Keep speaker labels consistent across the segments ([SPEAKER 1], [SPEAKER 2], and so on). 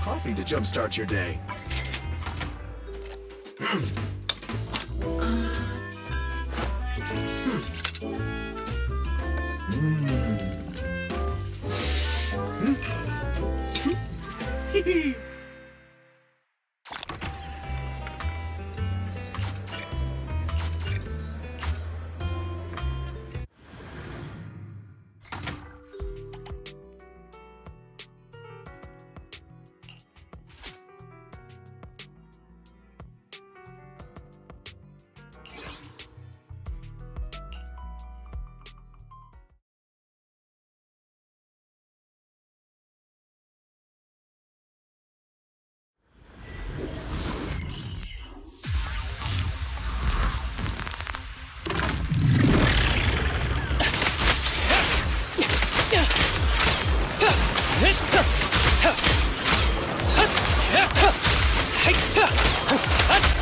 [SPEAKER 1] coffee to jumpstart your day.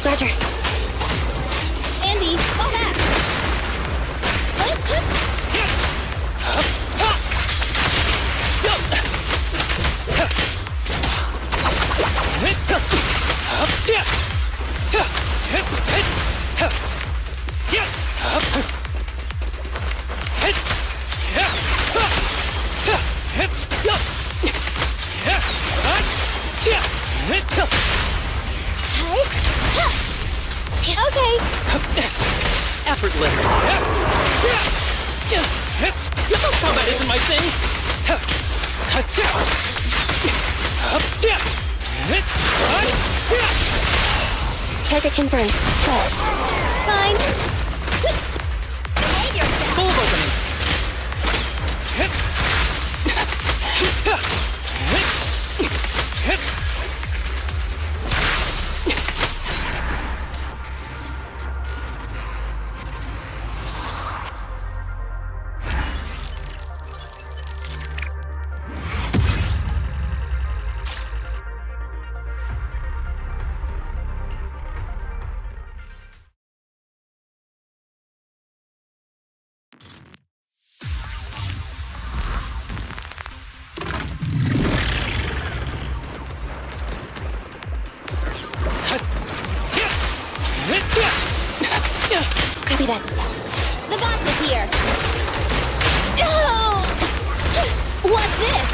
[SPEAKER 2] Roger. Andy, fall back! Okay.
[SPEAKER 3] Effortless. Combat isn't my thing.
[SPEAKER 2] Target confirmed. Go. Fine. Behave yourself.
[SPEAKER 3] Full of opening.
[SPEAKER 2] Copy that. The boss is here. Oh! What's this?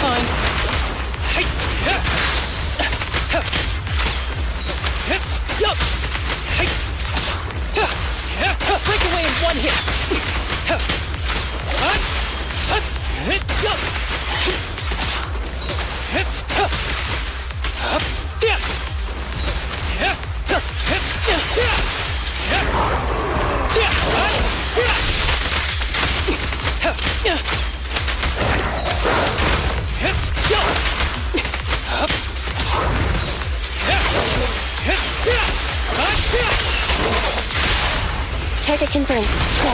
[SPEAKER 3] Fine. Break away in one hit.
[SPEAKER 2] Target confirmed. Go.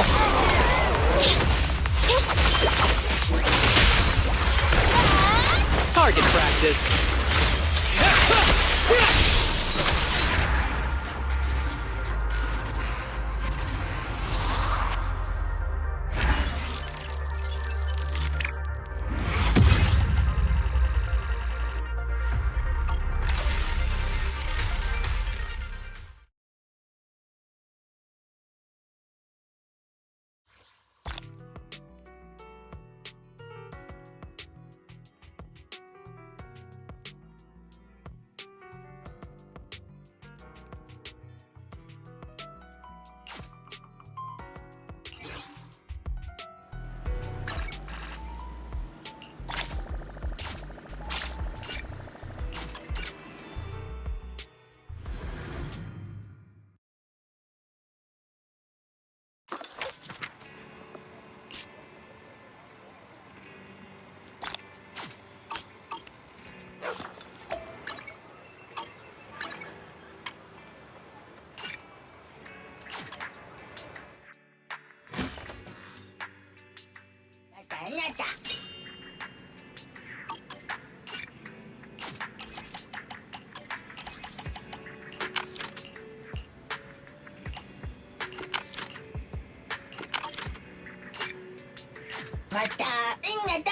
[SPEAKER 3] Target practice.
[SPEAKER 1] またいんなだ。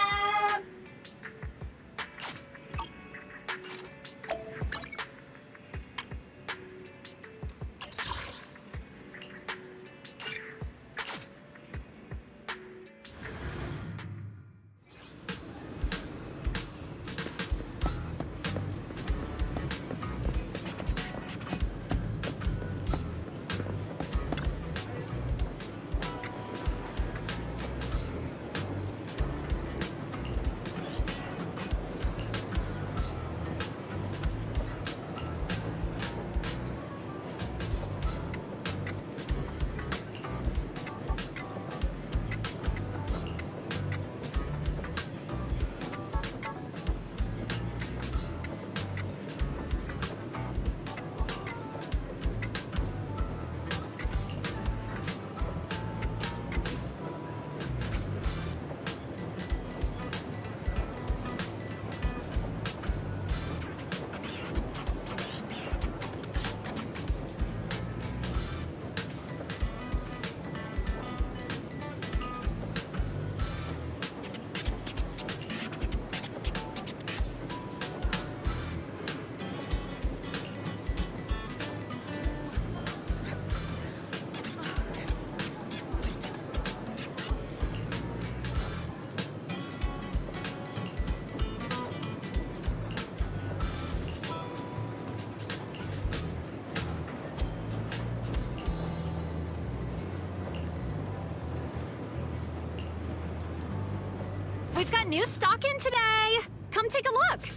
[SPEAKER 4] We've got new stock in today! Come take a look!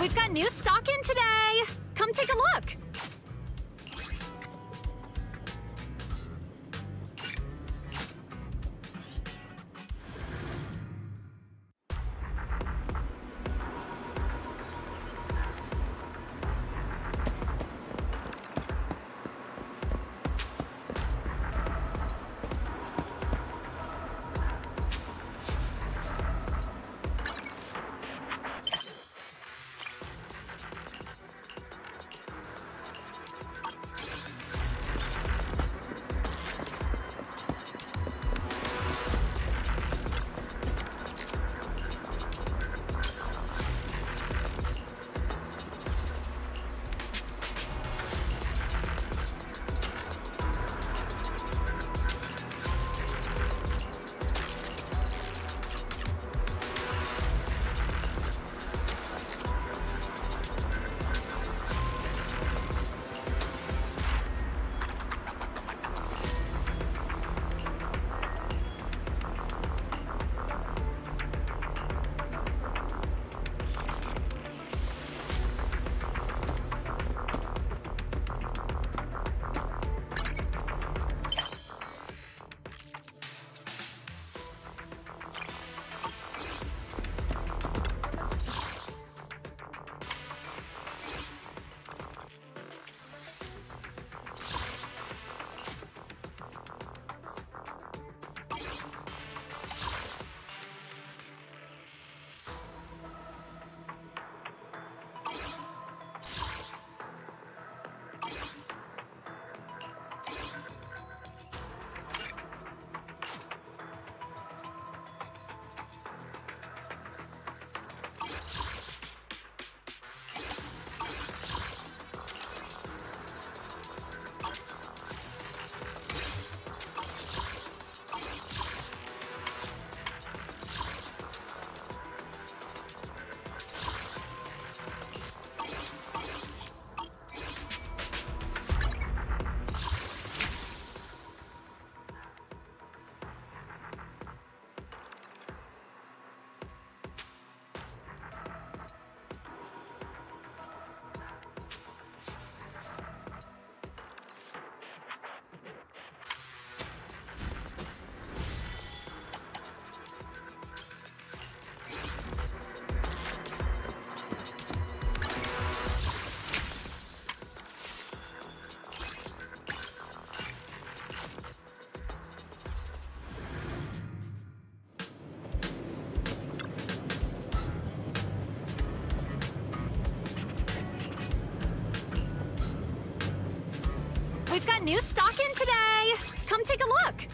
[SPEAKER 4] We've got new stock in today! Come take a look! We've got new stock in today. Come take a look.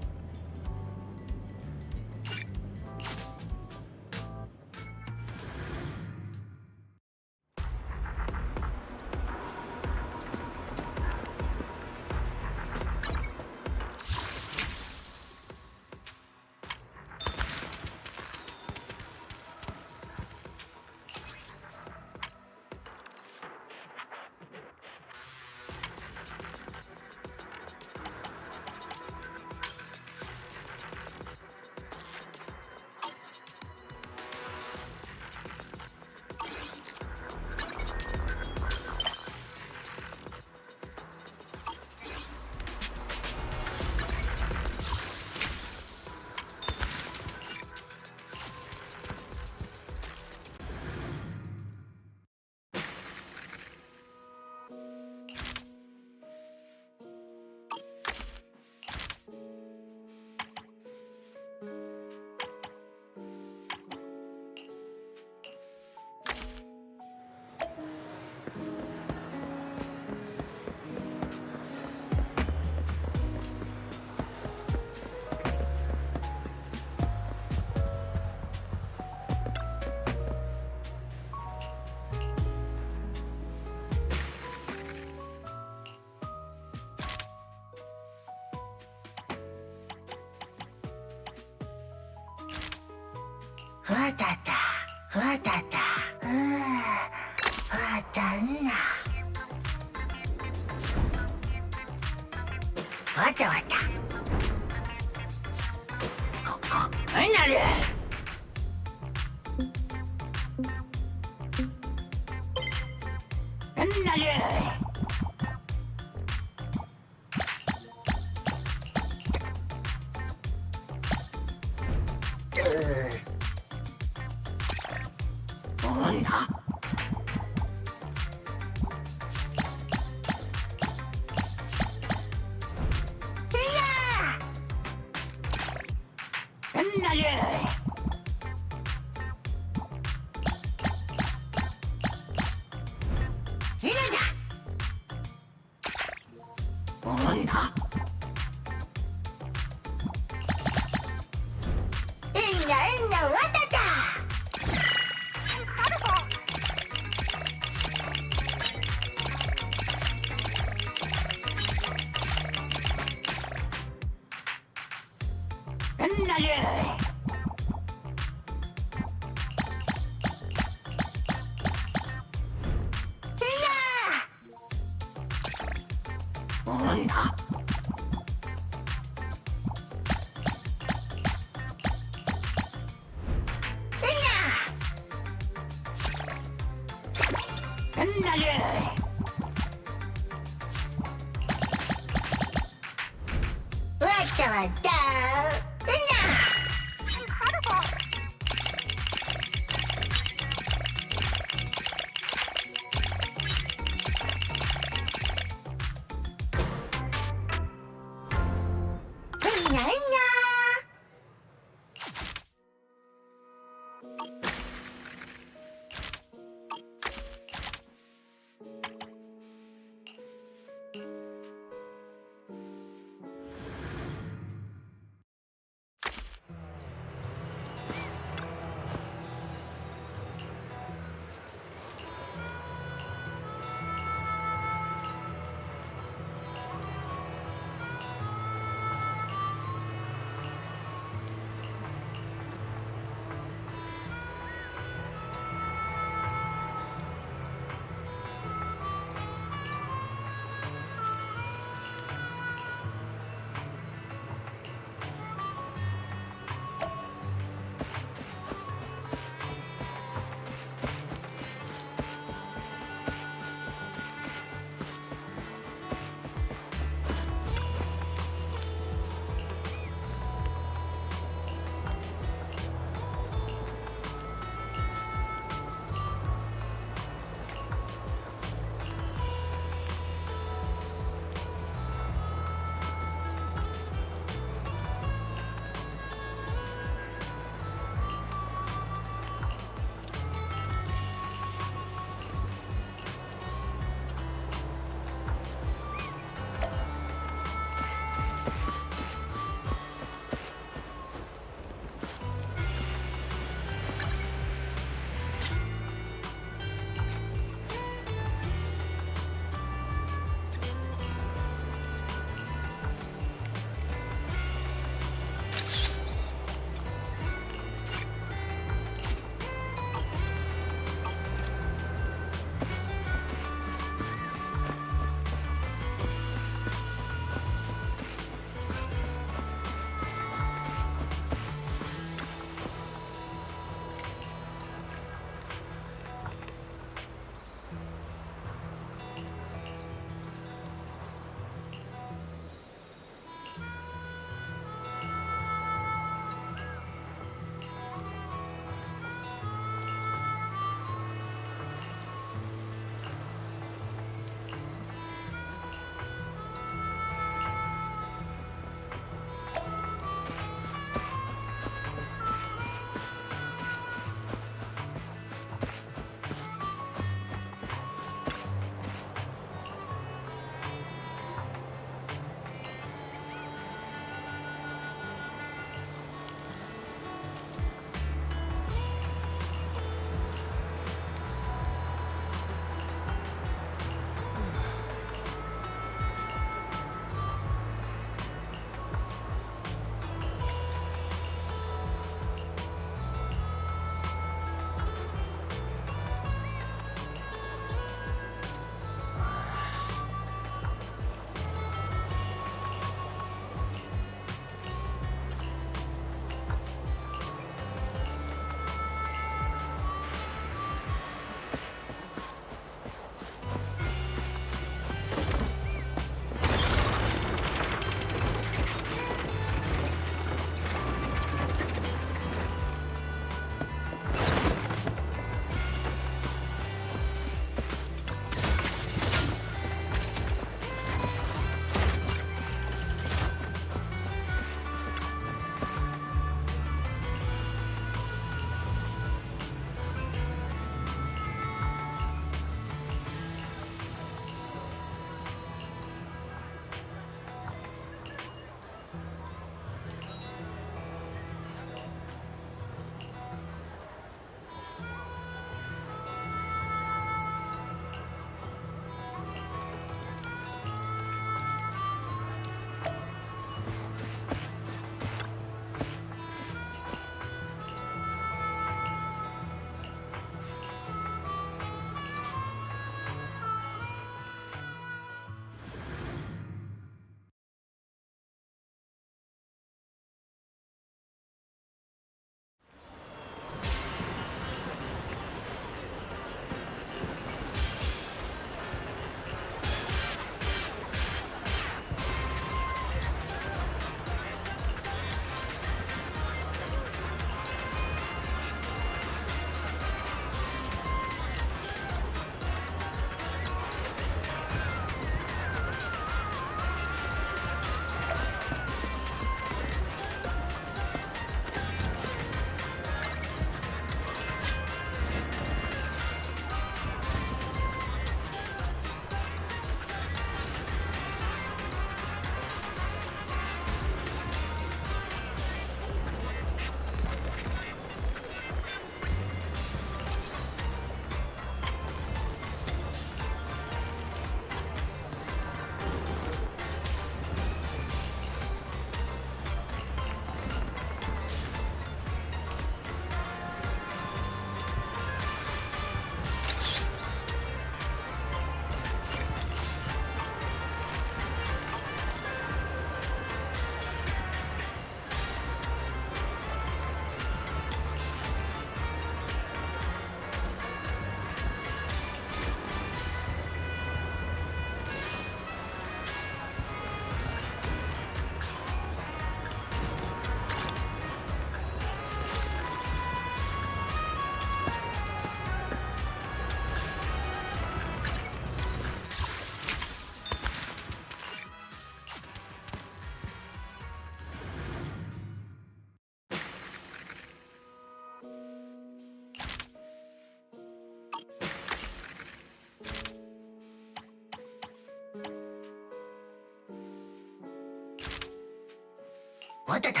[SPEAKER 1] わたた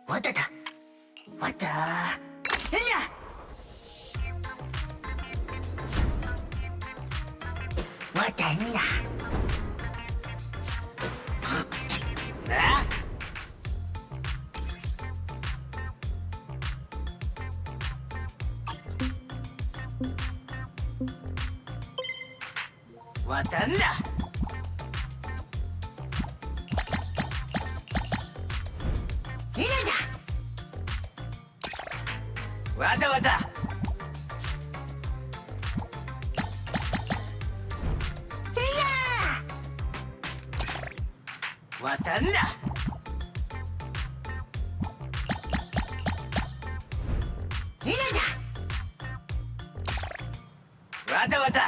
[SPEAKER 1] わたたわたえにゃわたんなあわたんないるんだわたわたいやわたんないるんだわたわたわ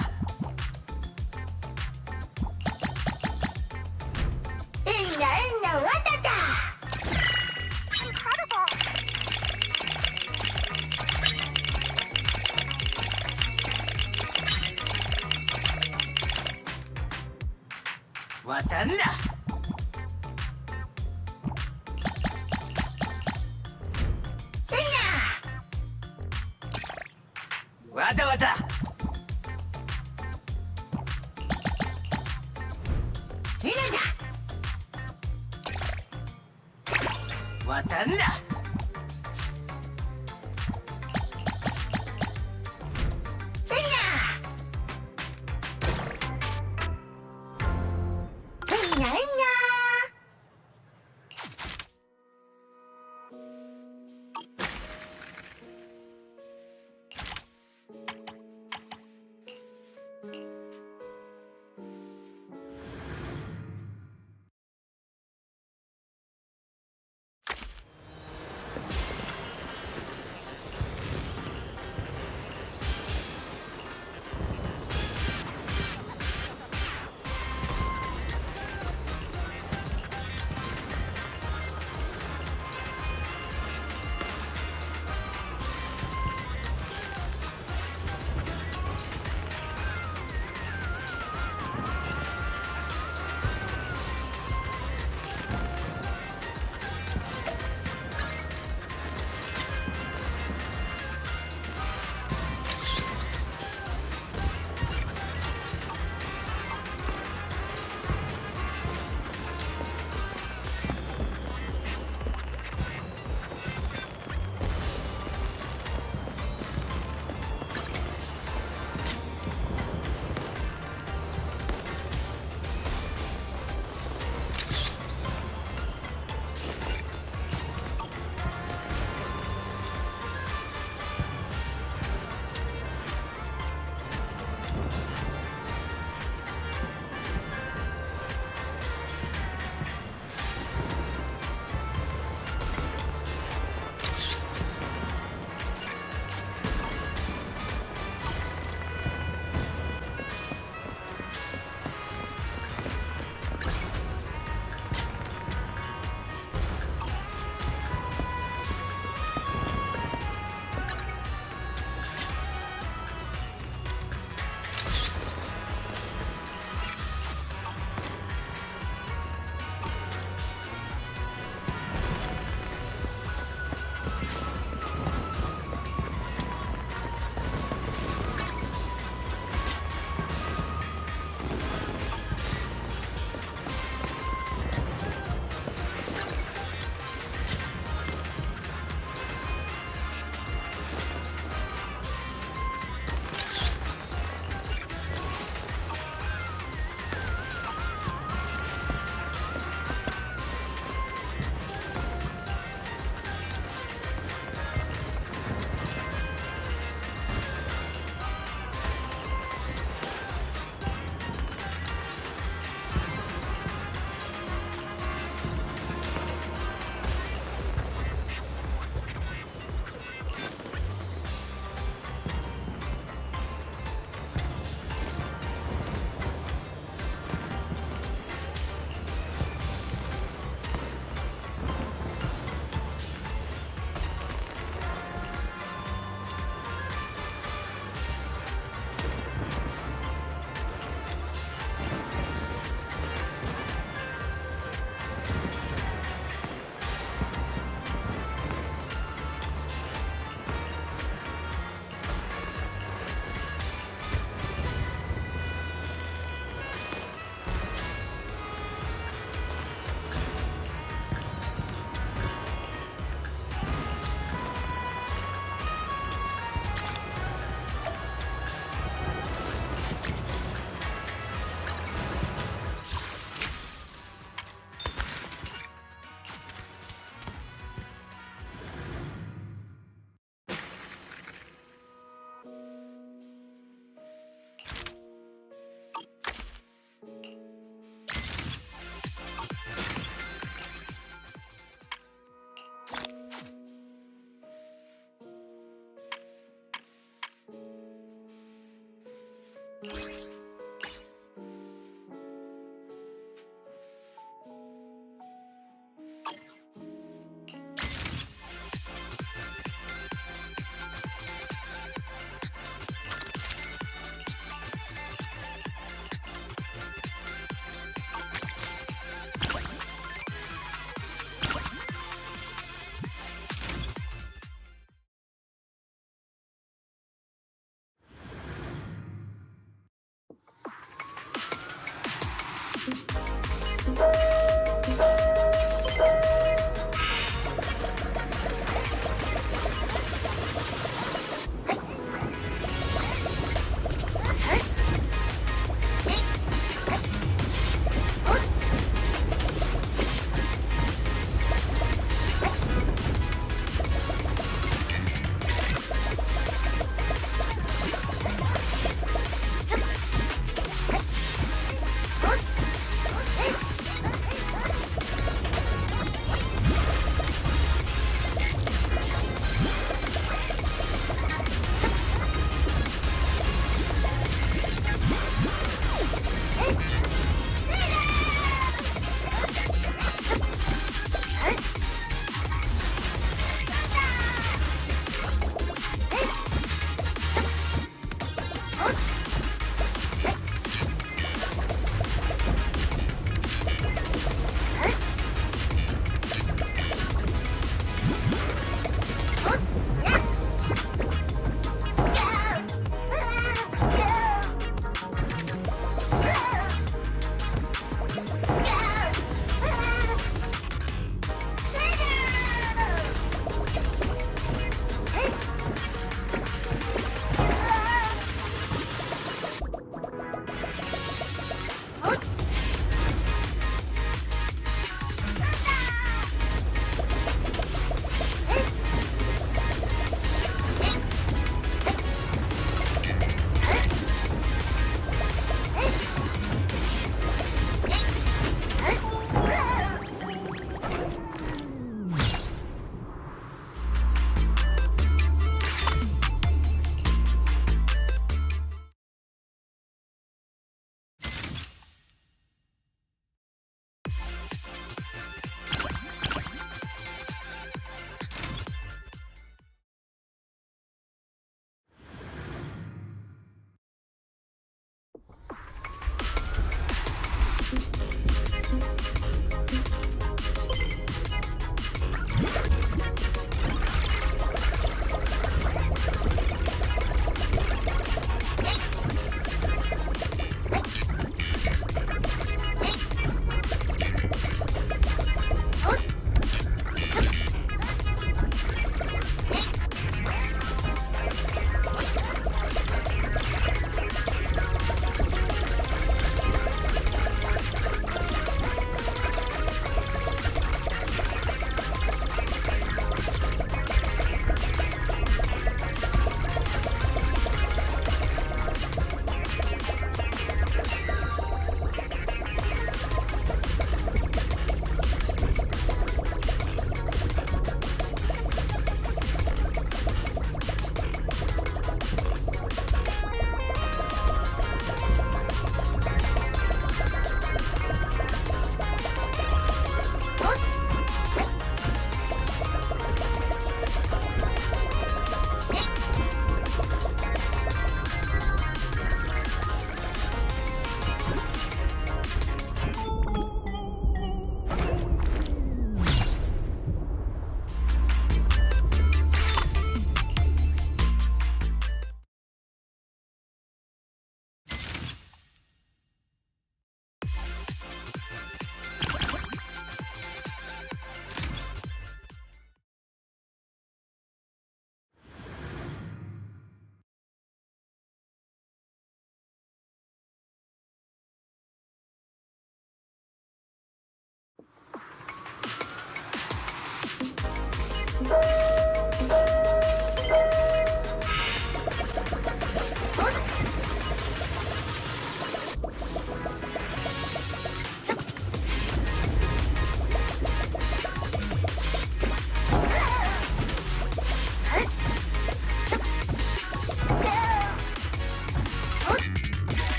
[SPEAKER 1] たたわたんなわたわたいるんだわたんな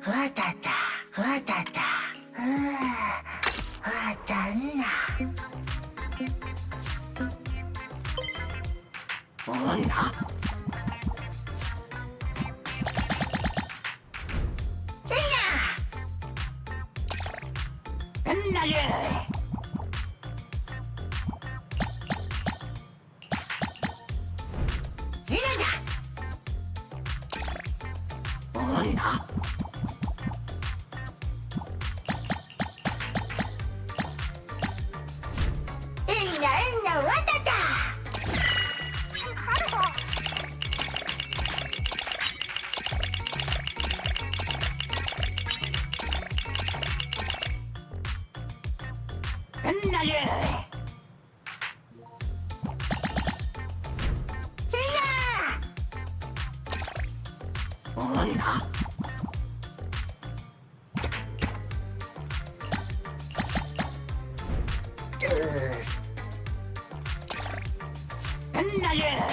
[SPEAKER 1] 왔다, 왔다. 왔다나. 오나. 나예. 이러다. 오나. 일나 왔다. 나예. 이야. 오나. 나예.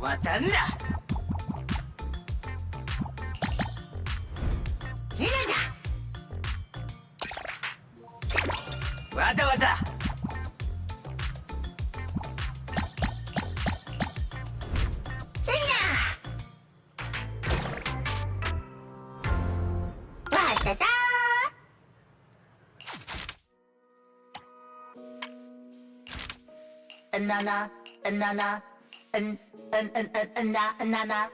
[SPEAKER 1] 渡んだ。いるんだ。わたわた。Nana, nana, nana.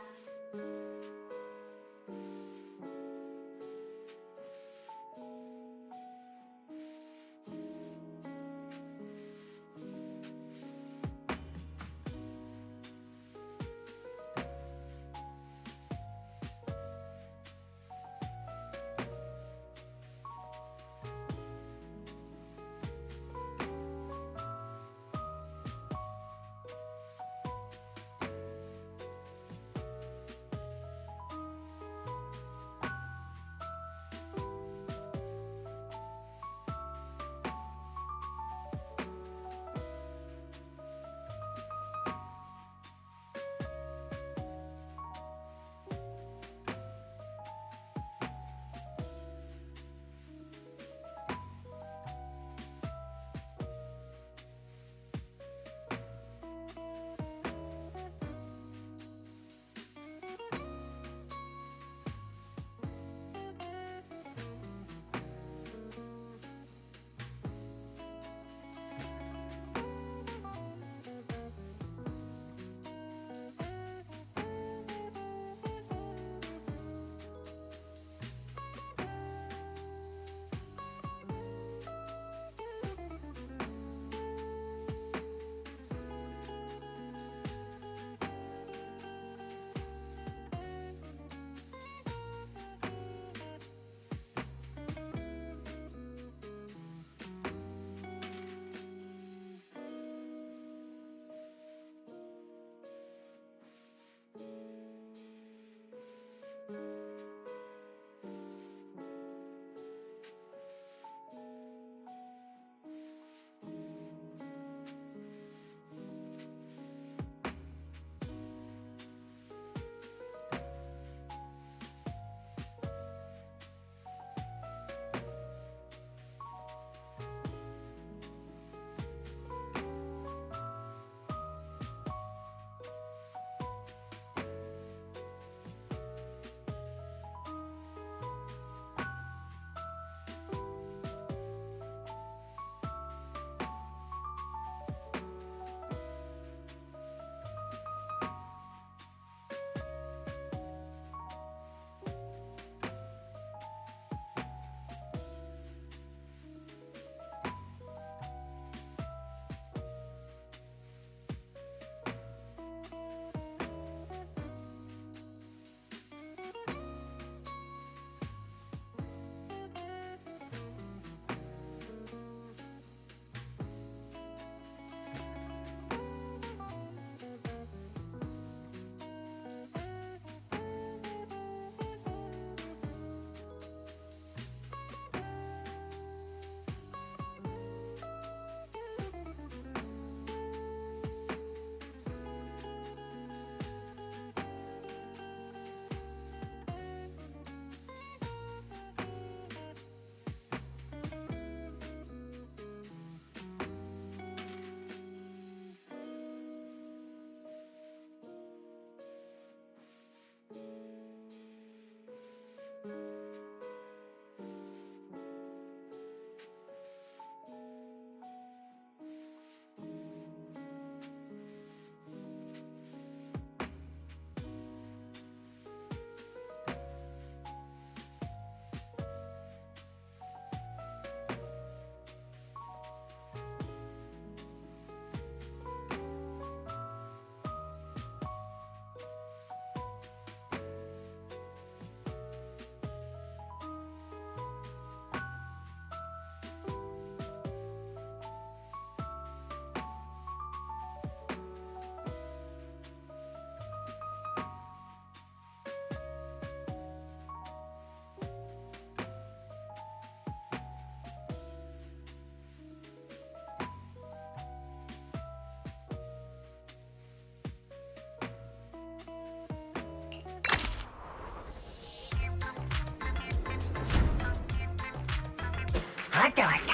[SPEAKER 1] 왔다 왔다.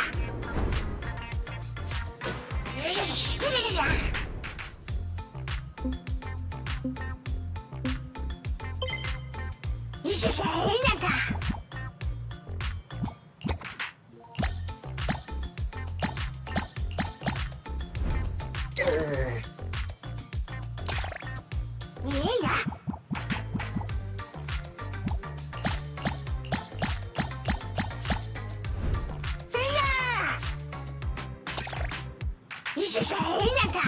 [SPEAKER 1] 이제 세일한다. 얘야. 세야. 이제 세일한다.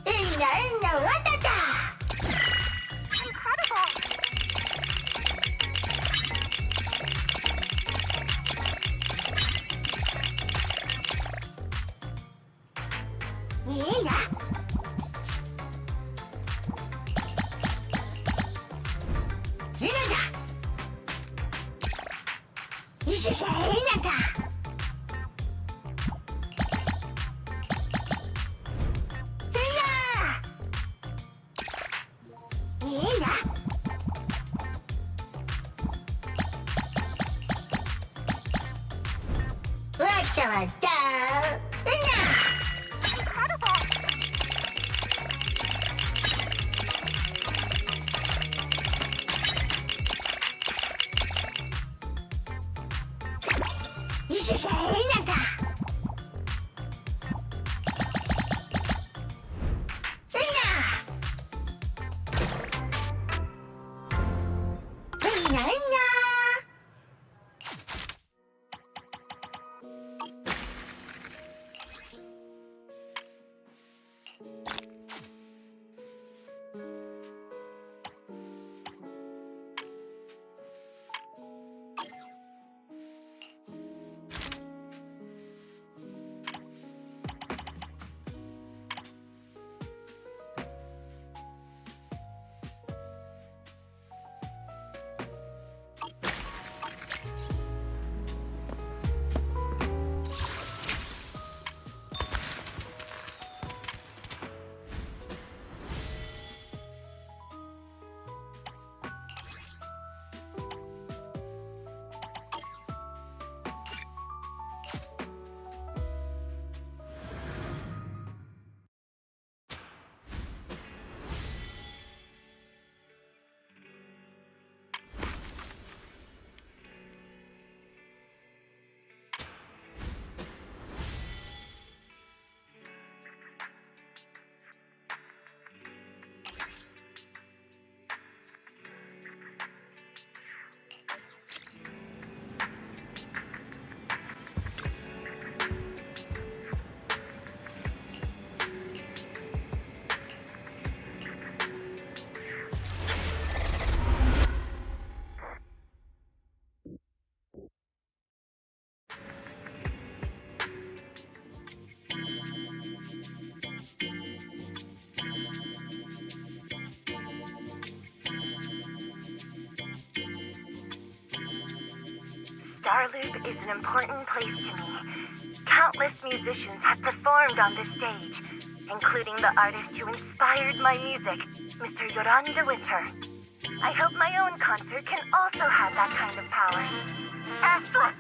[SPEAKER 1] 응나 왔다. 얘야. 이런다. 이제 세일한다. 세야. 얘야. 왔다 왔다. 으냐. 이제 세일한다. 으냐. 으냐.
[SPEAKER 5] Starloop is an important place to me. Countless musicians have performed on this stage, including the artist who inspired my music, Mr. Yoran de Winter. I hope my own concert can also have that kind of power.
[SPEAKER 6] Astra!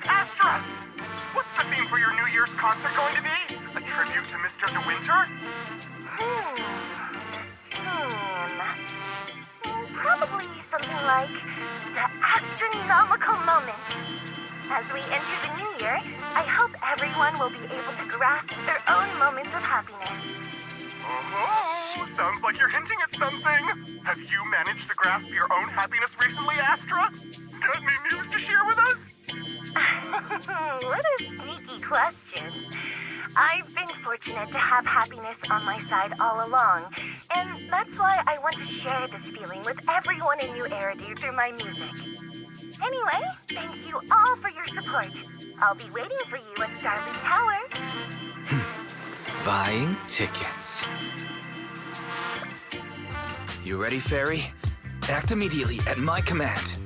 [SPEAKER 6] What's the theme for your New Year's concert going to be? A tribute to Mr. De Winter?
[SPEAKER 5] Probably something like the astronomical moment. As we enter the new year, I hope everyone will be able to grasp their own moments of happiness.
[SPEAKER 6] Oh, sounds like you're hinting at something. Have you managed to grasp your own happiness recently, Astra? Got any news to share with us?
[SPEAKER 5] What a sneaky question. I've been fortunate to have happiness on my side all along, and that's why I want to share this feeling with everyone in New Eridu through my music. Anyway, thank you all for your support. I'll be waiting for you at Starling Tower.
[SPEAKER 7] Buying tickets. You ready, Fairy? Act immediately at my command.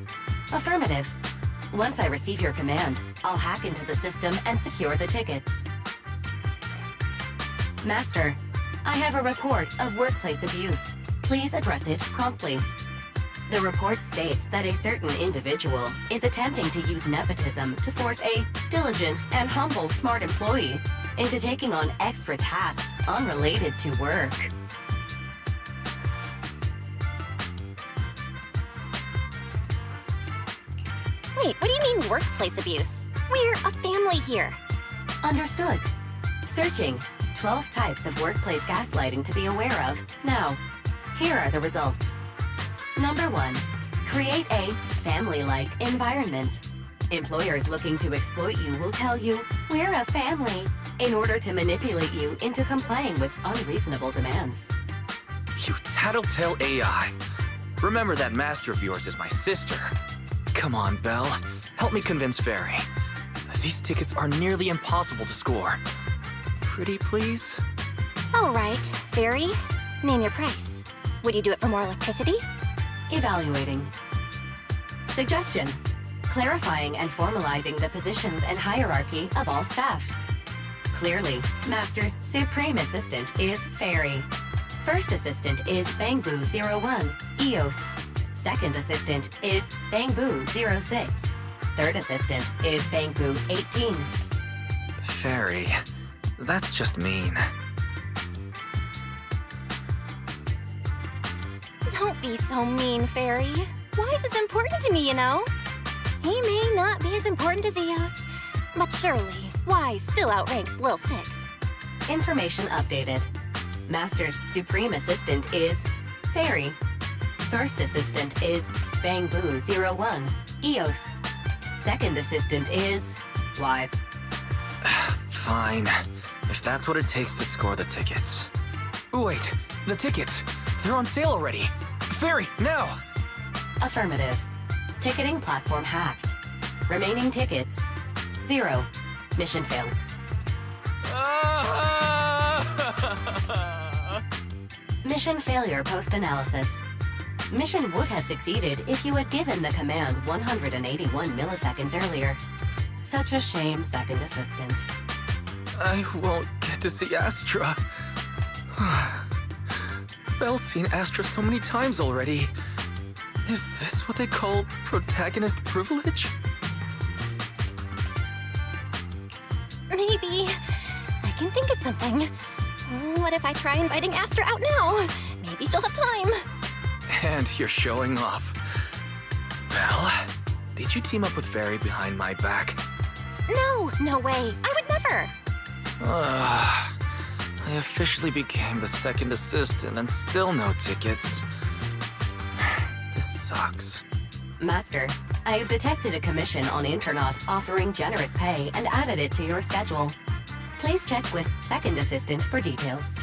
[SPEAKER 8] Affirmative. Once I receive your command, I'll hack into the system and secure the tickets. Master, I have a report of workplace abuse. Please address it promptly. The report states that a certain individual is attempting to use nepotism to force a diligent and humble smart employee into taking on extra tasks unrelated to work.
[SPEAKER 2] Wait, what do you mean workplace abuse? We're a family here.
[SPEAKER 8] Understood. Searching 12 types of workplace gaslighting to be aware of. Now, here are the results. Number 1. Create a family-like environment. Employers looking to exploit you will tell you, "We're a family," in order to manipulate you into complying with unreasonable demands.
[SPEAKER 7] You tattletale AI. Remember that master of yours is my sister. Come on, Belle. Help me convince Fairy. These tickets are nearly impossible to score. Pretty, please?
[SPEAKER 2] All right, Fairy, name your price. Would you do it for more electricity?
[SPEAKER 8] Evaluating. Suggestion. Clarifying and formalizing the positions and hierarchy of all staff. Clearly, Master's supreme assistant is Fairy. First assistant is Bangbu 01, EOS. Second assistant is Bangbu 06. Third assistant is Bangbu 18.
[SPEAKER 7] Fairy, that's just mean.
[SPEAKER 2] Don't be so mean, Fairy. Wise is important to me, you know. He may not be as important as Eos, but surely Wise still outranks Lil Six.
[SPEAKER 8] Information updated. Master's supreme assistant is Fairy. First assistant is Bangbu 01, EOS. Second assistant is Wise.
[SPEAKER 7] Fine, if that's what it takes to score the tickets. Wait, the tickets! They're on sale already! Fairy, now!
[SPEAKER 8] Affirmative. Ticketing platform hacked. Remaining tickets 0. Mission failed. Mission failure post-analysis. Mission would have succeeded if you had given the command 181 milliseconds earlier. Such a shame, second assistant.
[SPEAKER 7] I won't get to see Astra. Belle's seen Astra so many times already. Is this what they call protagonist privilege?
[SPEAKER 2] Maybe. I can think of something. What if I try inviting Astra out now? Maybe she'll have time.
[SPEAKER 7] And you're showing off. Belle, did you team up with Fairy behind my back?
[SPEAKER 2] No, no way. I would never.
[SPEAKER 7] I officially became the second assistant and still no tickets. This sucks.
[SPEAKER 8] Master, I have detected a commission on Internet offering generous pay and added it to your schedule. Please check with second assistant for details.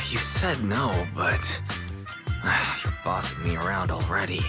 [SPEAKER 7] You said no, but you're bossing me around already.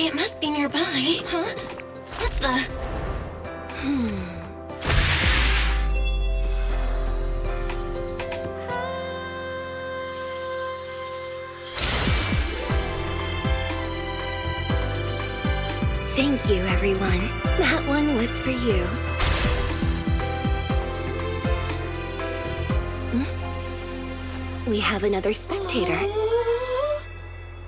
[SPEAKER 2] it must be nearby. Huh? What the? Thank you, everyone. That one was for you. We have another spectator.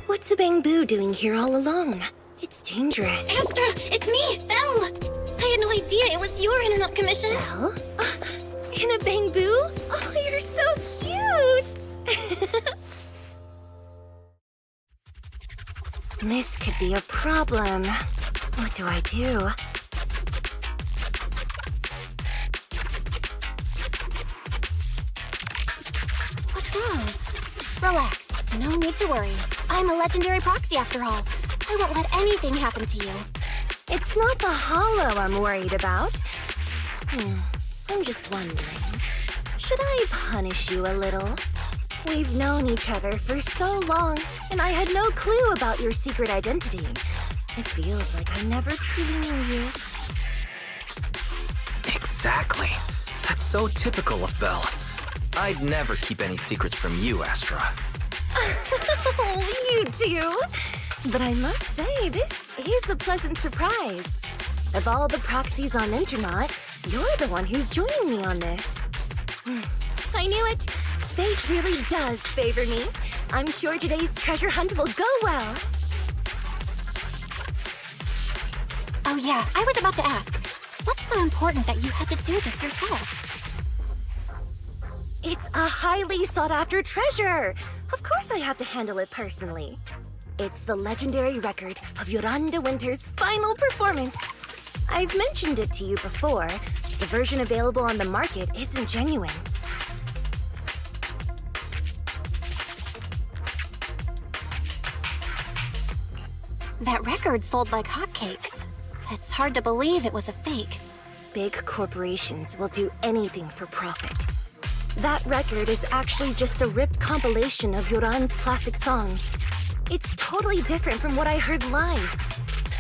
[SPEAKER 2] What's a Bang-Boo doing here all alone? It's dangerous.
[SPEAKER 9] Astra, it's me, Belle! I had no idea it was your internet commission.
[SPEAKER 2] Belle? In a Bang-Boo? Oh, you're so cute! This could be a problem. What do I do?
[SPEAKER 9] What's wrong? Relax. No need to worry. I'm a legendary proxy after all. I won't let anything happen to you.
[SPEAKER 2] It's not the hollow I'm worried about. I'm just wondering, should I punish you a little? We've known each other for so long, and I had no clue about your secret identity. It feels like I never truly knew you.
[SPEAKER 7] Exactly. That's so typical of Belle. I'd never keep any secrets from you, Astra.
[SPEAKER 2] Oh, you too. But I must say, this is a pleasant surprise. Of all the proxies on Internet, you're the one who's joining me on this. I knew it. Fate really does favor me. I'm sure today's treasure hunt will go well.
[SPEAKER 9] Oh yeah, I was about to ask. What's so important that you had to do this yourself?
[SPEAKER 2] It's a highly sought-after treasure. Of course I have to handle it personally. It's the legendary record of Yolanda Winter's final performance. I've mentioned it to you before. The version available on the market isn't genuine.
[SPEAKER 9] That record sold like hotcakes. It's hard to believe it was a fake.
[SPEAKER 2] Big corporations will do anything for profit. That record is actually just a ripped compilation of Yoran's classic songs. It's totally different from what I heard live.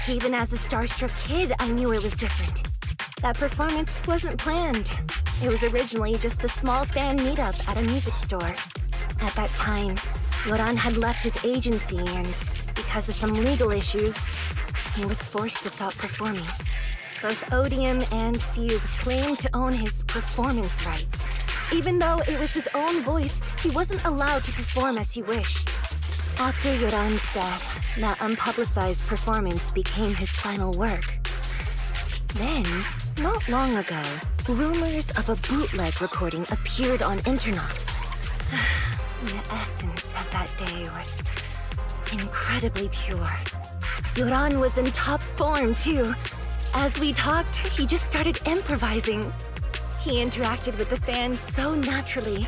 [SPEAKER 2] Even as a starstruck kid, I knew it was different. That performance wasn't planned. It was originally just a small fan meetup at a music store. At that time, Yoran had left his agency and, because of some legal issues, he was forced to stop performing. Both Odium and Fugue claimed to own his performance rights. Even though it was his own voice, he wasn't allowed to perform as he wished. After Yoran's death, that unpublicized performance became his final work. Then, not long ago, rumors of a bootleg recording appeared on internet. The essence of that day was incredibly pure. Yoran was in top form, too. As we talked, he just started improvising. He interacted with the fans so naturally.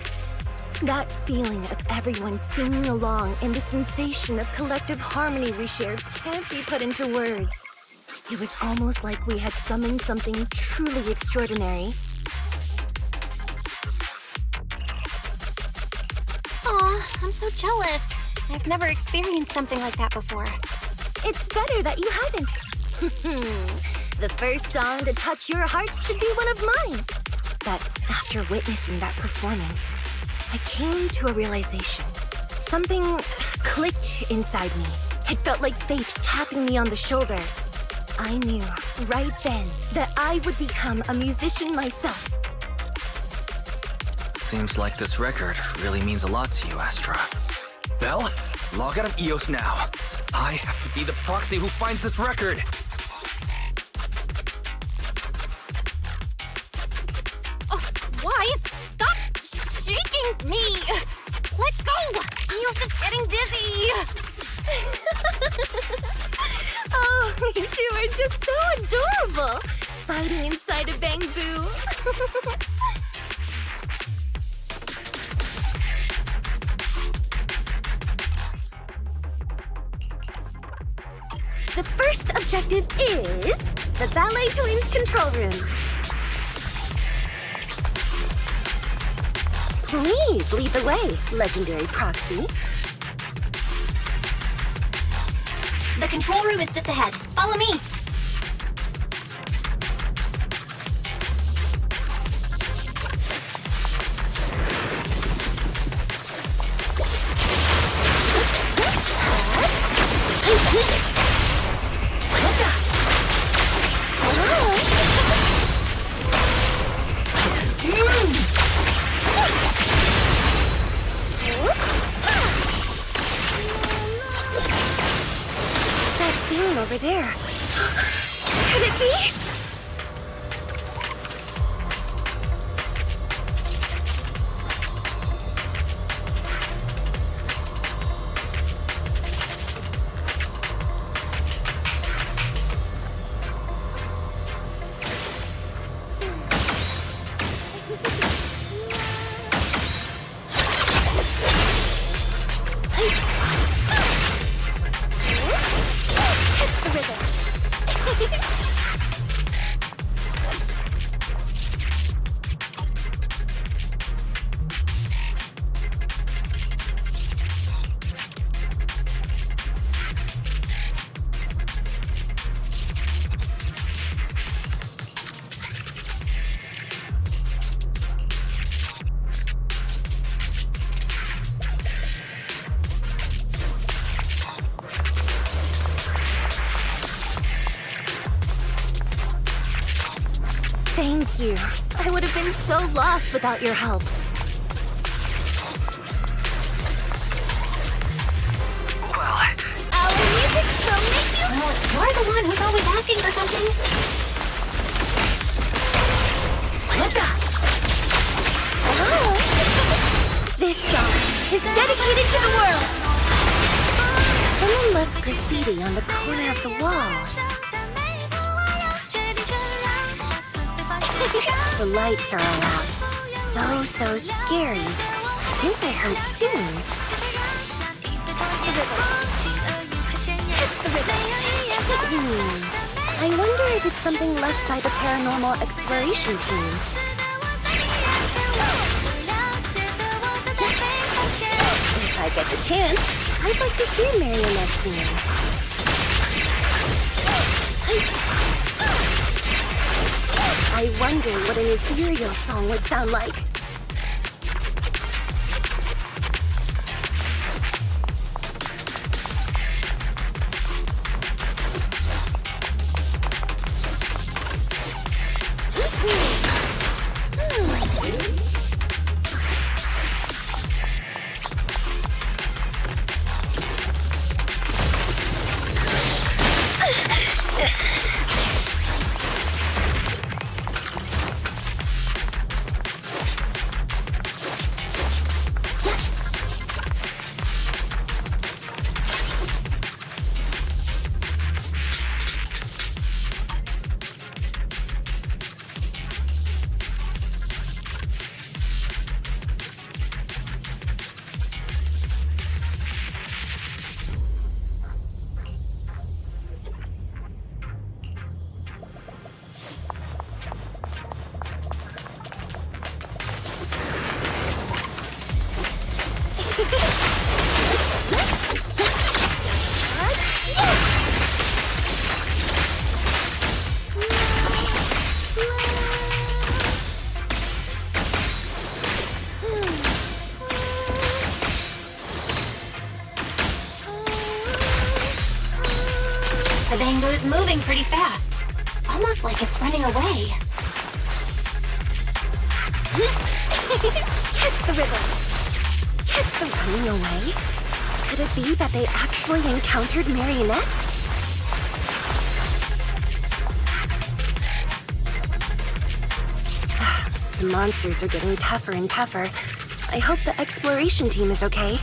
[SPEAKER 2] That feeling of everyone singing along and the sensation of collective harmony we shared can't be put into words. It was almost like we had summoned something truly extraordinary.
[SPEAKER 9] Aw, I'm so jealous. I've never experienced something like that before.
[SPEAKER 2] It's better that you haven't. The first song to touch your heart should be one of mine. But after witnessing that performance, I came to a realization. Something clicked inside me. It felt like fate tapping me on the shoulder. I knew right then that I would become a musician myself.
[SPEAKER 7] Seems like this record really means a lot to you, Astra. Belle, log out of EOS now. I have to be the proxy who finds this record.
[SPEAKER 9] Wise, stop shaking me! Let go! Eos is getting dizzy!
[SPEAKER 2] Oh, you two are just so adorable! Fighting inside a Bang-Boo. The first objective is the Ballet Twins control room. Please lead the way, legendary proxy.
[SPEAKER 9] The control room is just ahead. Follow me.
[SPEAKER 2] That feeling over there. Could it be? Catch the rhythm. Thank you. I would have been so lost without your help.
[SPEAKER 7] Well,
[SPEAKER 9] Our music will make you... Well, you're the one who's always asking for something.
[SPEAKER 2] This song is dedicated to the world. Someone left graffiti on the corner of the wall. The lights are all out. So scary. I think I heard soon. Catch the rhythm. I wonder if it's something left by the paranormal exploration team. If I get the chance, I'd like to hear Marionette sing. I wonder what an ethereal song would sound like.
[SPEAKER 9] The Bango's moving pretty fast. Almost like it's running away.
[SPEAKER 2] Catch the rhythm. Catch the running away. Could it be that they actually encountered Marionette? The monsters are getting tougher and tougher. I hope the exploration team is okay.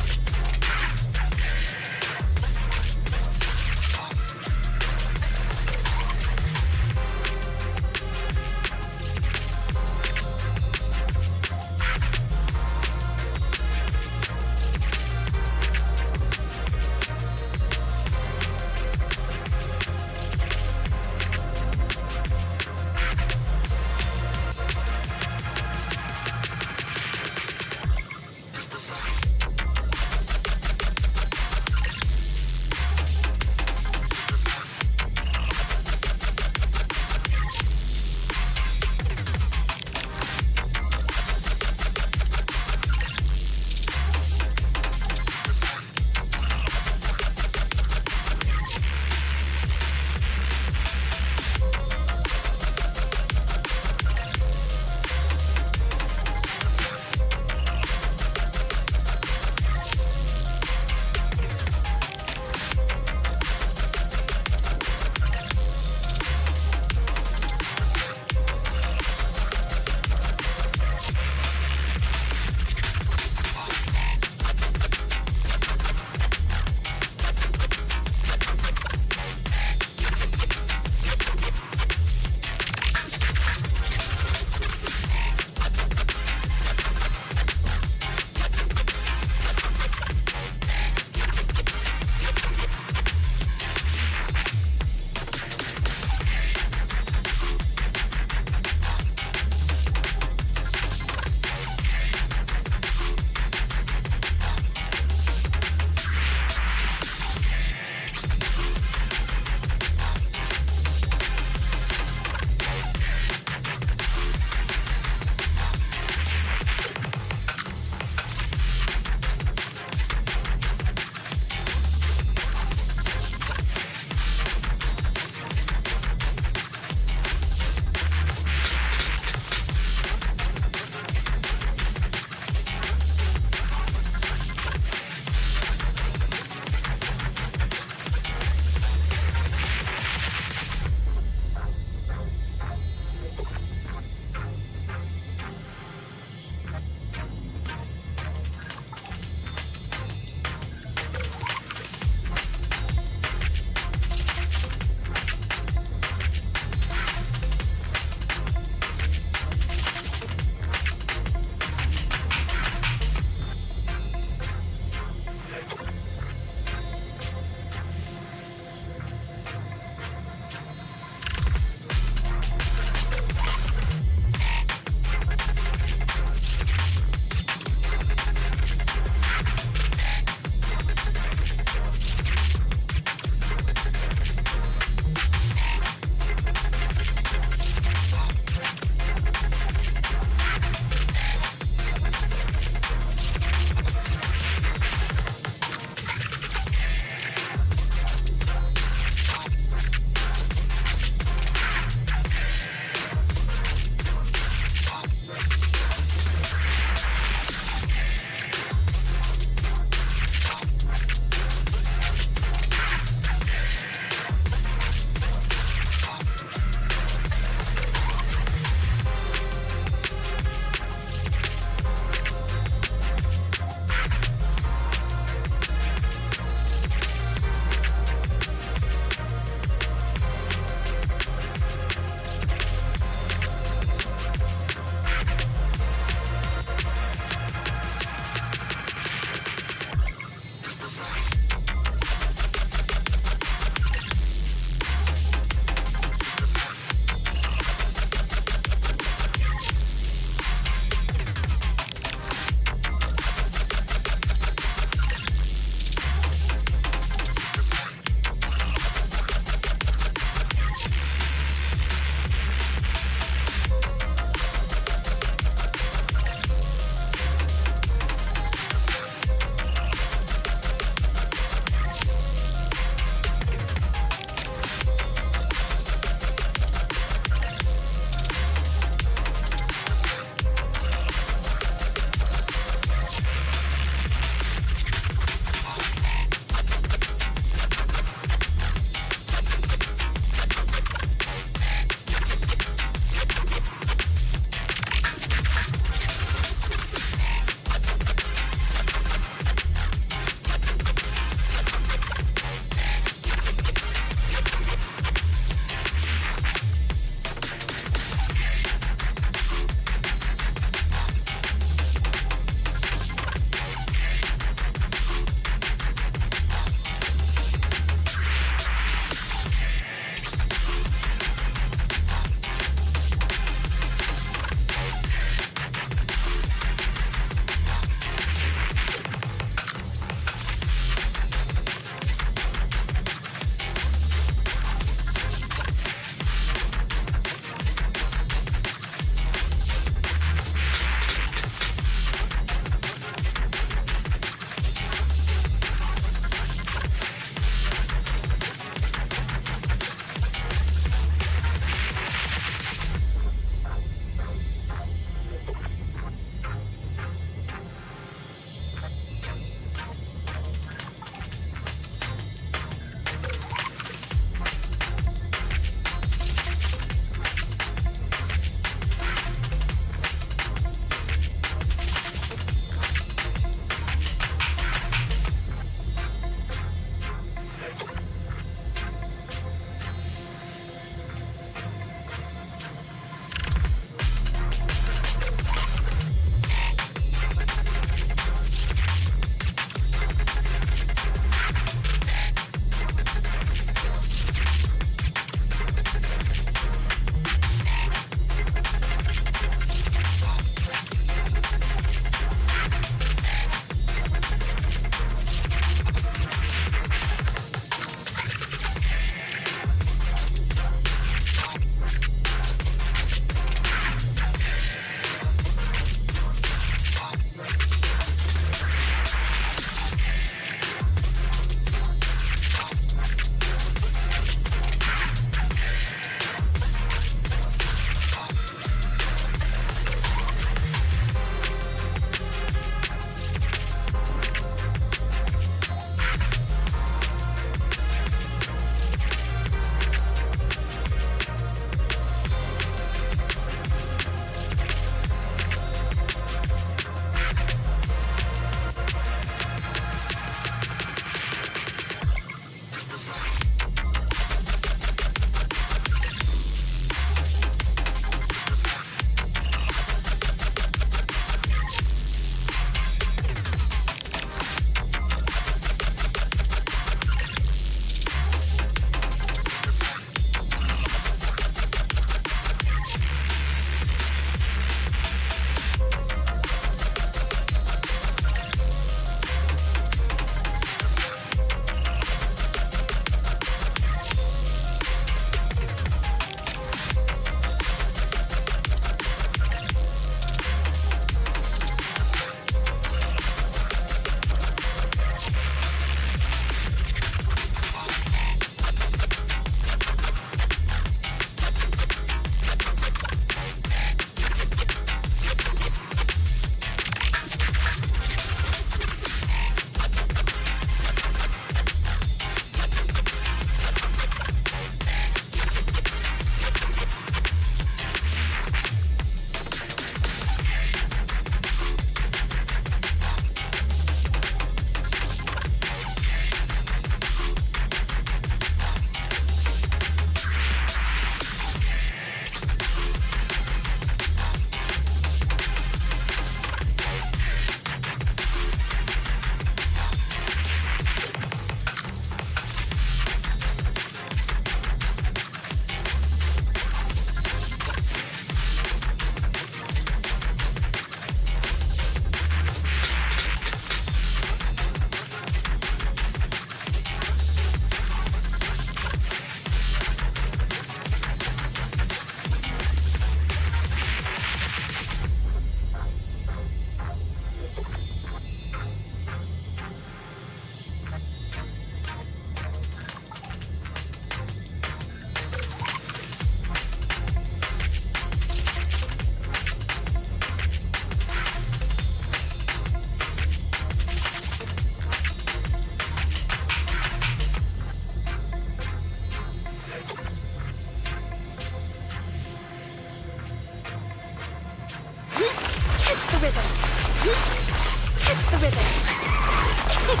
[SPEAKER 2] Catch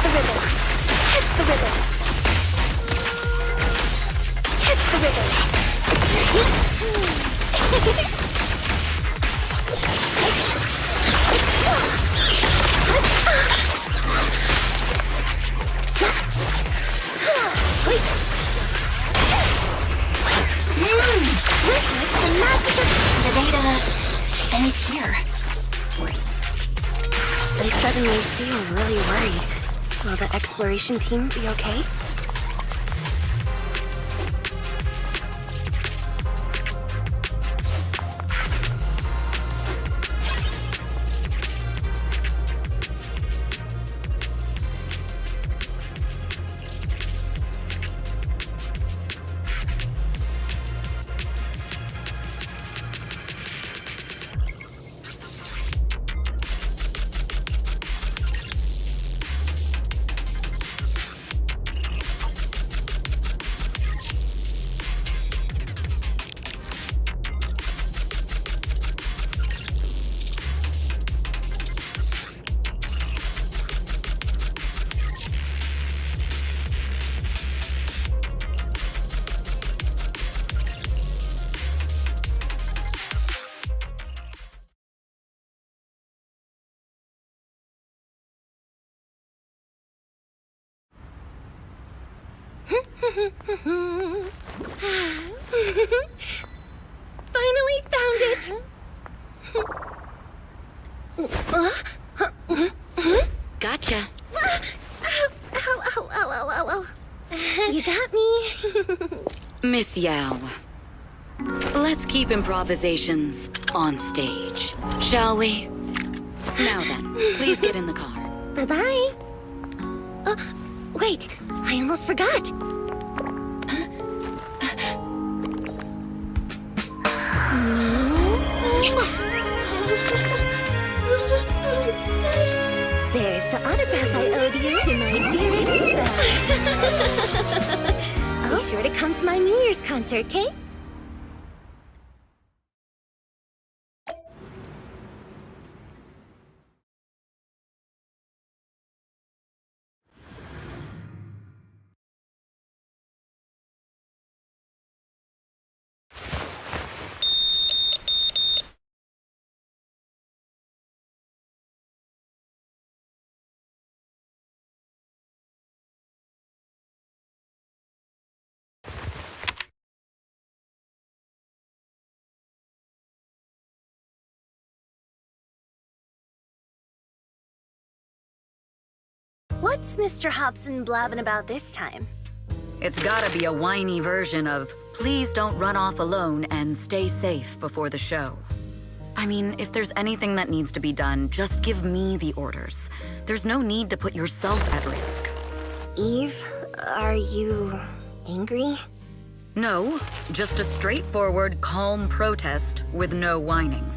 [SPEAKER 2] the rhythm! Catch the rhythm! Catch the rhythm!
[SPEAKER 9] Witness the magic of... The data ends here.
[SPEAKER 2] I suddenly feel really worried. Will the exploration team be okay? Finally found it!
[SPEAKER 8] Gotcha.
[SPEAKER 2] Ow. You got me.
[SPEAKER 8] Miss Yao. Let's keep improvisations on stage, shall we? Now then, please get in the car.
[SPEAKER 2] Bye-bye. Wait, I almost forgot. There's the autograph I owed you to my dearest Belle. Be sure to come to my New Year's concert, okay? What's Mr. Hobson blabbing about this time?
[SPEAKER 8] It's gotta be a whiny version of, please don't run off alone and stay safe before the show. I mean, if there's anything that needs to be done, just give me the orders. There's no need to put yourself at risk.
[SPEAKER 2] Eve, are you angry?
[SPEAKER 8] No, just a straightforward, calm protest with no whining.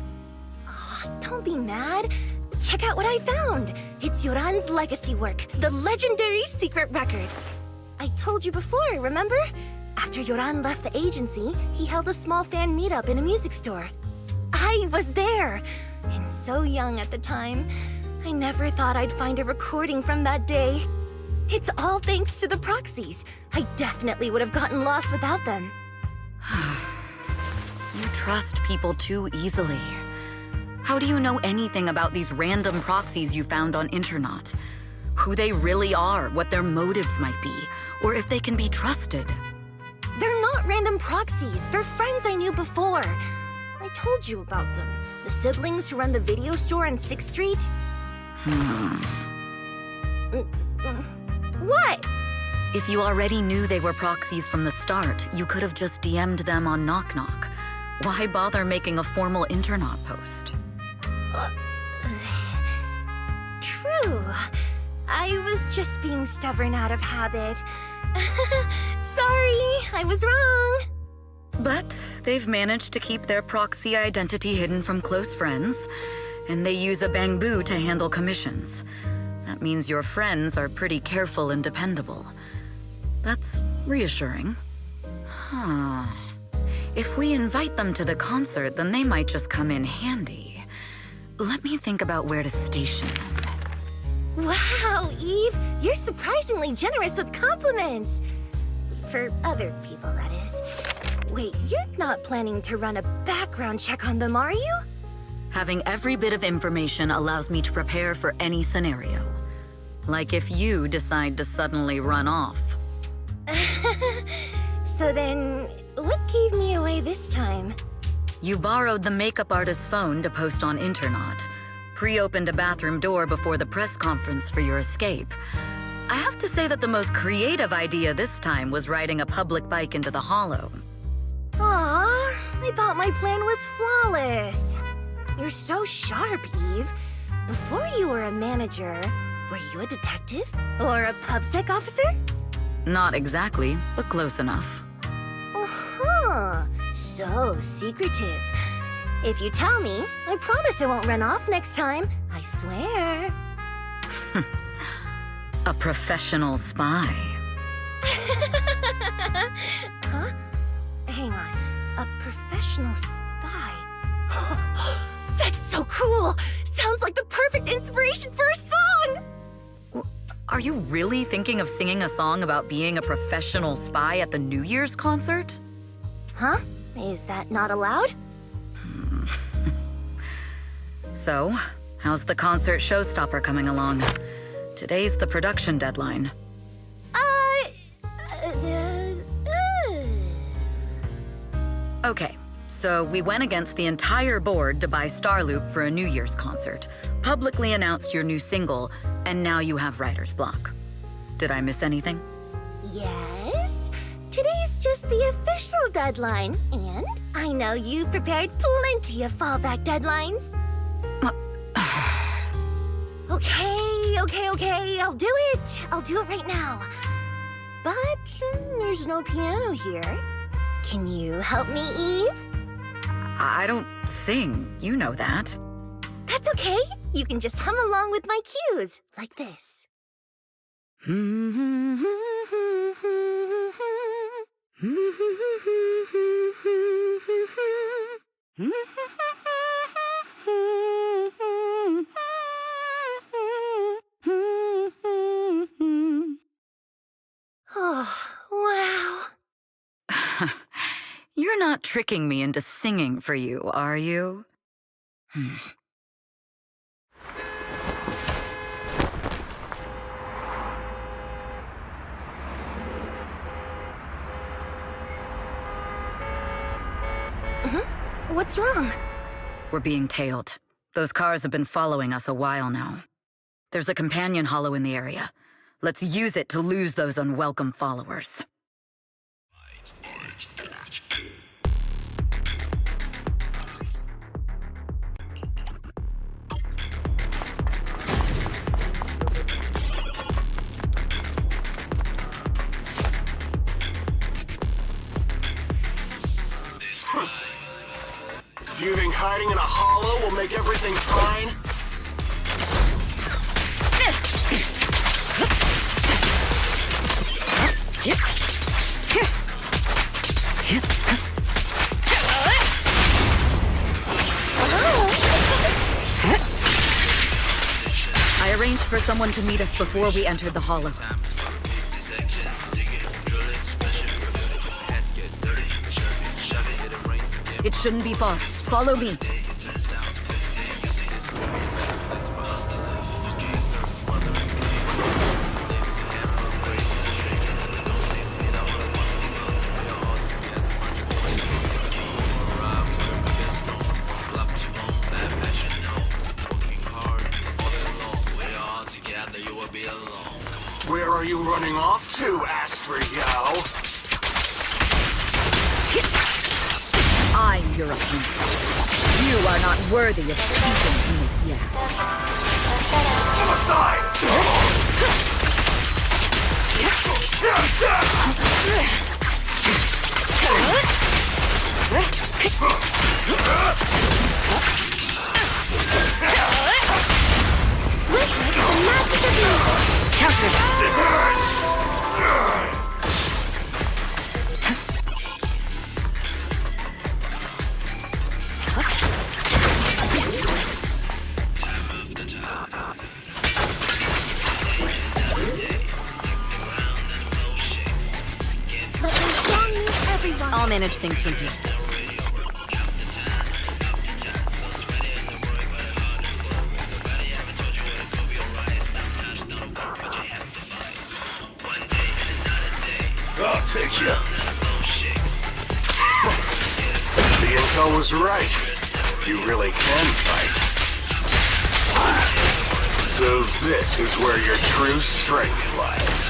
[SPEAKER 2] Don't be mad. Check out what I found. It's Yoran's legacy work, the legendary secret record. I told you before, remember? After Yoran left the agency, he held a small fan meetup in a music store. I was there, and so young at the time. I never thought I'd find a recording from that day. It's all thanks to the proxies. I definitely would have gotten lost without them.
[SPEAKER 8] You trust people too easily. How do you know anything about these random proxies you found on Internet? Who they really are, what their motives might be, or if they can be trusted?
[SPEAKER 2] They're not random proxies. They're friends I knew before. I told you about them. The siblings who run the video store on 6th Street. What?
[SPEAKER 8] If you already knew they were proxies from the start, you could have just DM'd them on Knock Knock. Why bother making a formal Internet post?
[SPEAKER 2] True. I was just being stubborn out of habit. Sorry, I was wrong.
[SPEAKER 8] But they've managed to keep their proxy identity hidden from close friends, and they use a bamboo to handle commissions. That means your friends are pretty careful and dependable. That's reassuring.
[SPEAKER 10] If we invite them to the concert, then they might just come in handy. Let me think about where to station them.
[SPEAKER 2] Wow, Eve, you're surprisingly generous with compliments. For other people, that is. Wait, you're not planning to run a background check on them, are you?
[SPEAKER 10] Having every bit of information allows me to prepare for any scenario. Like if you decide to suddenly run off.
[SPEAKER 2] So then, what gave me away this time?
[SPEAKER 10] You borrowed the makeup artist's phone to post on Internaut, pre-opened a bathroom door before the press conference for your escape. I have to say that the most creative idea this time was riding a public bike into the hollow.
[SPEAKER 2] Aw, I thought my plan was flawless. You're so sharp, Eve. Before you were a manager, were you a detective? Or a PubSec officer?
[SPEAKER 10] Not exactly, but close enough.
[SPEAKER 2] Uh-huh. So secretive. If you tell me, I promise I won't run off next time. I swear.
[SPEAKER 10] A professional spy.
[SPEAKER 2] Huh? Hang on. A professional spy. That's so cool! Sounds like the perfect inspiration for a song!
[SPEAKER 10] Are you really thinking of singing a song about being a professional spy at the New Year's concert?
[SPEAKER 2] Huh? Is that not allowed?
[SPEAKER 10] So, how's the concert showstopper coming along? Today's the production deadline. Okay, so we went against the entire board to buy Starloop for a New Year's concert, publicly announced your new single, and now you have writer's block. Did I miss anything?
[SPEAKER 2] Yes. Today's just the official deadline, and I know you've prepared plenty of fallback deadlines. Okay, I'll do it. I'll do it right now. But there's no piano here. Can you help me, Eve?
[SPEAKER 10] I don't sing, you know that.
[SPEAKER 2] That's okay. You can just hum along with my cues, like this. Oh, wow.
[SPEAKER 10] You're not tricking me into singing for you, are you?
[SPEAKER 2] What's wrong?
[SPEAKER 10] We're being tailed. Those cars have been following us a while now. There's a companion hollow in the area. Let's use it to lose those unwelcome followers.
[SPEAKER 6] You think hiding in a hollow will make everything fine?
[SPEAKER 10] I arranged for someone to meet us before we entered the hollow. It shouldn't be far. Follow me.
[SPEAKER 6] Where are you running off to, Astra Yao?
[SPEAKER 10] I'm your opponent. You are not worthy of speaking to Miss Yak.
[SPEAKER 6] Aside!
[SPEAKER 2] Witness the magic of music. Counter that.
[SPEAKER 10] manage things from here.
[SPEAKER 6] I'll take you. The intel was right. You really can fight. So this is where your true strength lies.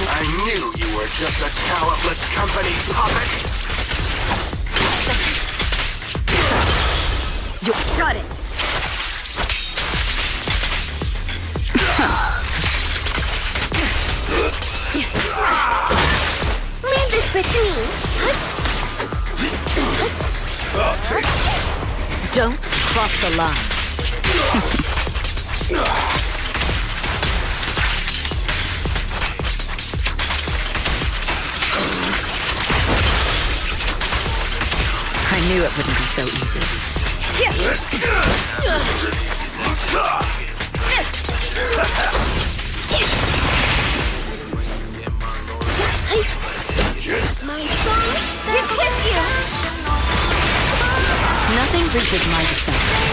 [SPEAKER 6] I knew you were just a talentless company puppet.
[SPEAKER 10] You shut it!
[SPEAKER 9] Leave this with me.
[SPEAKER 6] I'll take it.
[SPEAKER 10] Don't cross the line. I knew it wouldn't be so easy.
[SPEAKER 9] My song is with you.
[SPEAKER 10] Nothing reaches my defense.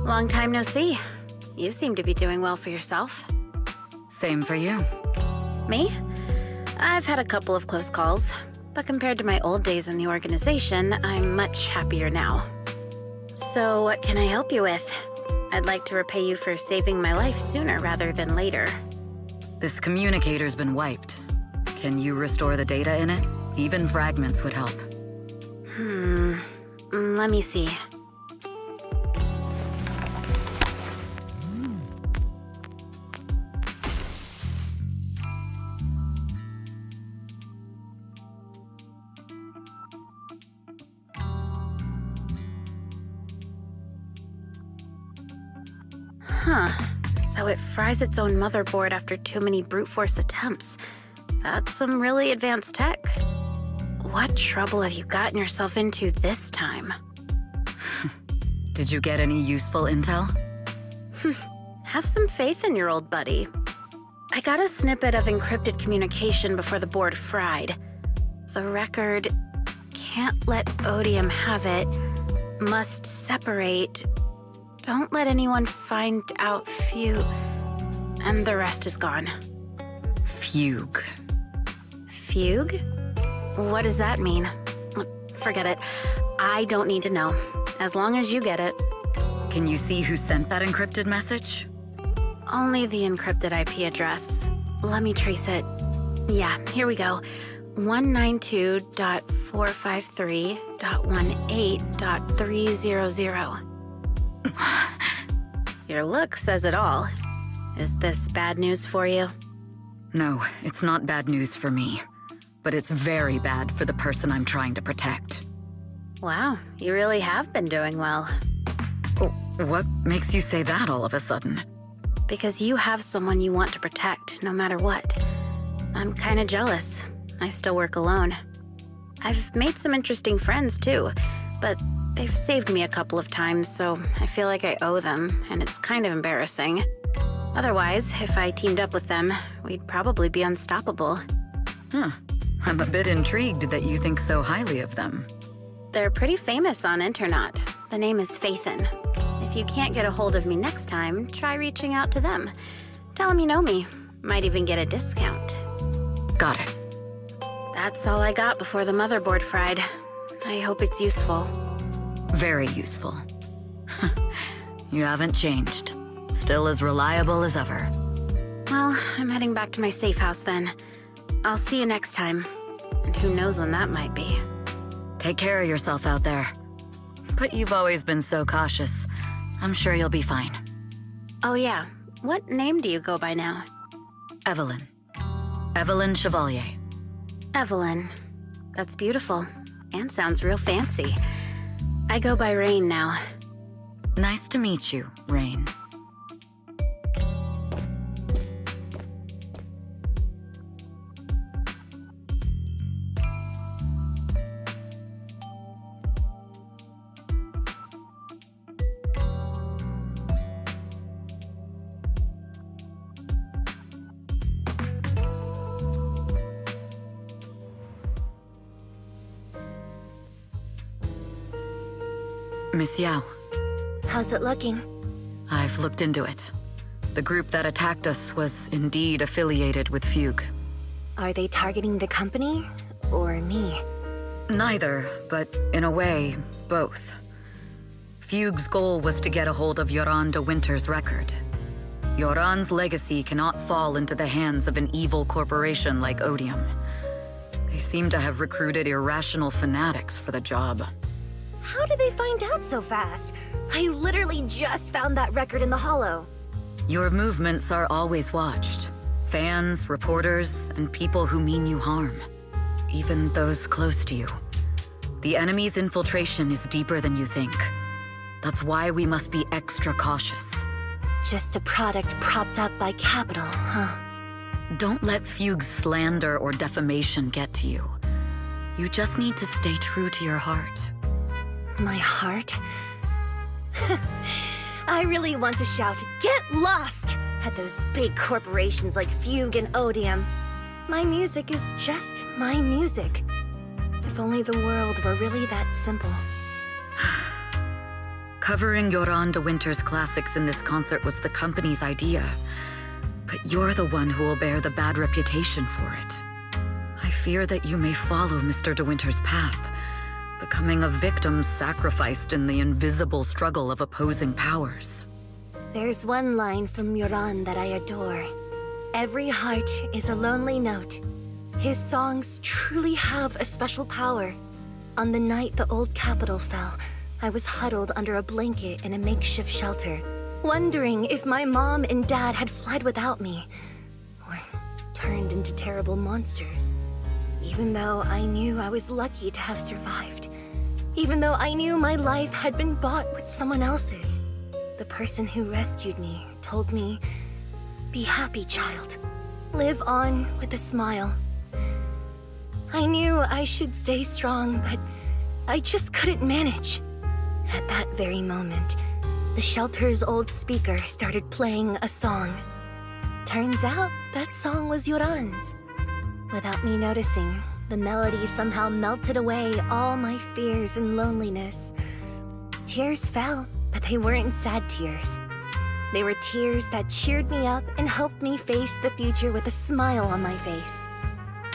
[SPEAKER 11] Long time no see. You seem to be doing well for yourself.
[SPEAKER 10] Same for you.
[SPEAKER 11] Me? I've had a couple of close calls, but compared to my old days in the organization, I'm much happier now. So what can I help you with? I'd like to repay you for saving my life sooner rather than later.
[SPEAKER 10] This communicator's been wiped. Can you restore the data in it? Even fragments would help.
[SPEAKER 11] Let me see. So it fries its own motherboard after too many brute force attempts. That's some really advanced tech. What trouble have you gotten yourself into this time?
[SPEAKER 10] Did you get any useful intel?
[SPEAKER 11] Have some faith in your old buddy. I got a snippet of encrypted communication before the board fried. The record can't let Odium have it. Must separate. Don't let anyone find out Fugue. And the rest is gone.
[SPEAKER 10] Fugue.
[SPEAKER 11] Fugue? What does that mean? Forget it. I don't need to know. As long as you get it.
[SPEAKER 10] Can you see who sent that encrypted message?
[SPEAKER 11] Only the encrypted IP address. Let me trace it. Yeah, here we go. 192.453.18.300. Your look says it all. Is this bad news for you?
[SPEAKER 10] No, it's not bad news for me. But it's very bad for the person I'm trying to protect.
[SPEAKER 11] Wow, you really have been doing well.
[SPEAKER 10] What makes you say that all of a sudden?
[SPEAKER 11] Because you have someone you want to protect, no matter what. I'm kinda jealous. I still work alone. I've made some interesting friends, too, but they've saved me a couple of times, so I feel like I owe them, and it's kind of embarrassing. Otherwise, if I teamed up with them, we'd probably be unstoppable.
[SPEAKER 10] I'm a bit intrigued that you think so highly of them.
[SPEAKER 11] They're pretty famous on Internaut. The name is Phaethon. If you can't get a hold of me next time, try reaching out to them. Tell them you know me. Might even get a discount.
[SPEAKER 10] Got it.
[SPEAKER 11] That's all I got before the motherboard fried. I hope it's useful.
[SPEAKER 10] Very useful. You haven't changed. Still as reliable as ever.
[SPEAKER 11] Well, I'm heading back to my safe house then. I'll see you next time. And who knows when that might be.
[SPEAKER 10] Take care of yourself out there. But you've always been so cautious. I'm sure you'll be fine.
[SPEAKER 11] Oh yeah, what name do you go by now?
[SPEAKER 10] Evelyn. Evelyn Chevalier.
[SPEAKER 11] Evelyn. That's beautiful. And sounds real fancy. I go by Rain now.
[SPEAKER 10] Nice to meet you, Rain. Miss Yao.
[SPEAKER 2] How's it looking?
[SPEAKER 10] I've looked into it. The group that attacked us was indeed affiliated with Fugue.
[SPEAKER 2] Are they targeting the company or me?
[SPEAKER 10] Neither, but in a way, both. Fugue's goal was to get a hold of Yoran de Winter's record. Yoran's legacy cannot fall into the hands of an evil corporation like Odium. They seem to have recruited irrational fanatics for the job.
[SPEAKER 2] How did they find out so fast? I literally just found that record in the hollow.
[SPEAKER 10] Your movements are always watched. Fans, reporters, and people who mean you harm. Even those close to you. The enemy's infiltration is deeper than you think. That's why we must be extra cautious.
[SPEAKER 2] Just a product propped up by capital, huh?
[SPEAKER 10] Don't let Fugue's slander or defamation get to you. You just need to stay true to your heart.
[SPEAKER 2] My heart? I really want to shout, "Get lost!" at those big corporations like Fugue and Odium. My music is just my music. If only the world were really that simple.
[SPEAKER 10] Covering Yoran de Winter's classics in this concert was the company's idea. But you're the one who will bear the bad reputation for it. I fear that you may follow Mr. de Winter's path, becoming a victim sacrificed in the invisible struggle of opposing powers.
[SPEAKER 2] There's one line from Yoran that I adore. Every heart is a lonely note. His songs truly have a special power. On the night the old capital fell, I was huddled under a blanket in a makeshift shelter, wondering if my mom and dad had fled without me, or turned into terrible monsters. Even though I knew I was lucky to have survived. Even though I knew my life had been bought with someone else's. The person who rescued me told me, "Be happy, child. Live on with a smile." I knew I should stay strong, but I just couldn't manage. At that very moment, the shelter's old speaker started playing a song. Turns out that song was Yoran's. Without me noticing, the melody somehow melted away all my fears and loneliness. Tears fell, but they weren't sad tears. They were tears that cheered me up and helped me face the future with a smile on my face.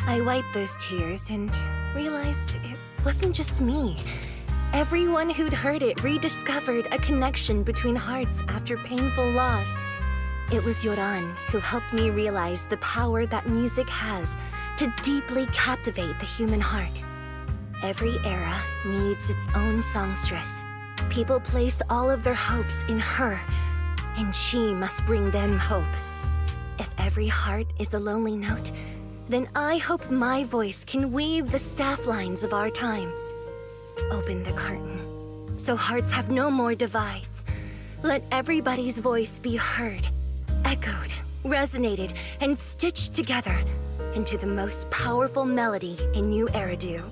[SPEAKER 2] I wiped those tears and realized it wasn't just me. Everyone who'd heard it rediscovered a connection between hearts after painful loss. It was Yoran who helped me realize the power that music has to deeply captivate the human heart. Every era needs its own songstress. People place all of their hopes in her, and she must bring them hope. If every heart is a lonely note, then I hope my voice can weave the staff lines of our times. Open the curtain, so hearts have no more divides. Let everybody's voice be heard, echoed, resonated, and stitched together into the most powerful melody in New Eridu.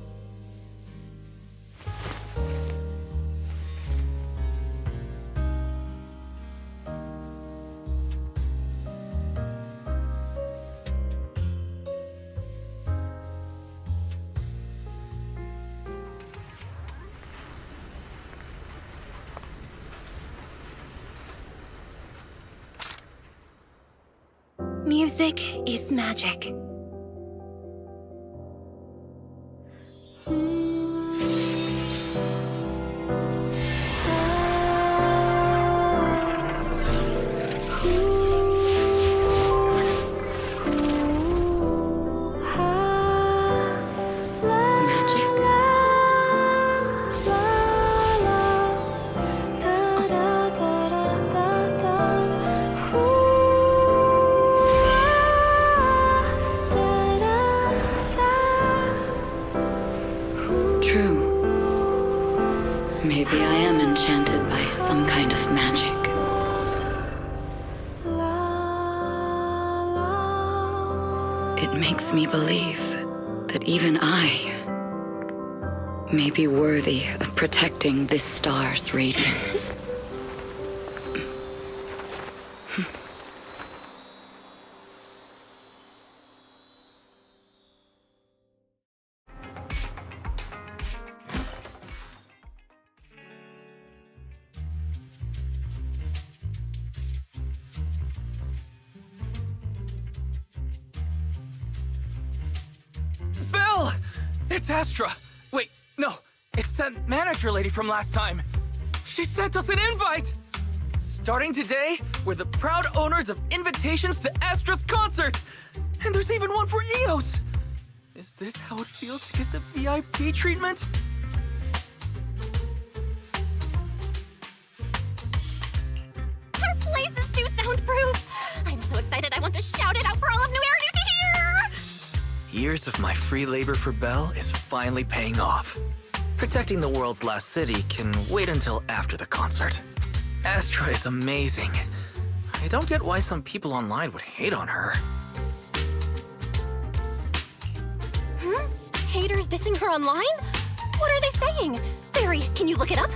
[SPEAKER 2] Music is magic.
[SPEAKER 10] Maybe I am enchanted by some kind of magic. It makes me believe that even I may be worthy of protecting this star's radiance.
[SPEAKER 7] Belle! It's Astra! Wait, no, it's that manager lady from last time. She sent us an invite! Starting today, we're the proud owners of invitations to Astra's concert! And there's even one for EOS! Is this how it feels to get the VIP treatment?
[SPEAKER 4] Our place is too soundproof! I'm so excited I want to shout it out for all of New Eridu to hear!
[SPEAKER 7] Years of my free labor for Belle is finally paying off. Protecting the world's last city can wait until after the concert. Astra is amazing. I don't get why some people online would hate on her.
[SPEAKER 4] Hmm? Haters dissing her online? What are they saying? Fairy, can you look it up?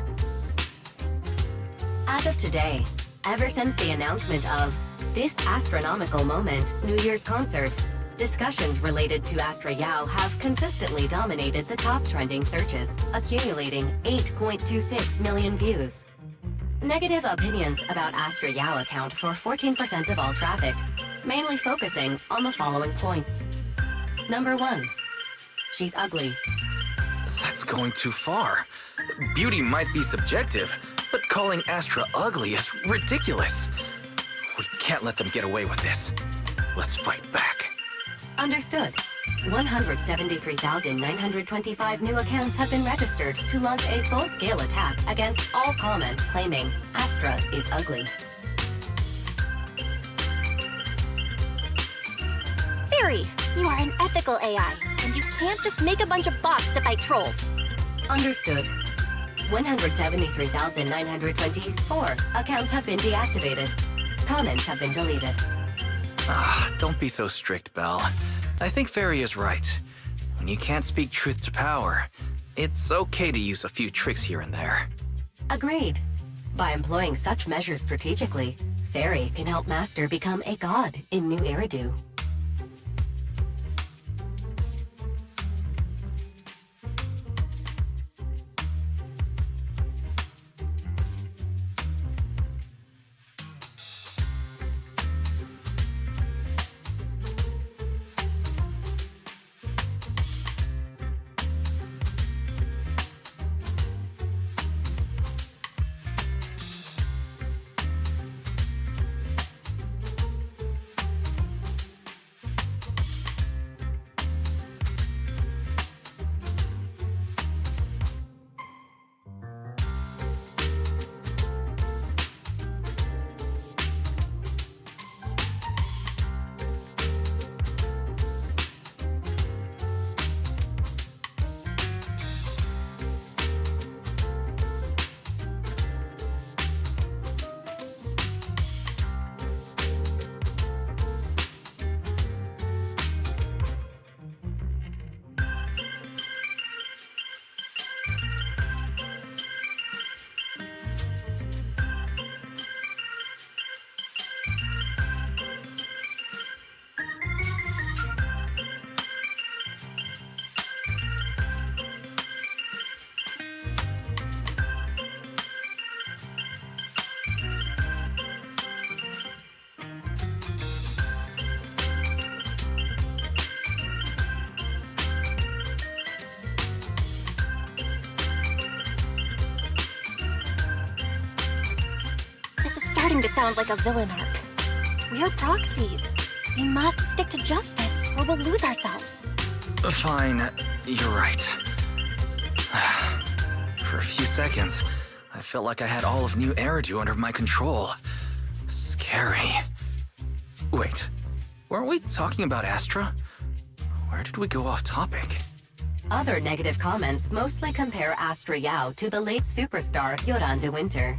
[SPEAKER 8] As of today, ever since the announcement of this astronomical moment, New Year's concert, discussions related to Astra Yao have consistently dominated the top trending searches, accumulating 8.26 million views. Negative opinions about Astra Yao account for 14% of all traffic, mainly focusing on the following points. Number 1. She's ugly.
[SPEAKER 7] That's going too far. Beauty might be subjective, but calling Astra ugly is ridiculous. We can't let them get away with this. Let's fight back.
[SPEAKER 8] Understood. 173,925 new accounts have been registered to launch a full-scale attack against all comments claiming Astra is ugly.
[SPEAKER 9] Fairy, you are an ethical AI, and you can't just make a bunch of bots to fight trolls.
[SPEAKER 8] Understood. 173,924 accounts have been deactivated. Comments have been deleted.
[SPEAKER 7] Don't be so strict, Belle. I think Fairy is right. When you can't speak truth to power, it's okay to use a few tricks here and there.
[SPEAKER 8] Agreed. By employing such measures strategically, Fairy can help Master become a god in New Eridu.
[SPEAKER 9] This is starting to sound like a villain arc. We're proxies. We must stick to justice, or we'll lose ourselves.
[SPEAKER 7] Fine, you're right. For a few seconds, I felt like I had all of New Eridu under my control. Scary. Wait, weren't we talking about Astra? Where did we go off topic?
[SPEAKER 8] Other negative comments mostly compare Astra Yao to the late superstar Yoran de Winter.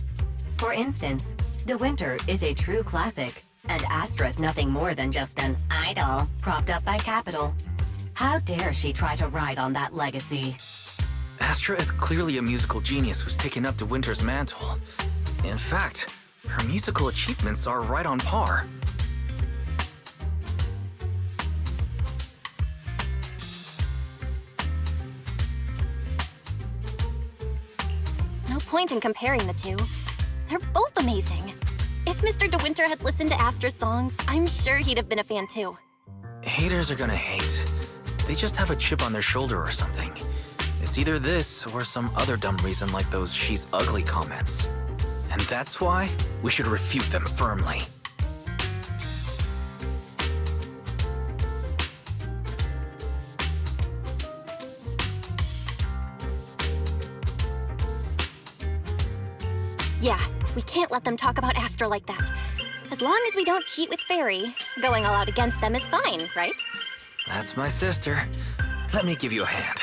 [SPEAKER 8] For instance, De Winter is a true classic, and Astra's nothing more than just an idol propped up by capital. How dare she try to ride on that legacy?
[SPEAKER 7] Astra is clearly a musical genius who's taken up De Winter's mantle. In fact, her musical achievements are right on par.
[SPEAKER 9] No point in comparing the two. They're both amazing. If Mr. De Winter had listened to Astra's songs, I'm sure he'd have been a fan too.
[SPEAKER 7] Haters are gonna hate. They just have a chip on their shoulder or something. It's either this or some other dumb reason like those "she's ugly" comments. And that's why we should refute them firmly.
[SPEAKER 9] Yeah, we can't let them talk about Astra like that. As long as we don't cheat with Fairy, going all out against them is fine, right?
[SPEAKER 7] That's my sister. Let me give you a hand.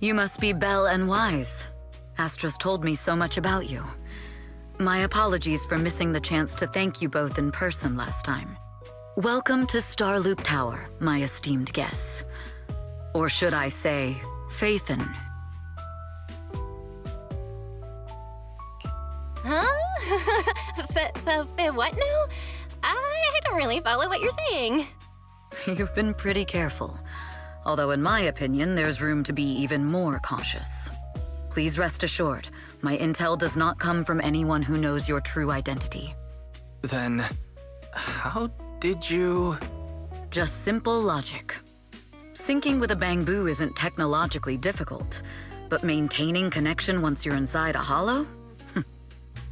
[SPEAKER 10] You must be Belle and Wise. Astra's told me so much about you. My apologies for missing the chance to thank you both in person last time. Welcome to Starloop Tower, my esteemed guests. Or should I say, Phaethon.
[SPEAKER 9] Huh? What now? I don't really follow what you're saying.
[SPEAKER 10] You've been pretty careful. Although in my opinion, there's room to be even more cautious. Please rest assured, my intel does not come from anyone who knows your true identity.
[SPEAKER 7] Then, how did you...
[SPEAKER 10] Just simple logic. Syncing with a bamboo isn't technologically difficult, but maintaining connection once you're inside a hollow?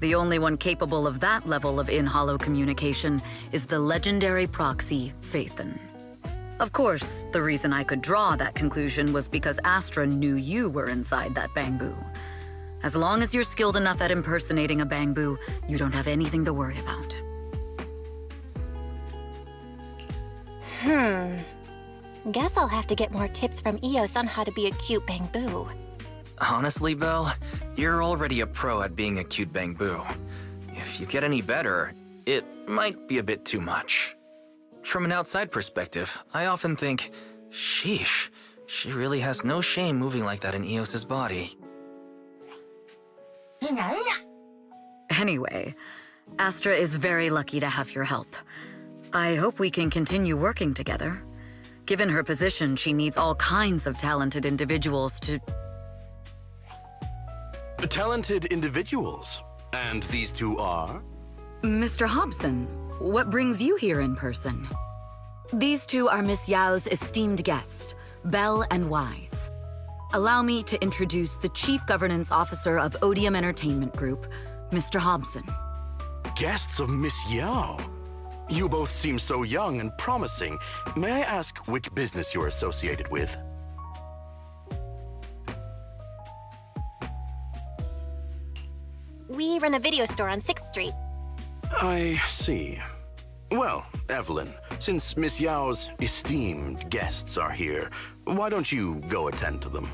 [SPEAKER 10] The only one capable of that level of in-hollow communication is the legendary proxy, Phaethon. Of course, the reason I could draw that conclusion was because Astra knew you were inside that bamboo. As long as you're skilled enough at impersonating a bamboo, you don't have anything to worry about.
[SPEAKER 9] Guess I'll have to get more tips from Eos on how to be a cute bamboo.
[SPEAKER 7] Honestly, Belle, you're already a pro at being a cute bamboo. If you get any better, it might be a bit too much. From an outside perspective, I often think, sheesh, she really has no shame moving like that in Eos's body.
[SPEAKER 10] Anyway, Astra is very lucky to have your help. I hope we can continue working together. Given her position, she needs all kinds of talented individuals to...
[SPEAKER 12] Talented individuals? And these two are?
[SPEAKER 10] Mr. Hobson, what brings you here in person? These two are Miss Yao's esteemed guests, Belle and Wise. Allow me to introduce the Chief Governance Officer of Odium Entertainment Group, Mr. Hobson.
[SPEAKER 12] Guests of Miss Yao? You both seem so young and promising. May I ask which business you're associated with?
[SPEAKER 9] We run a video store on 6th Street.
[SPEAKER 12] I see. Well, Evelyn, since Miss Yao's esteemed guests are here, why don't you go attend to them?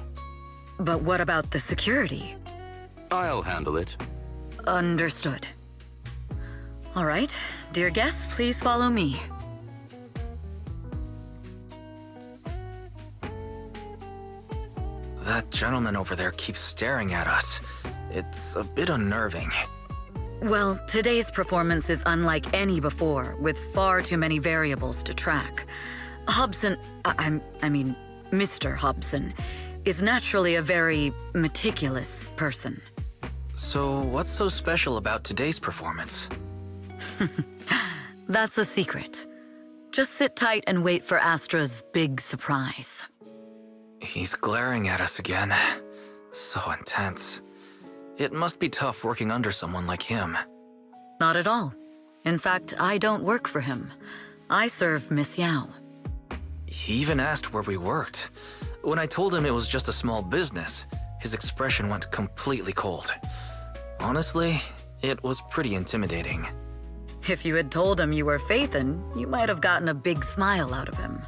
[SPEAKER 10] But what about the security?
[SPEAKER 12] I'll handle it.
[SPEAKER 10] Understood. All right, dear guests, please follow me.
[SPEAKER 7] That gentleman over there keeps staring at us. It's a bit unnerving.
[SPEAKER 10] Well, today's performance is unlike any before, with far too many variables to track. Hobson, I mean, Mr. Hobson, is naturally a very meticulous person.
[SPEAKER 7] So what's so special about today's performance?
[SPEAKER 10] That's a secret. Just sit tight and wait for Astra's big surprise.
[SPEAKER 7] He's glaring at us again. So intense. It must be tough working under someone like him.
[SPEAKER 10] Not at all. In fact, I don't work for him. I serve Miss Yao.
[SPEAKER 7] He even asked where we worked. When I told him it was just a small business, his expression went completely cold. Honestly, it was pretty intimidating.
[SPEAKER 10] If you had told him you were Phaethon, you might have gotten a big smile out of him.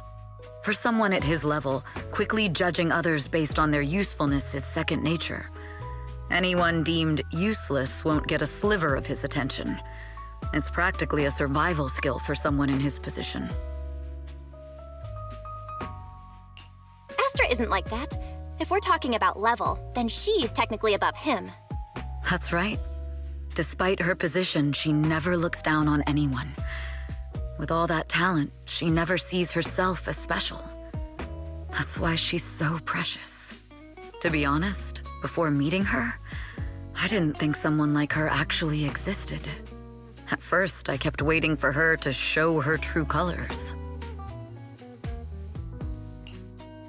[SPEAKER 10] For someone at his level, quickly judging others based on their usefulness is second nature. Anyone deemed useless won't get a sliver of his attention. It's practically a survival skill for someone in his position.
[SPEAKER 9] Astra isn't like that. If we're talking about level, then she's technically above him.
[SPEAKER 10] That's right. Despite her position, she never looks down on anyone. With all that talent, she never sees herself as special. That's why she's so precious. To be honest, before meeting her, I didn't think someone like her actually existed. At first, I kept waiting for her to show her true colors.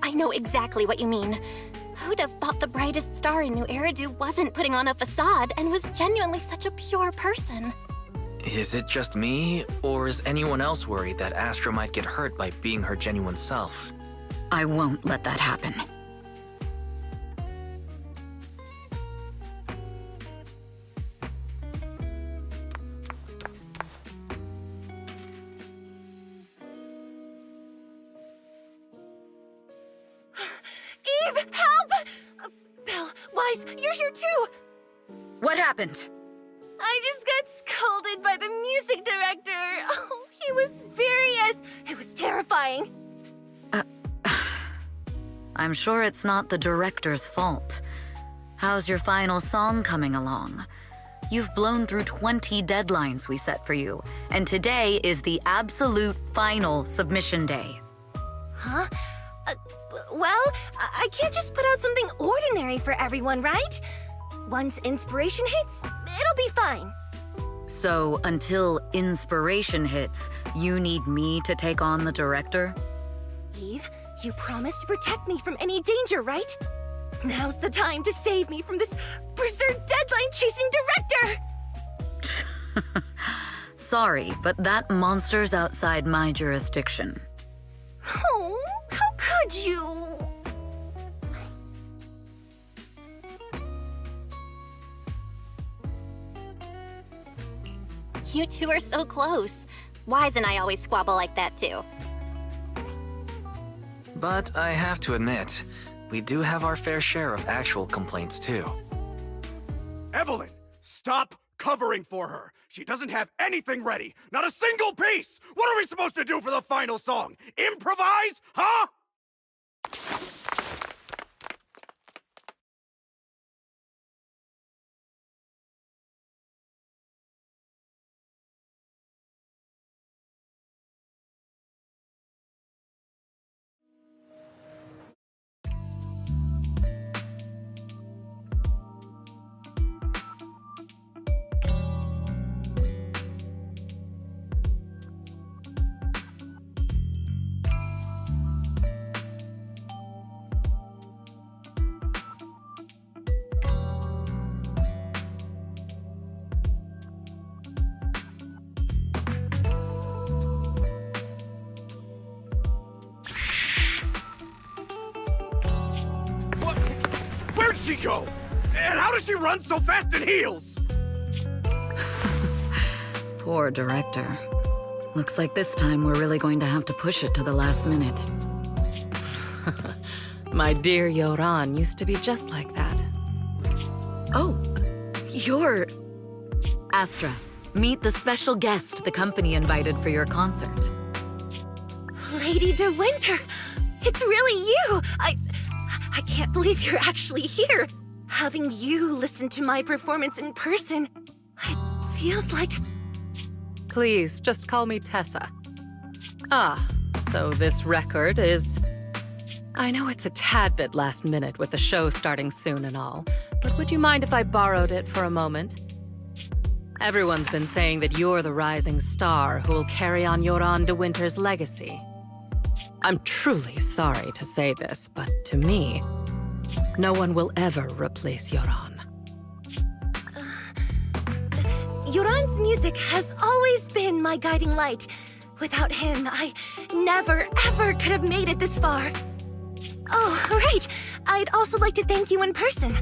[SPEAKER 9] I know exactly what you mean. Who'd have thought the brightest star in New Eridu wasn't putting on a facade and was genuinely such a pure person?
[SPEAKER 7] Is it just me, or is anyone else worried that Astra might get hurt by being her genuine self?
[SPEAKER 10] I won't let that happen.
[SPEAKER 4] Eve, help!
[SPEAKER 2] guys, you're here too!
[SPEAKER 10] What happened?
[SPEAKER 2] I just got scolded by the music director. Oh, he was furious. It was terrifying.
[SPEAKER 10] I'm sure it's not the director's fault. How's your final song coming along? You've blown through 20 deadlines we set for you, and today is the absolute final submission day.
[SPEAKER 2] Huh? Well, I can't just put out something ordinary for everyone, right? Once inspiration hits, it'll be fine.
[SPEAKER 10] So, until inspiration hits, you need me to take on the director?
[SPEAKER 2] Eve, you promised to protect me from any danger, right? Now's the time to save me from this berserk deadline-chasing director!
[SPEAKER 10] Sorry, but that monster's outside my jurisdiction.
[SPEAKER 2] Oh, how could you?
[SPEAKER 9] You two are so close. Wise and I always squabble like that too.
[SPEAKER 7] But I have to admit, we do have our fair share of actual complaints too.
[SPEAKER 6] Evelyn, stop covering for her. She doesn't have anything ready. Not a single piece. What are we supposed to do for the final song? Improvise? Huh? Where'd she go? And how does she run so fast in heels?
[SPEAKER 10] Poor director. Looks like this time we're really going to have to push it to the last minute.
[SPEAKER 13] My dear Yoran used to be just like that.
[SPEAKER 10] Oh, you're... Astra, meet the special guest the company invited for your concert.
[SPEAKER 2] Lady De Winter, it's really you! I can't believe you're actually here. Having you listen to my performance in person, it feels like...
[SPEAKER 13] Please, just call me Tessa. Ah, so this record is... I know it's a tad bit last minute with the show starting soon and all, but would you mind if I borrowed it for a moment? Everyone's been saying that you're the rising star who will carry on Yoran De Winter's legacy. I'm truly sorry to say this, but to me, no one will ever replace Yoran.
[SPEAKER 2] Yoran's music has always been my guiding light. Without him, I never, ever could have made it this far. Oh, right. I'd also like to thank you in person.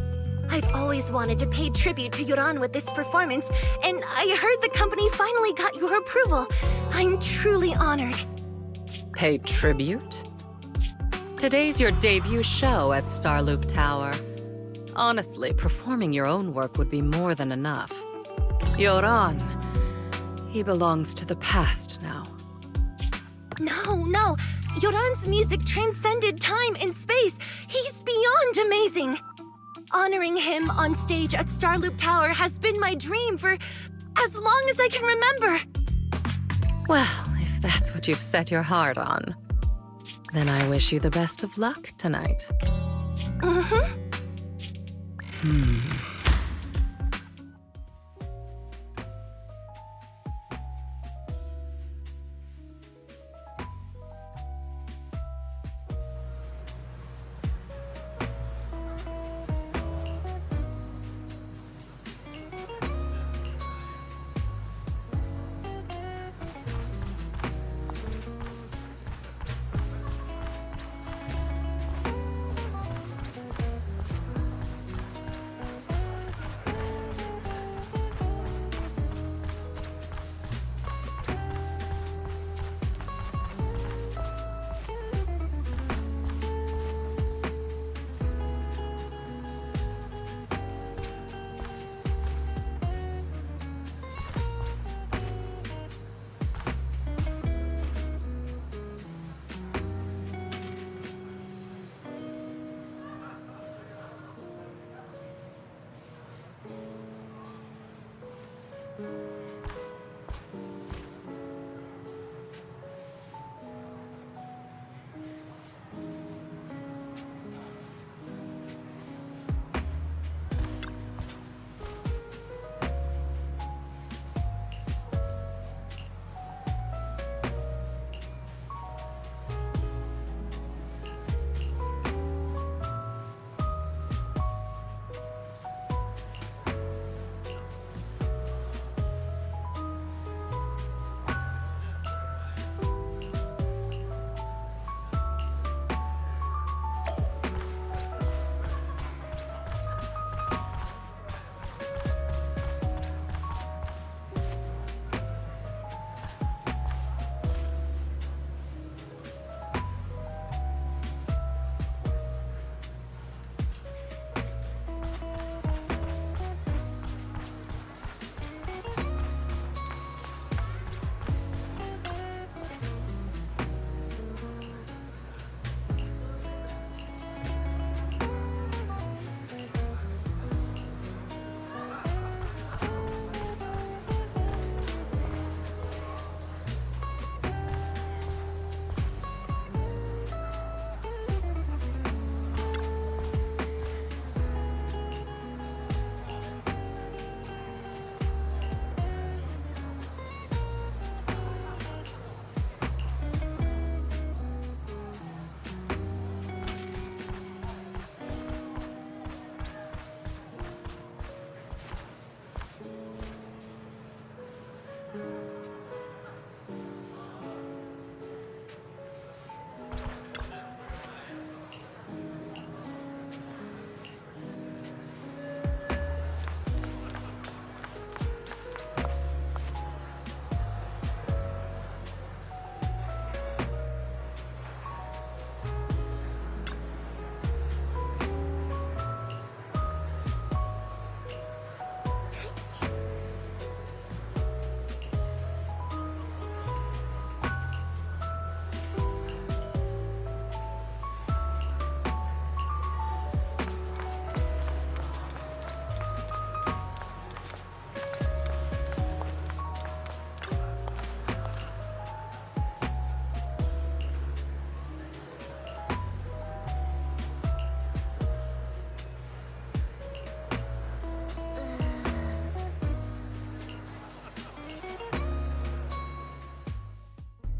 [SPEAKER 2] I've always wanted to pay tribute to Yoran with this performance, and I heard the company finally got your approval. I'm truly honored.
[SPEAKER 13] Pay tribute? Today's your debut show at Starloop Tower. Honestly, performing your own work would be more than enough. Yoran, he belongs to the past now.
[SPEAKER 2] No. Yoran's music transcended time and space. He's beyond amazing. Honoring him on stage at Starloop Tower has been my dream for as long as I can remember.
[SPEAKER 13] Well, if that's what you've set your heart on, then I wish you the best of luck tonight.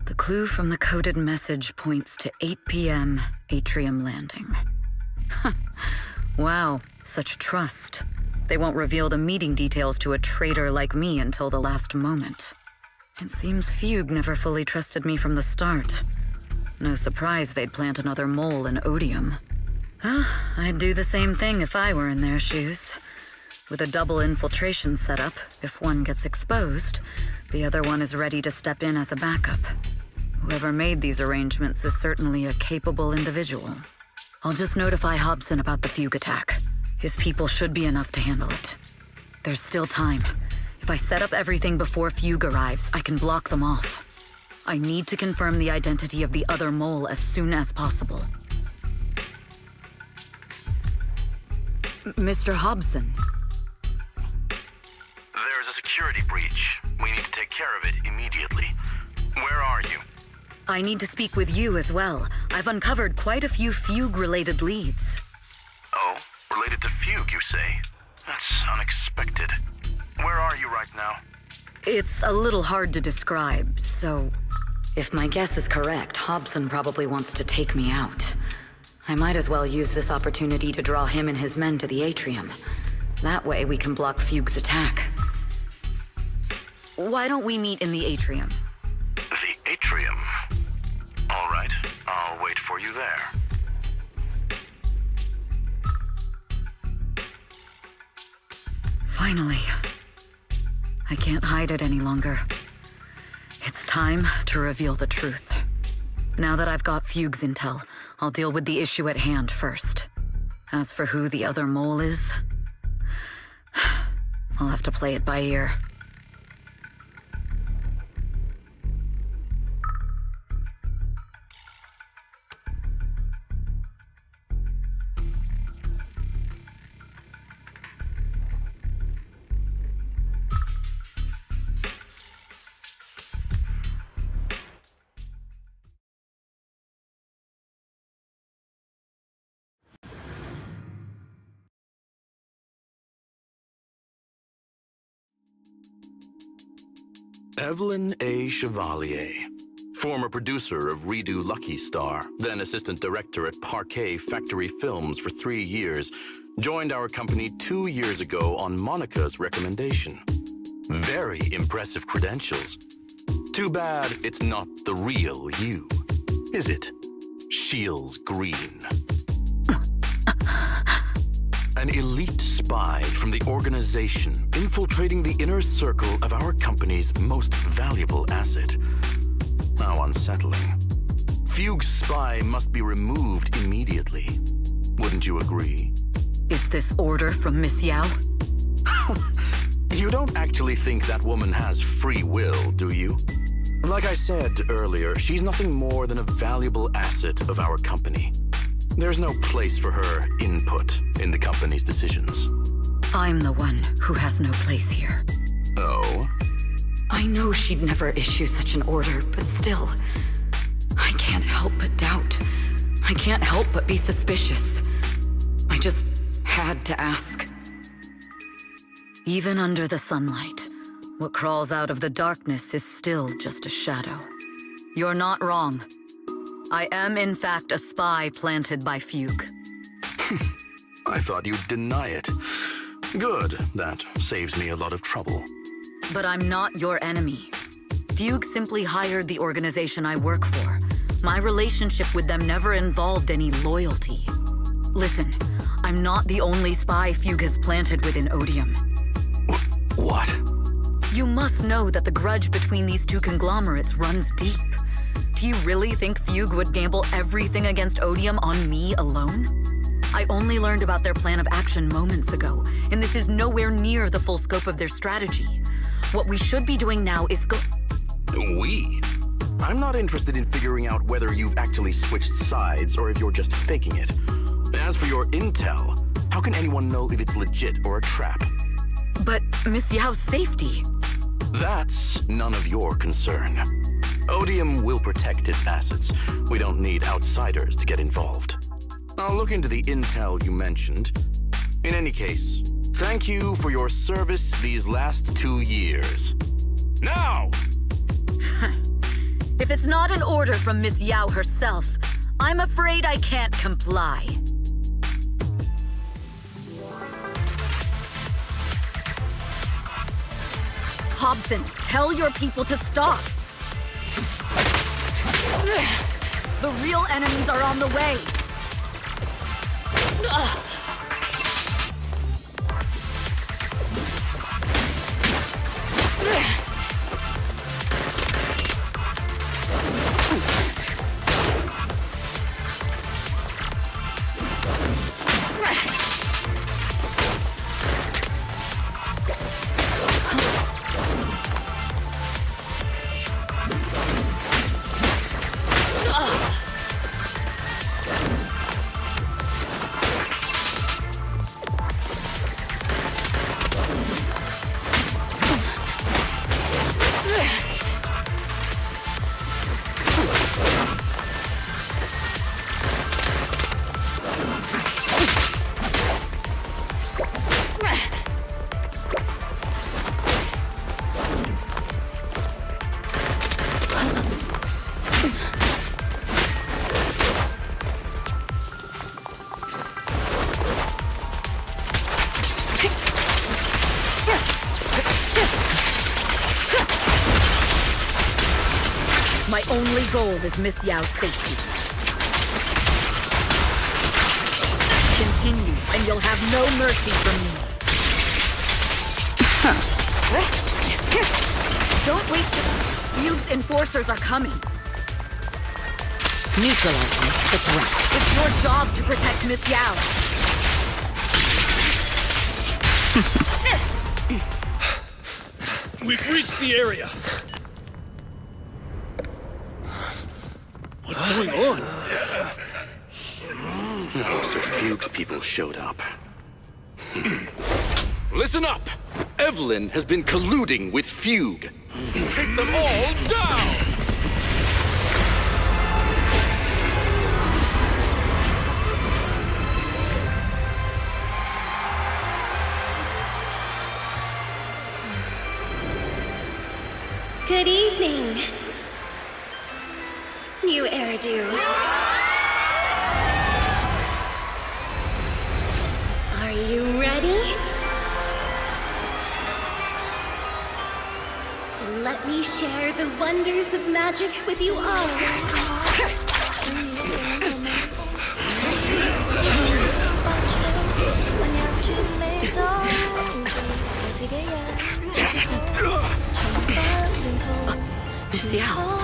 [SPEAKER 10] The clue from the coded message points to 8 p.m. Atrium Landing. Wow, such trust. They won't reveal the meeting details to a traitor like me until the last moment. It seems Fugue never fully trusted me from the start. No surprise they'd plant another mole in Odium. I'd do the same thing if I were in their shoes. With a double infiltration setup, if one gets exposed, the other one is ready to step in as a backup. Whoever made these arrangements is certainly a capable individual. I'll just notify Hobson about the Fugue attack. His people should be enough to handle it. There's still time. If I set up everything before Fugue arrives, I can block them off. I need to confirm the identity of the other mole as soon as possible. Mr. Hobson.
[SPEAKER 12] There's a security breach. We need to take care of it immediately. Where are you?
[SPEAKER 10] I need to speak with you as well. I've uncovered quite a few Fugue-related leads.
[SPEAKER 12] Oh, related to Fugue, you say? That's unexpected. Where are you right now?
[SPEAKER 10] It's a little hard to describe, so... If my guess is correct, Hobson probably wants to take me out. I might as well use this opportunity to draw him and his men to the Atrium. That way we can block Fugue's attack. Why don't we meet in the Atrium?
[SPEAKER 12] The Atrium? All right, I'll wait for you there.
[SPEAKER 10] Finally. I can't hide it any longer. It's time to reveal the truth. Now that I've got Fugue's intel, I'll deal with the issue at hand first. As for who the other mole is, I'll have to play it by ear.
[SPEAKER 12] Evelyn A. Chevalier, former producer of Redo Lucky Star, then assistant director at Parquet Factory Films for 3 years, joined our company 2 years ago on Monica's recommendation. Very impressive credentials. Too bad it's not the real you, is it? Shields Green. An elite spy from the organization infiltrating the inner circle of our company's most valuable asset. How unsettling. Fugue's spy must be removed immediately. Wouldn't you agree?
[SPEAKER 10] Is this order from Miss Yao?
[SPEAKER 12] You don't actually think that woman has free will, do you? Like I said earlier, she's nothing more than a valuable asset of our company. There's no place for her input in the company's decisions.
[SPEAKER 10] I'm the one who has no place here.
[SPEAKER 12] Oh?
[SPEAKER 10] I know she'd never issue such an order, but still, I can't help but doubt. I can't help but be suspicious. I just had to ask. Even under the sunlight, what crawls out of the darkness is still just a shadow. You're not wrong. I am, in fact, a spy planted by Fugue.
[SPEAKER 12] I thought you'd deny it. Good, that saves me a lot of trouble.
[SPEAKER 10] But I'm not your enemy. Fugue simply hired the organization I work for. My relationship with them never involved any loyalty. Listen, I'm not the only spy Fugue has planted within Odium.
[SPEAKER 12] What?
[SPEAKER 10] You must know that the grudge between these two conglomerates runs deep. Do you really think Fugue would gamble everything against Odium on me alone? I only learned about their plan of action moments ago, and this is nowhere near the full scope of their strategy. What we should be doing now is
[SPEAKER 12] We? I'm not interested in figuring out whether you've actually switched sides or if you're just faking it. As for your intel, how can anyone know if it's legit or a trap?
[SPEAKER 10] But Miss Yao's safety...
[SPEAKER 12] That's none of your concern. Odium will protect its assets. We don't need outsiders to get involved. I'll look into the intel you mentioned. In any case, thank you for your service these last 2 years. Now!
[SPEAKER 10] If it's not an order from Miss Yao herself, I'm afraid I can't comply. Hobson, tell your people to stop! The real enemies are on the way! My only goal is Miss Yao's safety. Continue, and you'll have no mercy from me. Don't waste it. Fugue's enforcers are coming.
[SPEAKER 3] Neutralizing the threat.
[SPEAKER 10] It's your job to protect Miss Yao.
[SPEAKER 6] We've reached the area. What's going on?
[SPEAKER 12] Oh, Sir Fugue's people showed up.
[SPEAKER 6] Listen up! Evelyn has been colluding with Fugue. Take them all down!
[SPEAKER 2] Good evening, new Eridu. Are you ready? Let me share the wonders of magic with you all.
[SPEAKER 10] Miss Yao.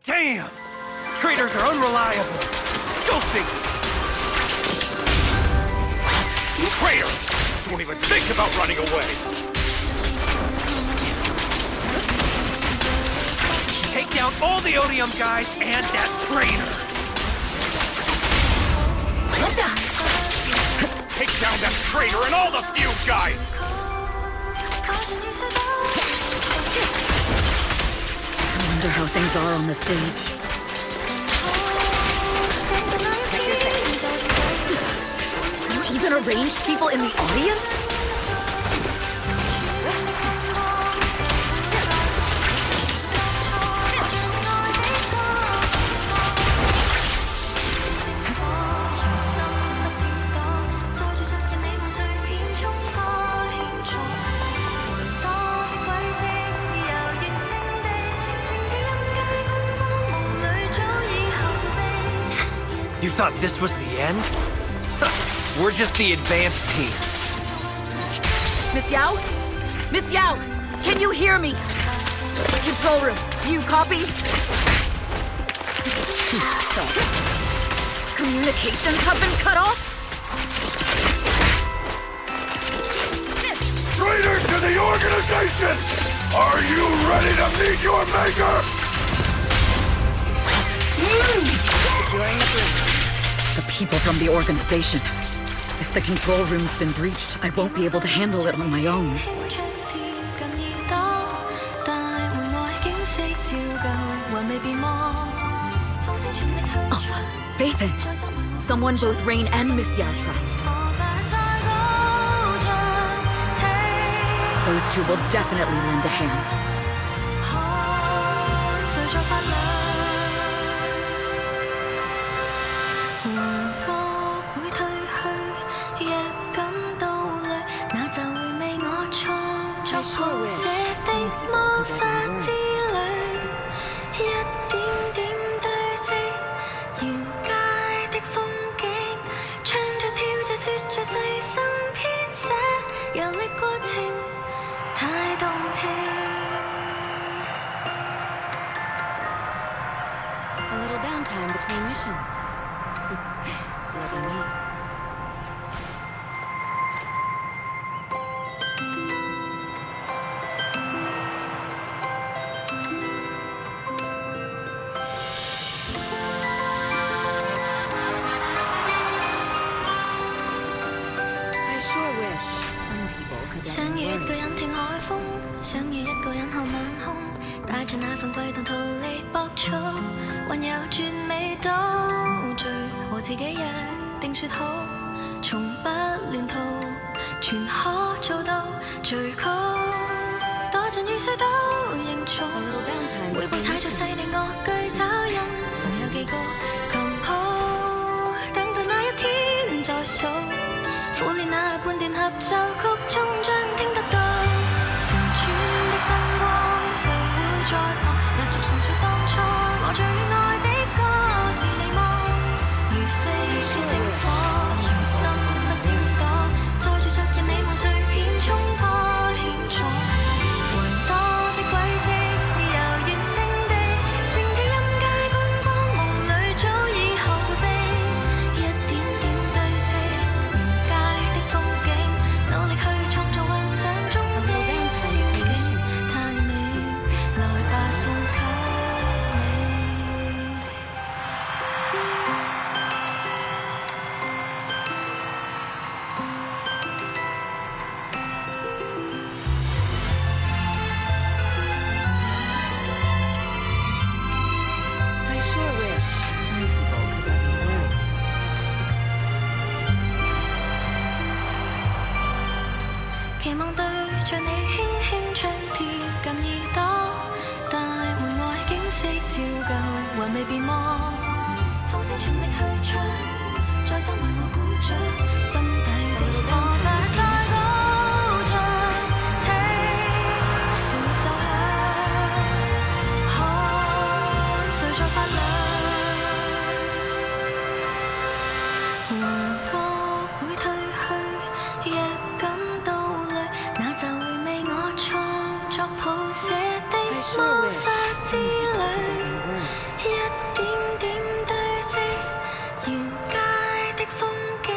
[SPEAKER 6] Damn! Traitors are unreliable. Go figure. Traitor! Don't even think about running away. Take down all the Odium guys and that traitor. Take down that traitor and all the feud guys.
[SPEAKER 10] I wonder how things are on the stage. You even arranged people in the audience?
[SPEAKER 6] You thought this was the end? We're just the advanced team.
[SPEAKER 10] Miss Yao? Miss Yao! Can you hear me? Control room, do you copy? Communications have been cut off?
[SPEAKER 6] Traitor to the organization! Are you ready to meet your maker?
[SPEAKER 10] The people from the organization. If the control room's been breached, I won't be able to handle it on my own. Oh, Faithin! Someone both Rain and Miss Yao trust. Those two will definitely lend a hand. A little downtime between missions. Lucky me. I sure wish some people could get
[SPEAKER 14] 想與一個人聽海風，想與一個人看晚空，帶着那份悸動逃離博草，還有絕美島嶼和自己約定説好，從不亂途，全可做到最高，躲進雨水都認錯，每步踩着細膩樂句找音符有幾個琴譜，等到那一天再數。苦練那半段合奏曲，終將聽得到旋轉的燈光，誰會在旁壓軸唱出當初我最愛的歌是你嗎？如飛天星望對着你輕輕唱貼近耳朵，但門外景色照舊，還未變魔。放聲全力去唱，再三為我鼓掌，心底的火花再高漲，聽說奏響，看誰在發亮。幻覺會退去，若感到累，那就回味我創作譜寫的魔法之旅，一點點堆積，沿街的風景，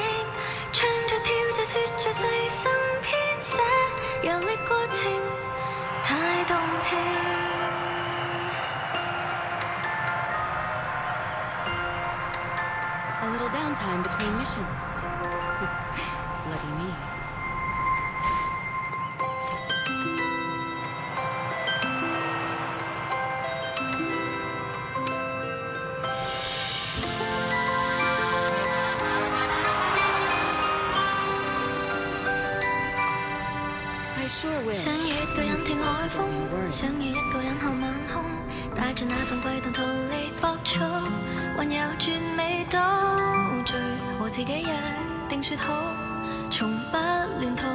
[SPEAKER 14] 唱着跳着說着細心編寫，遊歷過程太動聽。
[SPEAKER 13] A little downtime between missions. Lucky me. I sure will.
[SPEAKER 14] 想與一個人聽海風，想與一個人看晚空，帶着那份悸動逃離搏速，還有轉未到最和自己約定說好，從不亂套，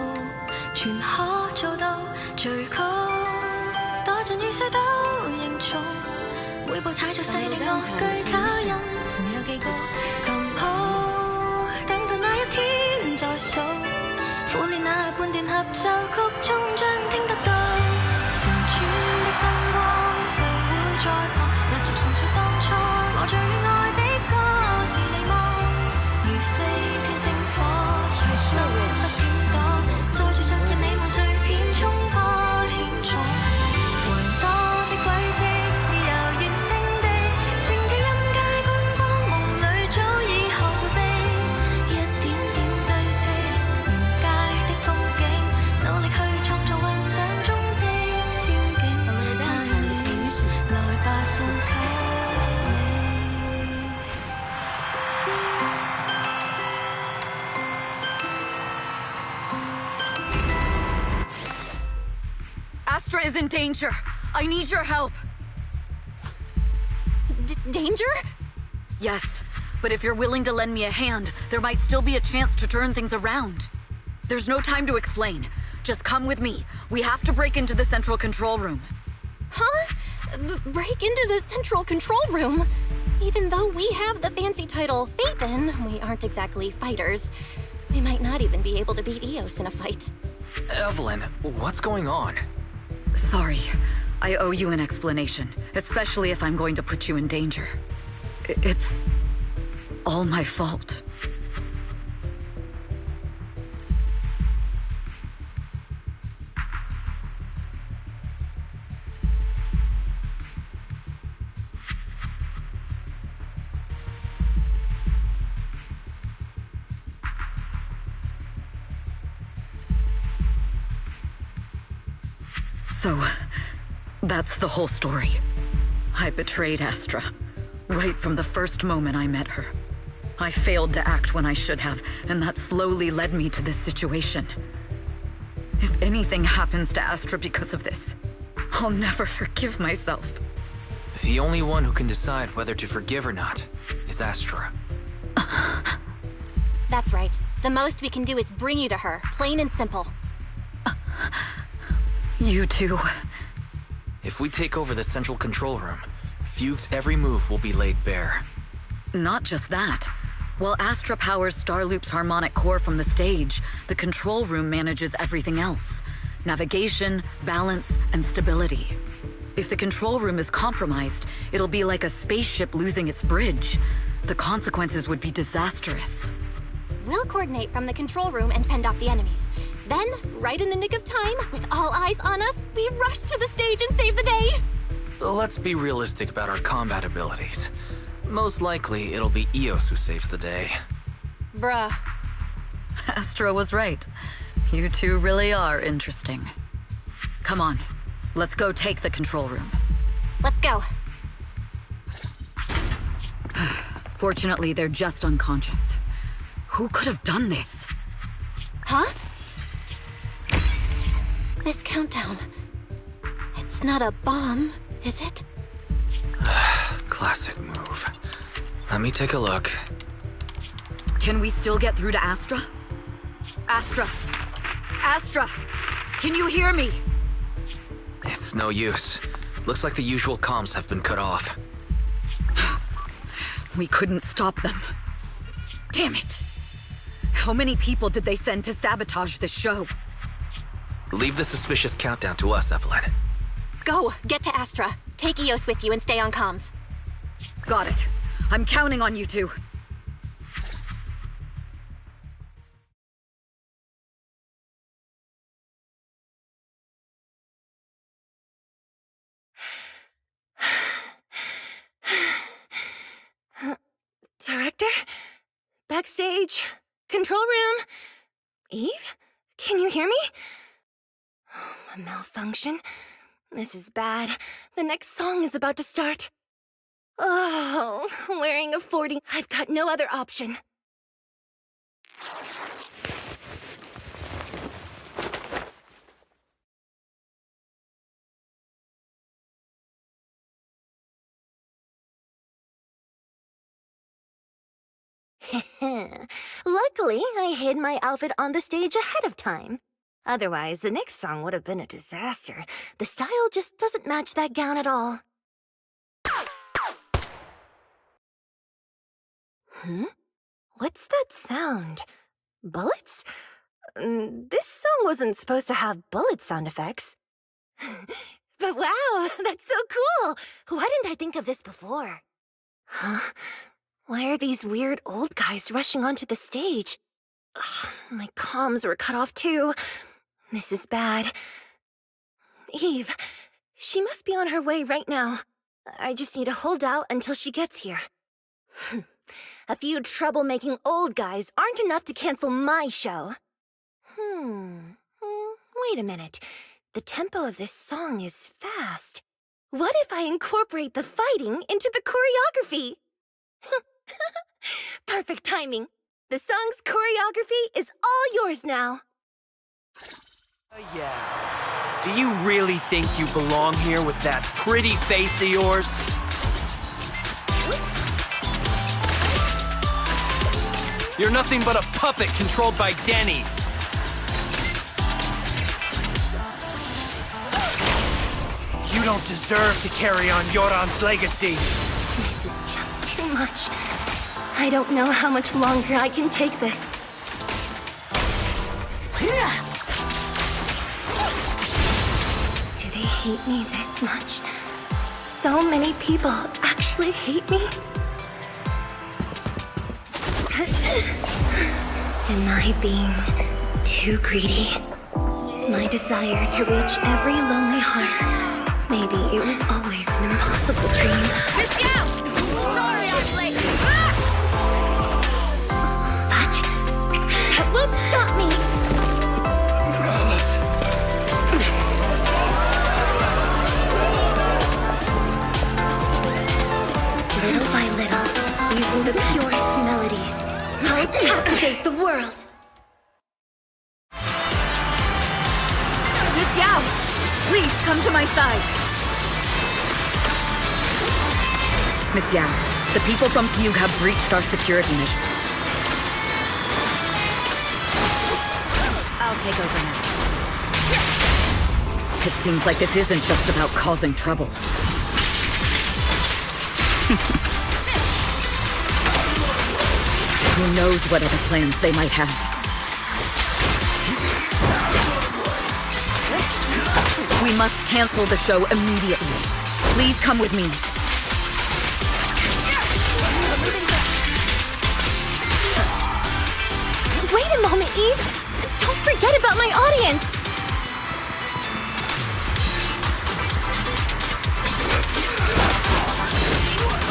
[SPEAKER 14] 全可做到最高，躲進雨水都認重，每步踩着細的樂句找音符有幾個，琴譜等到那一天再數。苦練那半段合奏曲，終將聽得到。旋轉的燈光，誰會在旁壓軸送出當初我最愛的歌是你嗎？如飛天星火，隨心不閃躲，載住昨日美夢碎片衝破險阻。雲多的軌跡是遙遠勝地，乘着音階觀光夢裏早已學會飛，一點點堆積。努力去創造幻想中的仙境，但你來吧送給你。
[SPEAKER 10] Astra is in danger. I need your help.
[SPEAKER 9] Danger?
[SPEAKER 10] Yes, but if you're willing to lend me a hand, there might still be a chance to turn things around. There's no time to explain. Just come with me. We have to break into the central control room.
[SPEAKER 9] Huh? Break into the central control room? Even though we have the fancy title Phaethon, we aren't exactly fighters. We might not even be able to beat Eos in a fight.
[SPEAKER 7] Evelyn, what's going on?
[SPEAKER 10] Sorry. I owe you an explanation, especially if I'm going to put you in danger. It's all my fault. So, that's the whole story. I betrayed Astra, right from the first moment I met her. I failed to act when I should have, and that slowly led me to this situation. If anything happens to Astra because of this, I'll never forgive myself.
[SPEAKER 7] The only one who can decide whether to forgive or not is Astra.
[SPEAKER 9] That's right. The most we can do is bring you to her, plain and simple.
[SPEAKER 10] You too.
[SPEAKER 7] If we take over the central control room, Fugue's every move will be laid bare.
[SPEAKER 10] Not just that. While Astra powers Starloop's harmonic core from the stage, the control room manages everything else. Navigation, balance, and stability. If the control room is compromised, it'll be like a spaceship losing its bridge. The consequences would be disastrous.
[SPEAKER 9] We'll coordinate from the control room and fend off the enemies. Then, right in the nick of time, with all eyes on us, we rush to the stage and save the day!
[SPEAKER 7] Let's be realistic about our combat abilities. Most likely, it'll be Eos who saves the day.
[SPEAKER 9] Bruh.
[SPEAKER 10] Astra was right. You two really are interesting. Come on, let's go take the control room.
[SPEAKER 9] Let's go.
[SPEAKER 10] Fortunately, they're just unconscious. Who could have done this?
[SPEAKER 9] Huh? this countdown? It's not a bomb, is it?
[SPEAKER 7] Classic move. Let me take a look.
[SPEAKER 10] Can we still get through to Astra? Astra! Astra! Can you hear me?
[SPEAKER 7] It's no use. Looks like the usual comms have been cut off.
[SPEAKER 10] We couldn't stop them. Damn it! How many people did they send to sabotage this show?
[SPEAKER 7] Leave the suspicious countdown to us, Evelyn.
[SPEAKER 9] Go! Get to Astra. Take Eos with you and stay on comms.
[SPEAKER 10] Got it. I'm counting on you two.
[SPEAKER 2] Director? Backstage? Control room? Eve? Can you hear me? A malfunction? This is bad. The next song is about to start. Oh, wearing a 40. I've got no other option. Luckily, I hid my outfit on the stage ahead of time. Otherwise, the next song would have been a disaster. The style just doesn't match that gown at all. What's that sound? Bullets? This song wasn't supposed to have bullet sound effects. But wow, that's so cool! Why didn't I think of this before? Huh? Why are these weird old guys rushing onto the stage? Ugh, my comms were cut off too. This is bad. Eve, she must be on her way right now. I just need to hold out until she gets here. A few troublemaking old guys aren't enough to cancel my show. Wait a minute. The tempo of this song is fast. What if I incorporate the fighting into the choreography? Perfect timing. The song's choreography is all yours now.
[SPEAKER 15] Yeah. Do you really think you belong here with that pretty face of yours? You're nothing but a puppet controlled by Denny's. You don't deserve to carry on Yoran's legacy.
[SPEAKER 2] This is just too much. I don't know how much longer I can take this. Do they hate me this much? So many people actually hate me? Am I being too greedy? My desire to reach every lonely heart. Maybe it was always an impossible dream.
[SPEAKER 4] Sorry, I'm late.
[SPEAKER 2] But that won't stop me. Little by little, using the purest melodies, I'll captivate the world.
[SPEAKER 10] Miss Yao, please come to my side. Miss Yao, the people from Fugue have breached our security measures. I'll take over now. It seems like this isn't just about causing trouble. Who knows what other plans they might have. We must cancel the show immediately. Please come with me.
[SPEAKER 2] Wait a moment, Eve! Don't forget about my audience!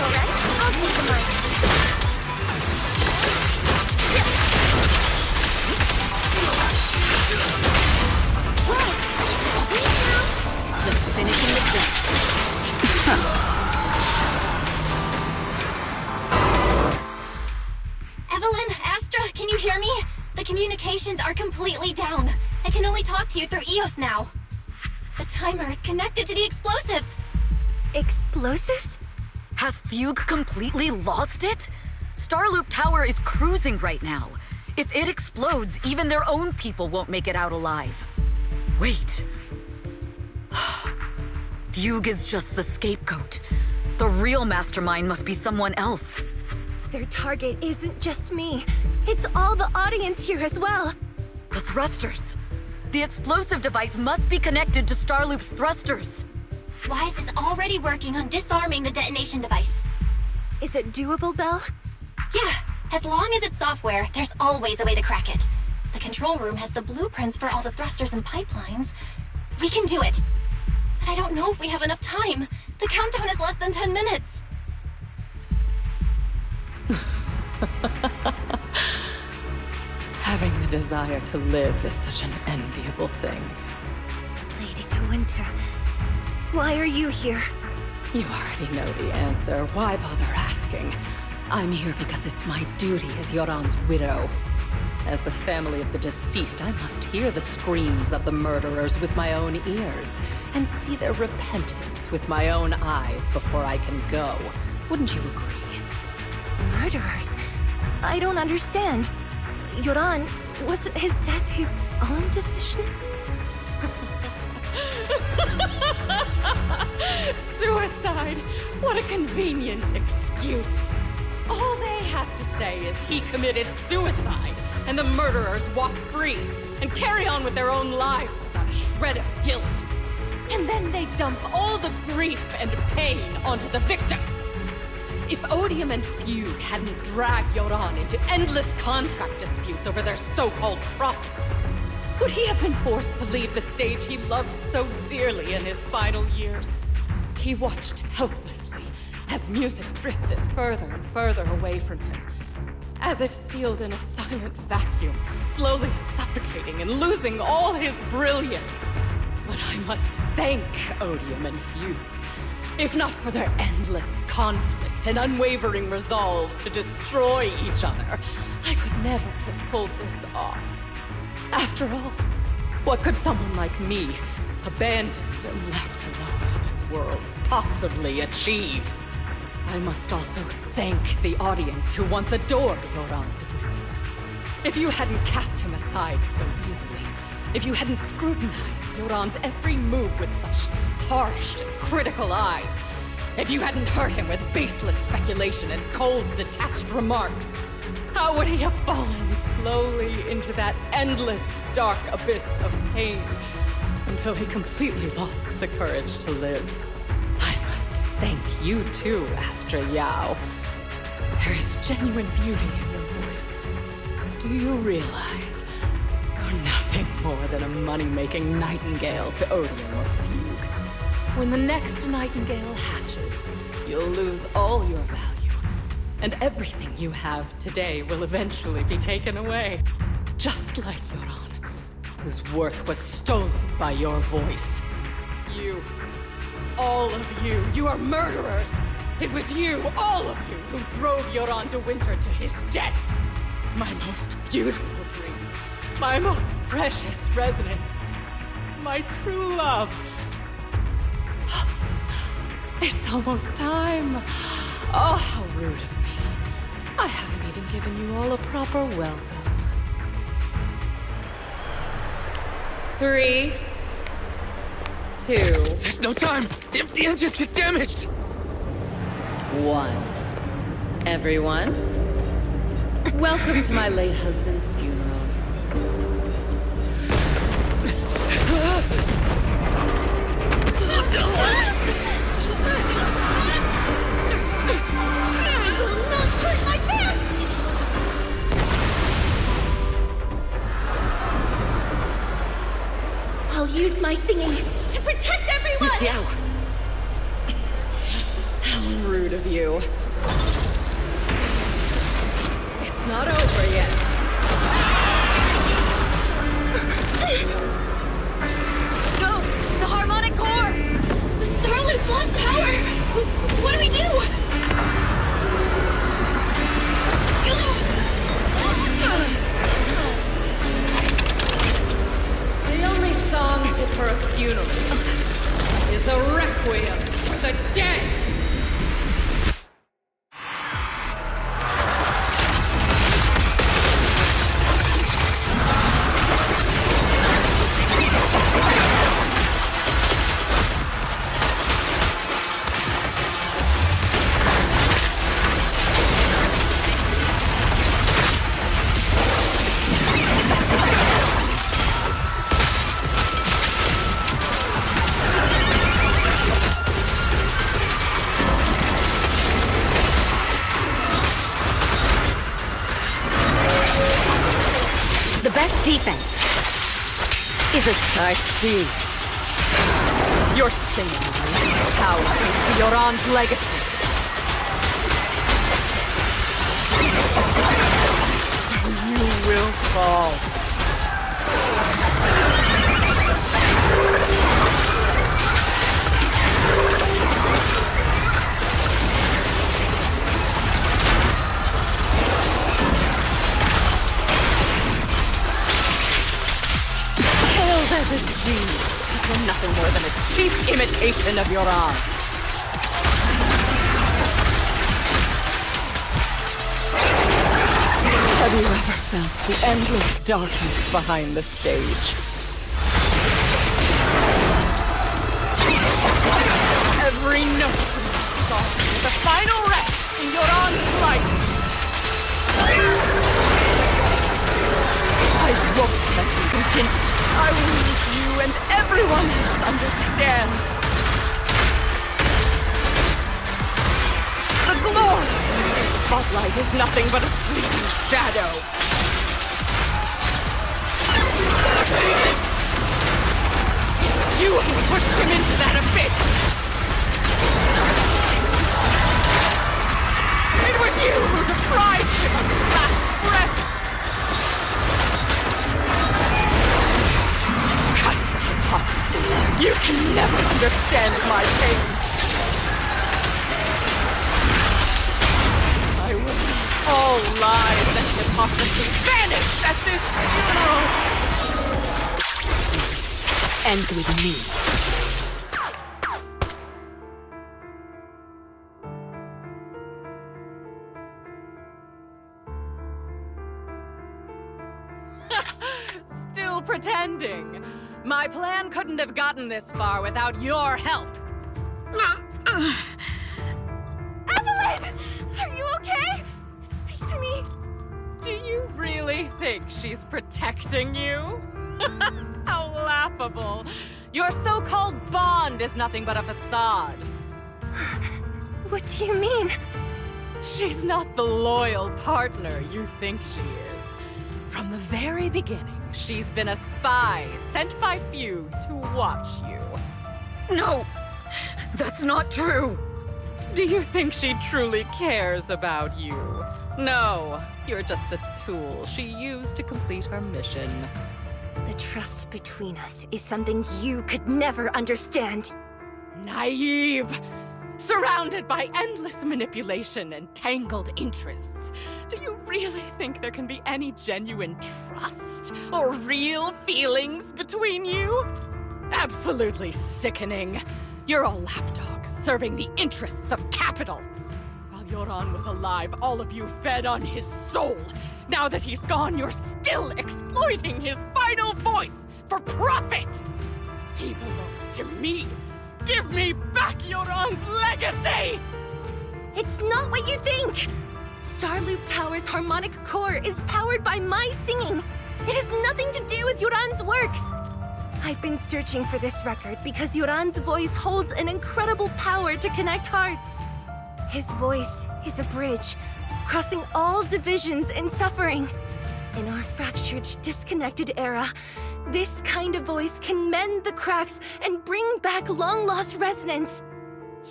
[SPEAKER 2] Alright, I'll take the mic.
[SPEAKER 10] Just finishing the job.
[SPEAKER 9] Evelyn, Astra, can you hear me? The communications are completely down. I can only talk to you through Eos now.
[SPEAKER 4] timer is connected to the explosives.
[SPEAKER 2] Explosives?
[SPEAKER 10] Has Fugue completely lost it? Starloop Tower is cruising right now. If it explodes, even their own people won't make it out alive. Wait. Fugue is just the scapegoat. The real mastermind must be someone else.
[SPEAKER 2] Their target isn't just me. It's all the audience here as well.
[SPEAKER 10] The thrusters. The explosive device must be connected to Starloop's thrusters.
[SPEAKER 4] Wise is already working on disarming the detonation device.
[SPEAKER 2] Is it doable, Belle?
[SPEAKER 4] Yeah, as long as it's software, there's always a way to crack it. The control room has the blueprints for all the thrusters and pipelines. We can do it. But I don't know if we have enough time. The countdown is less than 10 minutes.
[SPEAKER 13] Having the desire to live is such an enviable thing.
[SPEAKER 2] Lady De Winter, why are you here?
[SPEAKER 13] You already know the answer. Why bother asking? I'm here because it's my duty as Yoran's widow. As the family of the deceased, I must hear the screams of the murderers with my own ears, and see their repentance with my own eyes before I can go. Wouldn't you agree?
[SPEAKER 2] Murderers? I don't understand. Yoran, wasn't his death his own decision?
[SPEAKER 13] Suicide! What a convenient excuse. All they have to say is he committed suicide, and the murderers walk free and carry on with their own lives without a shred of guilt. And then they dump all the grief and pain onto the victim. If Odium and Fugue hadn't dragged Yoran into endless contract disputes over their so-called profits, would he have been forced to leave the stage he loved so dearly in his final years? He watched helplessly as music drifted further and further away from him, as if sealed in a silent vacuum, slowly suffocating and losing all his brilliance. But I must thank Odium and Fugue, if not for their endless conflict and unwavering resolve to destroy each other. I could never have pulled this off. After all, what could someone like me, abandoned and left alone in this world, possibly achieve? I must also thank the audience who once adored Yoran de Winter. If you hadn't cast him aside so easily, if you hadn't scrutinized Yoran's every move with such harsh and critical eyes, if you hadn't hurt him with baseless speculation and cold, detached remarks, how would he have fallen slowly into that endless, dark abyss of pain until he completely lost the courage to live? I must thank you too, Astra Yao. There is genuine beauty in your voice. Do you realize you're nothing more than a money-making nightingale to Odium or Fugue? When the next nightingale hatches, you'll lose all your value, and everything you have today will eventually be taken away. Just like Yoran, whose worth was stolen by your voice. You, all of you, you are murderers! It was you, all of you, who drove Yoran de Winter to his death! My most beautiful dream, my most precious resonance, my true love. It's almost time. Oh, how rude of me. I haven't even given you all a proper welcome. 3, 2...
[SPEAKER 7] There's no time! If the engines get damaged!
[SPEAKER 13] 1. Everyone, welcome to my late husband's funeral.
[SPEAKER 2] I'll use my singing to protect everyone!
[SPEAKER 13] Miss Yao! How rude of you. It's not over yet.
[SPEAKER 4] No! The harmonic core! The Starloop's lost power! What do we do?
[SPEAKER 13] The only song fit for a funeral best defense is a... I see. You're singing power into your aunt's legacy. You will fall. Hailed as a genius, you're nothing more than a cheap imitation of your aunt. Have you ever felt the endless darkness behind the stage? Every note from the song is a final rest in your aunt's life. I won't let you continue. I will make you and everyone else understand. The glory in the spotlight is nothing but a fleeting shadow. It was you who pushed him into that abyss. It was you who deprived him of his last breath. Cut the hypocrisy. You can never understand my pain. I will leave all lies and hypocrisy vanish at this funeral. End with me. Still pretending. My plan couldn't have gotten this far without your help. Evelyn! Are you okay? Speak to me. Do you really think she's protecting you? How laughable. Your so-called bond is nothing but a facade. What do you mean? She's not the loyal partner you think she is. From the very beginning, she's been a spy sent by few to watch you. No, that's not true. Do you think she truly cares about you? No, you're just a tool she used to complete her mission.
[SPEAKER 2] The trust between us is something you could never understand.
[SPEAKER 13] Naive! Surrounded by endless manipulation and tangled interests. Do you really think there can be any genuine trust or real feelings between you? Absolutely sickening. You're all lapdogs serving the interests of capital. While Yoran was alive, all of you fed on his soul. Now that he's gone, you're still exploiting his final voice for profit. He belongs to me. Give me back Yoran's legacy!
[SPEAKER 2] It's not what you think! Starloop Tower's harmonic core is powered by my singing. It has nothing to do with Yoran's works. I've been searching for this record because Yoran's voice holds an incredible power to connect hearts. His voice is a bridge, crossing all divisions and suffering. In our fractured, disconnected era, this kind of voice can mend the cracks and bring back long-lost resonance.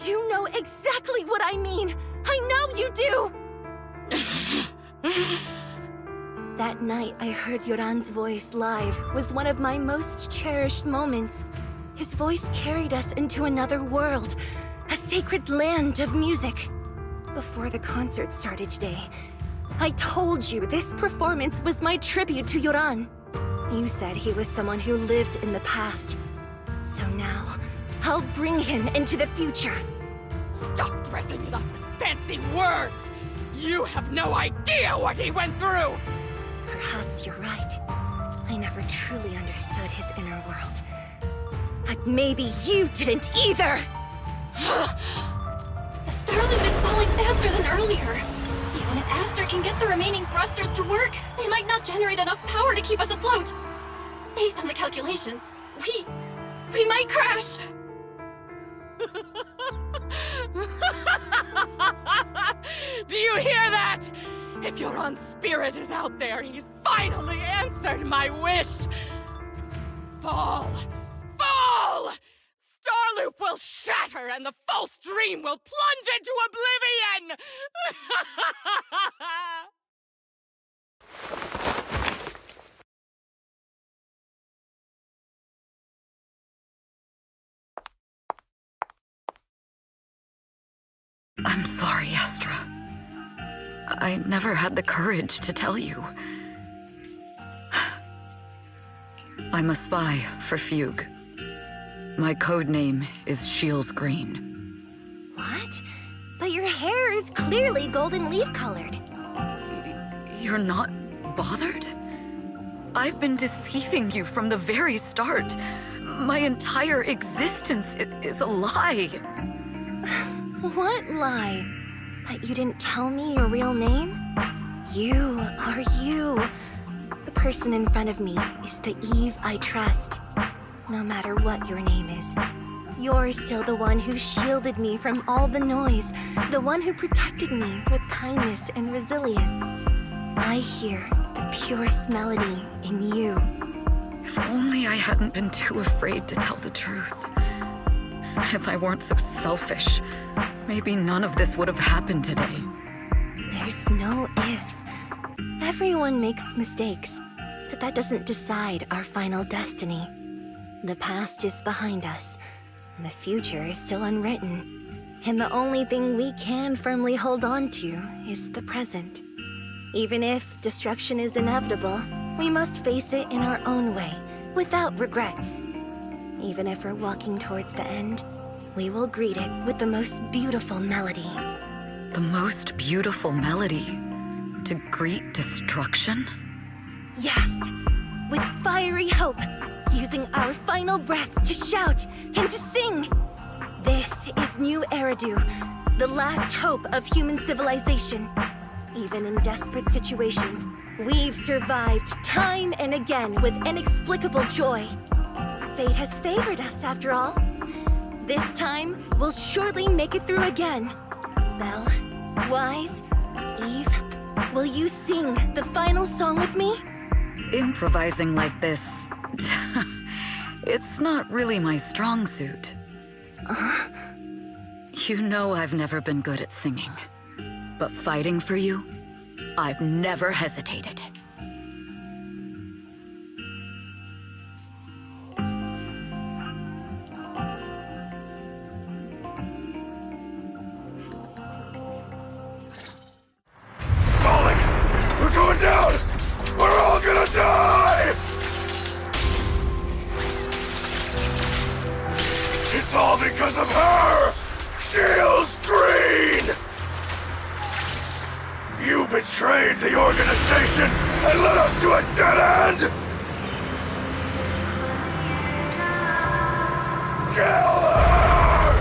[SPEAKER 2] You know exactly what I mean. I know you do! That night I heard Yoran's voice live was one of my most cherished moments. His voice carried us into another world, a sacred land of music. Before the concert started today, I told you this performance was my tribute to Yoran. You said he was someone who lived in the past. So now, I'll bring him into the future.
[SPEAKER 13] Stop dressing it up with fancy words! You have no idea what he went through!
[SPEAKER 2] Perhaps you're right. I never truly understood his inner world. But maybe you didn't either!
[SPEAKER 4] The Starloop is falling faster than earlier. Even if Aster can get the remaining thrusters to work, they might not generate enough power to keep us afloat. Based on the calculations, we might crash!
[SPEAKER 13] Do you hear that? If Yoran's spirit is out there, he's finally answered my wish! Fall! Fall! Starloop will shatter and the false dream will plunge into oblivion!
[SPEAKER 10] I'm sorry, Astra. I never had the courage to tell you. I'm a spy for Fugue. My code name is Shields Green.
[SPEAKER 2] What? But your hair is clearly golden leaf colored.
[SPEAKER 10] You're not bothered? I've been deceiving you from the very start. My entire existence is a lie.
[SPEAKER 2] What lie? That you didn't tell me your real name? You are you. The person in front of me is the Eve I trust. No matter what your name is, you're still the one who shielded me from all the noise, the one who protected me with kindness and resilience. I hear the purest melody in you.
[SPEAKER 10] If only I hadn't been too afraid to tell the truth. If I weren't so selfish, maybe none of this would have happened today.
[SPEAKER 2] There's no if. Everyone makes mistakes, but that doesn't decide our final destiny. The past is behind us, and the future is still unwritten. And the only thing we can firmly hold on to is the present. Even if destruction is inevitable, we must face it in our own way, without regrets. Even if we're walking towards the end, we will greet it with the most beautiful melody.
[SPEAKER 10] The most beautiful melody? To greet destruction?
[SPEAKER 2] Yes, with fiery hope, using our final breath to shout and to sing. This is New Eridu, the last hope of human civilization. Even in desperate situations, we've survived time and again with inexplicable joy. Fate has favored us, after all. This time, we'll surely make it through again. Belle, Wise, Eve, will you sing the final song with me?
[SPEAKER 10] Improvising like this... it's not really my strong suit. You know I've never been good at singing. But fighting for you, I've never hesitated.
[SPEAKER 6] We're going down! We're all gonna die! It's all because of her! Shields Green! You betrayed the organization and led us to a dead end! Kill her!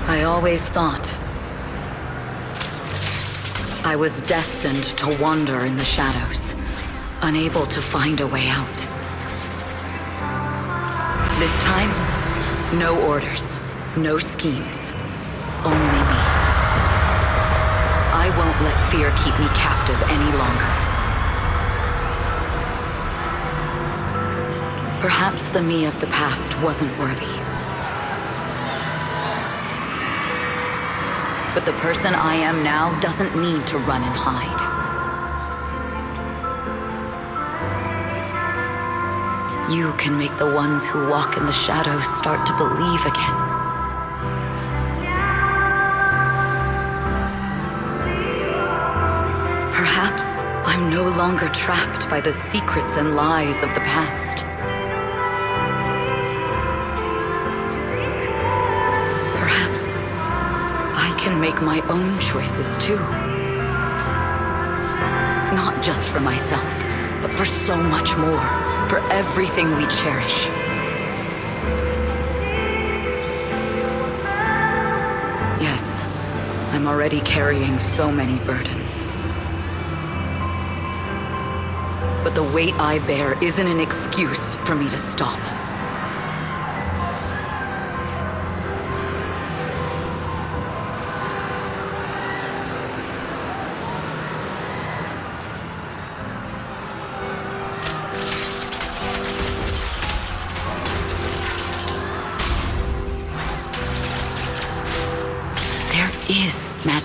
[SPEAKER 10] I always thought I was destined to wander in the shadows, unable to find a way out. This time, no orders, no schemes, only me. I won't let fear keep me captive any longer. Perhaps the me of the past wasn't worthy. But the person I am now doesn't need to run and hide. You can make the ones who walk in the shadows start to believe again. Perhaps I'm no longer trapped by the secrets and lies of the past. Perhaps I can make my own choices too. Not just for myself, but for so much more, for everything we cherish. Yes, I'm already carrying so many burdens. But the weight I bear isn't an excuse for me to stop.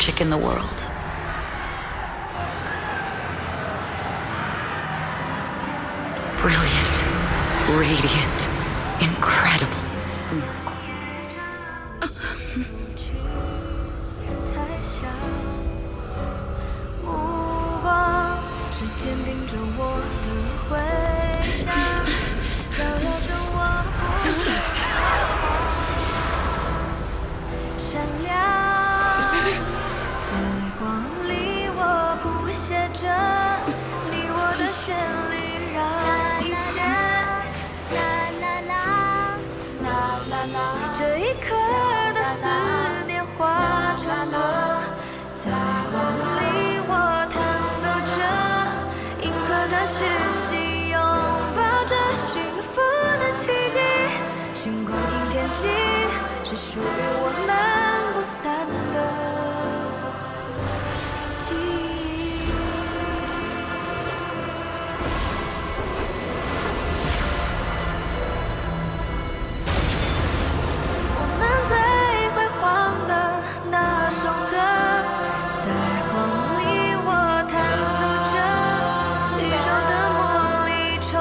[SPEAKER 10] magic in the world. Brilliant, radiant, incredible.
[SPEAKER 14] 才笑，目光是坚定着我的回答，照耀着我不闪亮，在光里我谱写着你我的旋律，让一切啦啦啦啦啦啦，这一刻的思念化成歌，在光里我弹奏着银河的讯息，拥抱着幸福的奇迹，星光映天际，是属于我们不散的记忆。我们最辉煌的那首歌，在光里我弹奏着，宇宙的魔力冲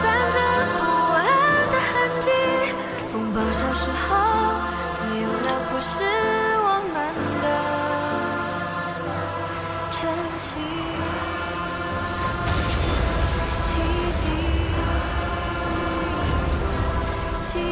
[SPEAKER 14] 散着不安的痕迹，风暴消失后，自由辽阔是我们的珍惜，奇迹，记忆。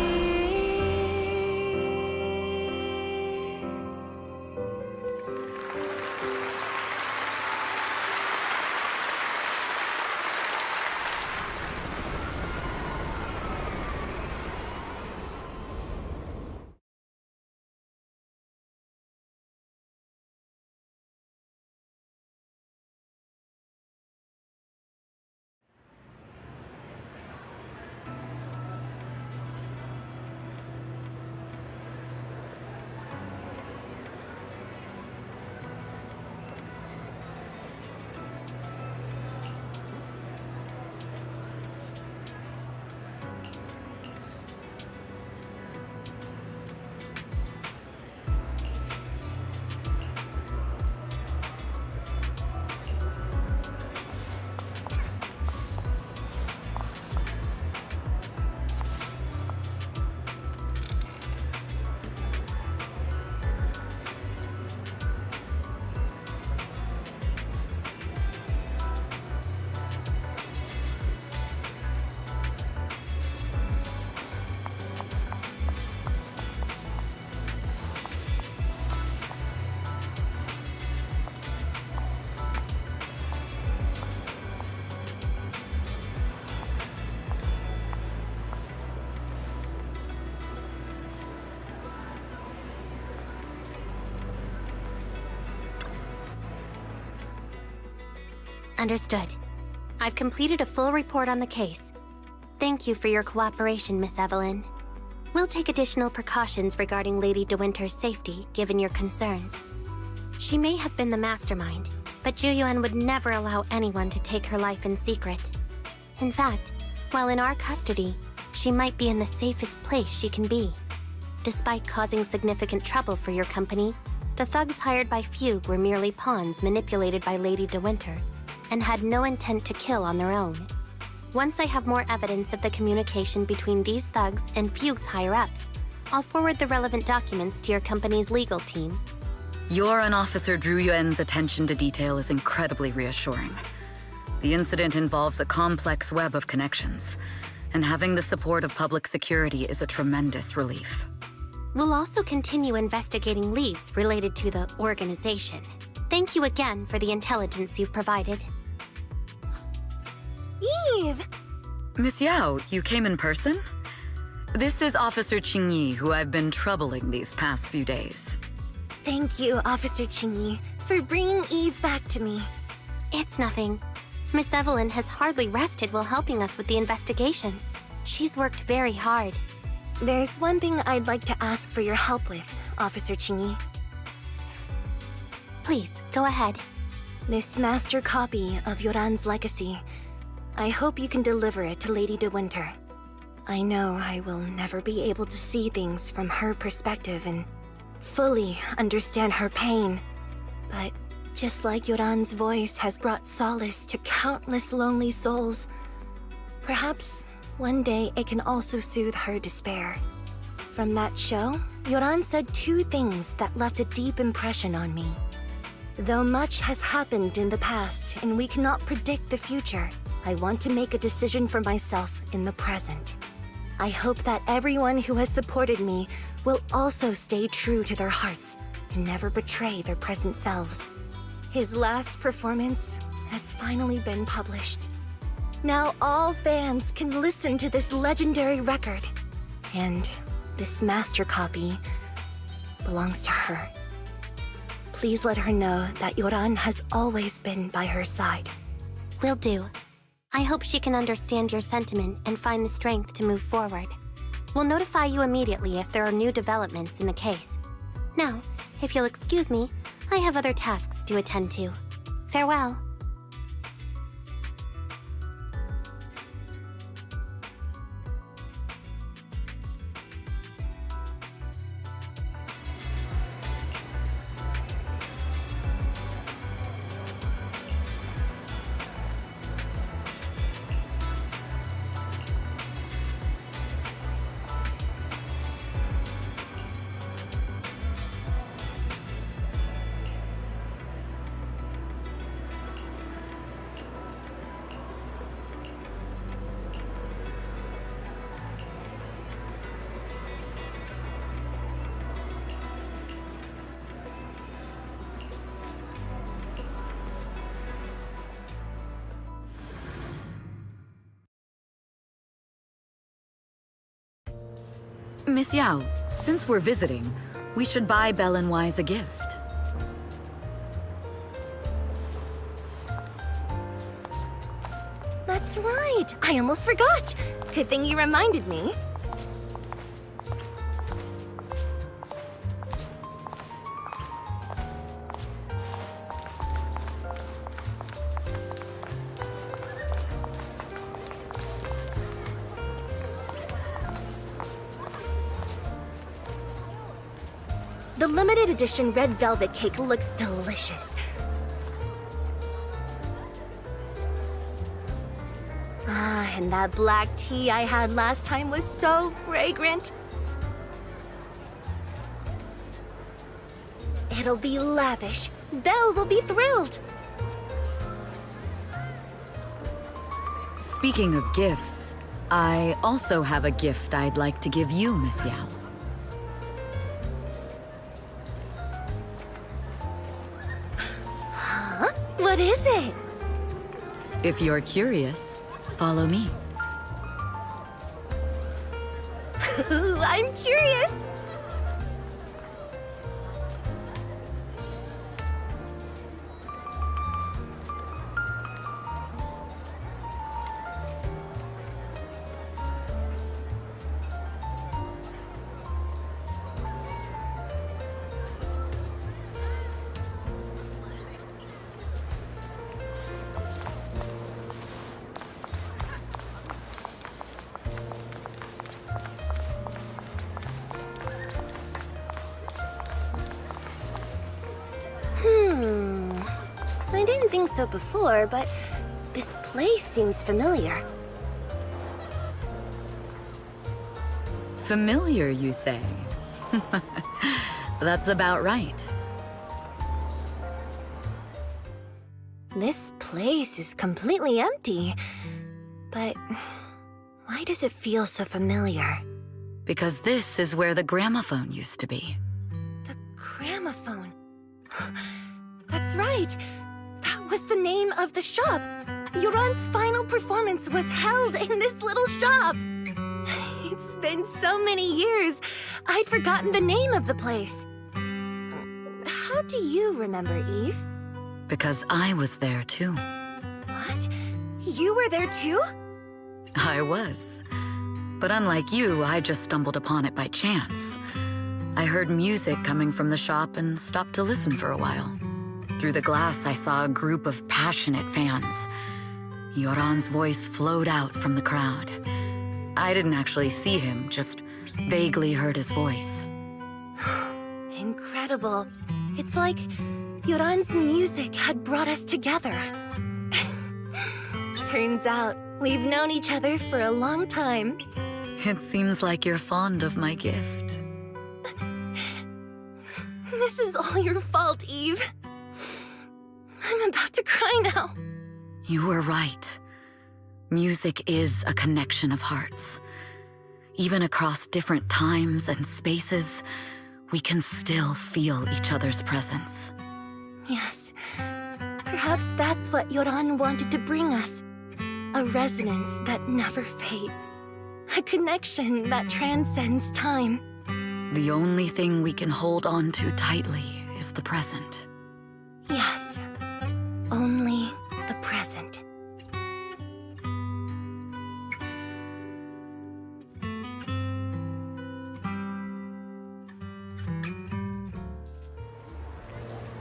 [SPEAKER 9] Understood. I've completed a full report on the case. Thank you for your cooperation, Miss Evelyn. We'll take additional precautions regarding Lady De Winter's safety, given your concerns. She may have been the mastermind, but Juyuan would never allow anyone to take her life in secret. In fact, while in our custody, she might be in the safest place she can be. Despite causing significant trouble for your company, the thugs hired by Fugue were merely pawns manipulated by Lady De Winter, and had no intent to kill on their own. Once I have more evidence of the communication between these thugs and Fugue's higher-ups, I'll forward the relevant documents to your company's legal team.
[SPEAKER 10] Your and Officer Zhu Yuan's attention to detail is incredibly reassuring. The incident involves a complex web of connections, and having the support of public security is a tremendous relief.
[SPEAKER 9] We'll also continue investigating leads related to the organization. Thank you again for the intelligence you've provided.
[SPEAKER 2] Eve!
[SPEAKER 10] Miss Yao, you came in person? This is Officer Qingyi, who I've been troubling these past few days.
[SPEAKER 2] Thank you, Officer Qingyi, for bringing Eve back to me.
[SPEAKER 9] It's nothing. Miss Evelyn has hardly rested while helping us with the investigation. She's worked very hard.
[SPEAKER 2] There's one thing I'd like to ask for your help with, Officer Qingyi.
[SPEAKER 9] Please, go ahead.
[SPEAKER 2] This master copy of Yoran's legacy. I hope you can deliver it to Lady De Winter. I know I will never be able to see things from her perspective and fully understand her pain. But just like Yoran's voice has brought solace to countless lonely souls, perhaps one day it can also soothe her despair. From that show, Yoran said two things that left a deep impression on me. Though much has happened in the past and we cannot predict the future, I want to make a decision for myself in the present. I hope that everyone who has supported me will also stay true to their hearts and never betray their present selves. His last performance has finally been published. Now all fans can listen to this legendary record. And this master copy belongs to her. Please let her know that Yoran has always been by her side.
[SPEAKER 16] Will do. I hope she can understand your sentiment and find the strength to move forward. We'll notify you immediately if there are new developments in the case. Now, if you'll excuse me, I have other tasks to attend to. Farewell.
[SPEAKER 10] Miss Yao, since we're visiting, we should buy Belle and Wise a gift.
[SPEAKER 2] That's right! I almost forgot! Good thing you reminded me. The limited edition red velvet cake looks delicious. Ah, and that black tea I had last time was so fragrant. It'll be lavish. Belle will be thrilled.
[SPEAKER 10] Speaking of gifts, I also have a gift I'd like to give you, Miss Yao.
[SPEAKER 2] What is it?
[SPEAKER 10] If you're curious, follow me.
[SPEAKER 2] I'm curious! I didn't think so before, but this place seems familiar.
[SPEAKER 10] Familiar, you say? That's about right.
[SPEAKER 2] This place is completely empty. But why does it feel so familiar?
[SPEAKER 10] Because this is where the gramophone used to be.
[SPEAKER 2] The gramophone. That's right. That was the name of the shop. Yoran's final performance was held in this little shop. It's been so many years, I'd forgotten the name of the place. How do you remember, Eve?
[SPEAKER 10] Because I was there too.
[SPEAKER 2] What? You were there too?
[SPEAKER 10] I was. But unlike you, I just stumbled upon it by chance. I heard music coming from the shop and stopped to listen for a while. Through the glass, I saw a group of passionate fans. Yoran's voice flowed out from the crowd. I didn't actually see him, just vaguely heard his voice.
[SPEAKER 2] Incredible. It's like Yoran's music had brought us together. Turns out, we've known each other for a long time.
[SPEAKER 10] It seems like you're fond of my gift.
[SPEAKER 2] This is all your fault, Eve. I'm about to cry now.
[SPEAKER 10] You were right. Music is a connection of hearts. Even across different times and spaces, we can still feel each other's presence.
[SPEAKER 2] Yes. Perhaps that's what Yoran wanted to bring us. A resonance that never fades. A connection that transcends time.
[SPEAKER 10] The only thing we can hold on to tightly is the present.
[SPEAKER 2] Yes. Only the present.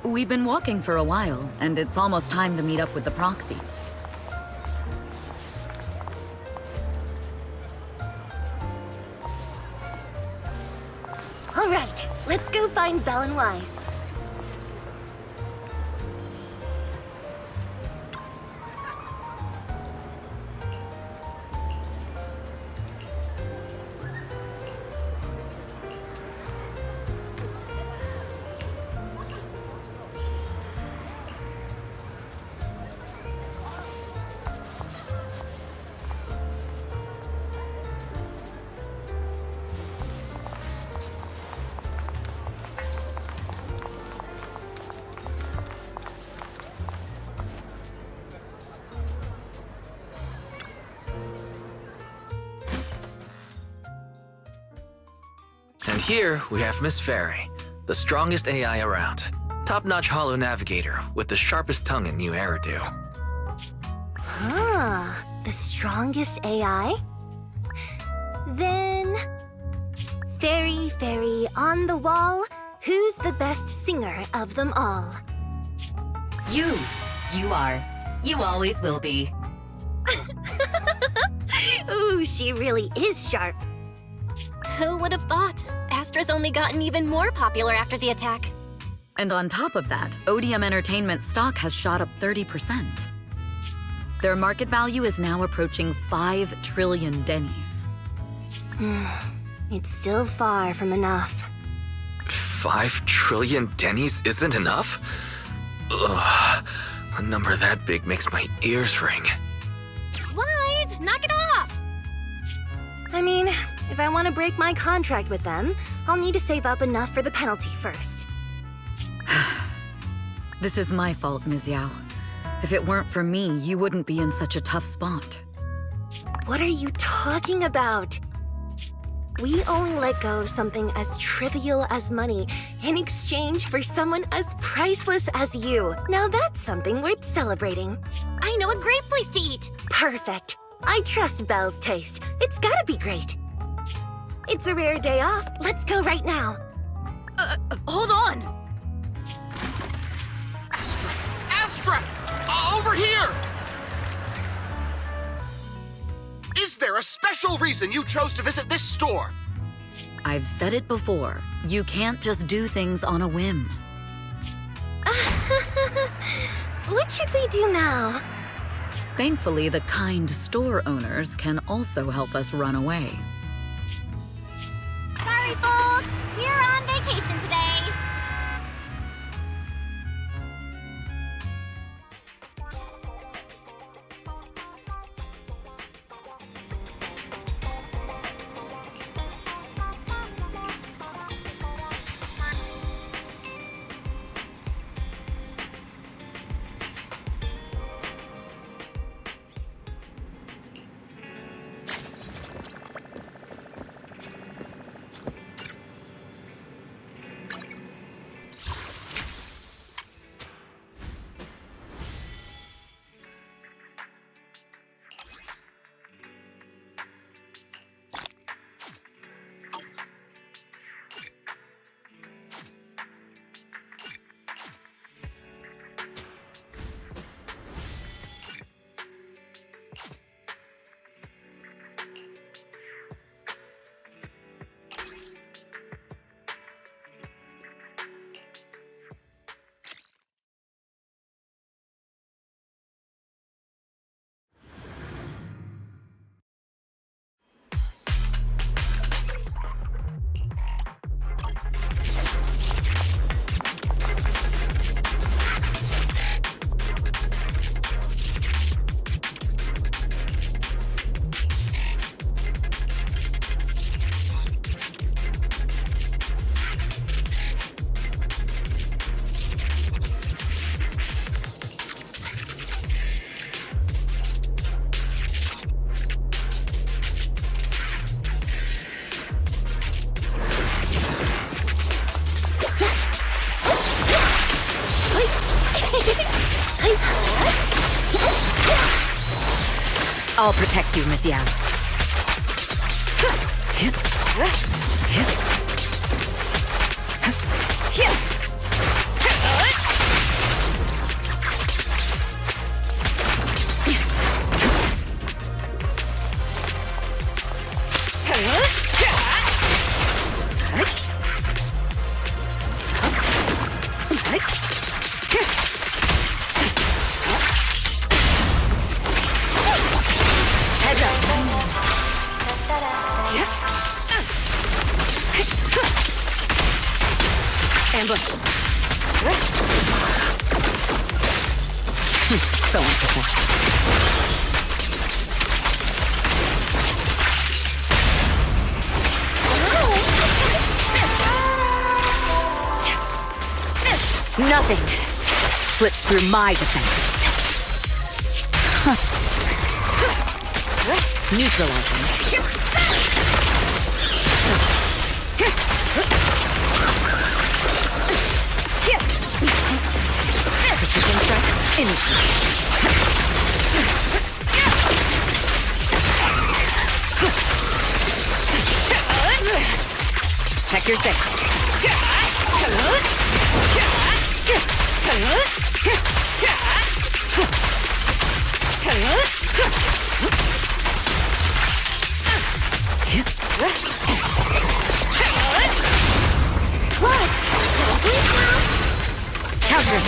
[SPEAKER 10] We've been walking for a while, and it's almost time to meet up with the proxies.
[SPEAKER 2] All right, let's go find Belle and Wise.
[SPEAKER 7] And here we have Miss Fairy, the strongest AI around. Top-notch holo navigator with the sharpest tongue in new Eridu.
[SPEAKER 2] Huh, the strongest AI? Then... Fairy, on the wall, who's the best singer of them all?
[SPEAKER 8] You. You are. You always will be.
[SPEAKER 2] Ooh, she really is sharp.
[SPEAKER 9] Who would have thought? Astra's only gotten even more popular after the attack.
[SPEAKER 10] And on top of that, Odium Entertainment stock has shot up 30%. Their market value is now approaching 5 trillion dennies.
[SPEAKER 2] It's still far from enough.
[SPEAKER 7] 5 trillion dennies isn't enough? Ugh, a number that big makes my ears ring.
[SPEAKER 9] Wise, knock it off!
[SPEAKER 2] I mean, if I want to break my contract with them, I'll need to save up enough for the penalty first.
[SPEAKER 10] This is my fault, Ms. Yao. If it weren't for me, you wouldn't be in such a tough spot.
[SPEAKER 2] What are you talking about? We only let go of something as trivial as money in exchange for someone as priceless as you. Now that's something worth celebrating.
[SPEAKER 9] I know a great place to eat!
[SPEAKER 2] Perfect. I trust Belle's taste. It's gotta be great. It's a rare day off. Let's go right now.
[SPEAKER 9] Hold on!
[SPEAKER 6] Astra! Over here! Is there a special reason you chose to visit this store?
[SPEAKER 10] I've said it before. You can't just do things on a whim.
[SPEAKER 2] What should we do now?
[SPEAKER 10] Thankfully, the kind store owners can also help us run away.
[SPEAKER 4] Sorry, folks. We're on vacation today.
[SPEAKER 10] I'll protect you, Miss Yang.
[SPEAKER 2] Ambush. So unprofessional.
[SPEAKER 10] Nothing slips through my defense. Neutralizing. Precision strike. Initiate. Check your six.
[SPEAKER 2] What?
[SPEAKER 10] Counter.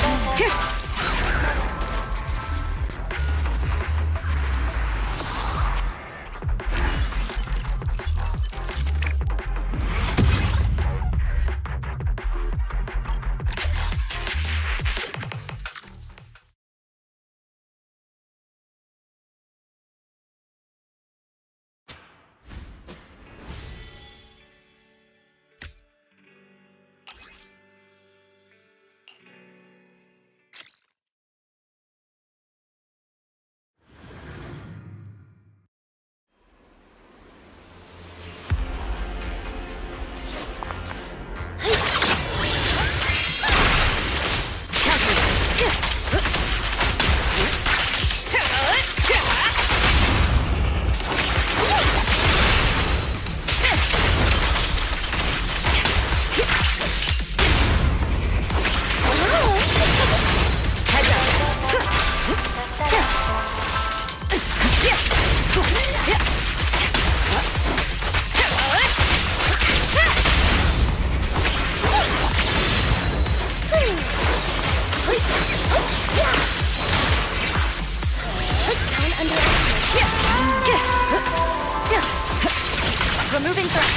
[SPEAKER 2] Removing threat.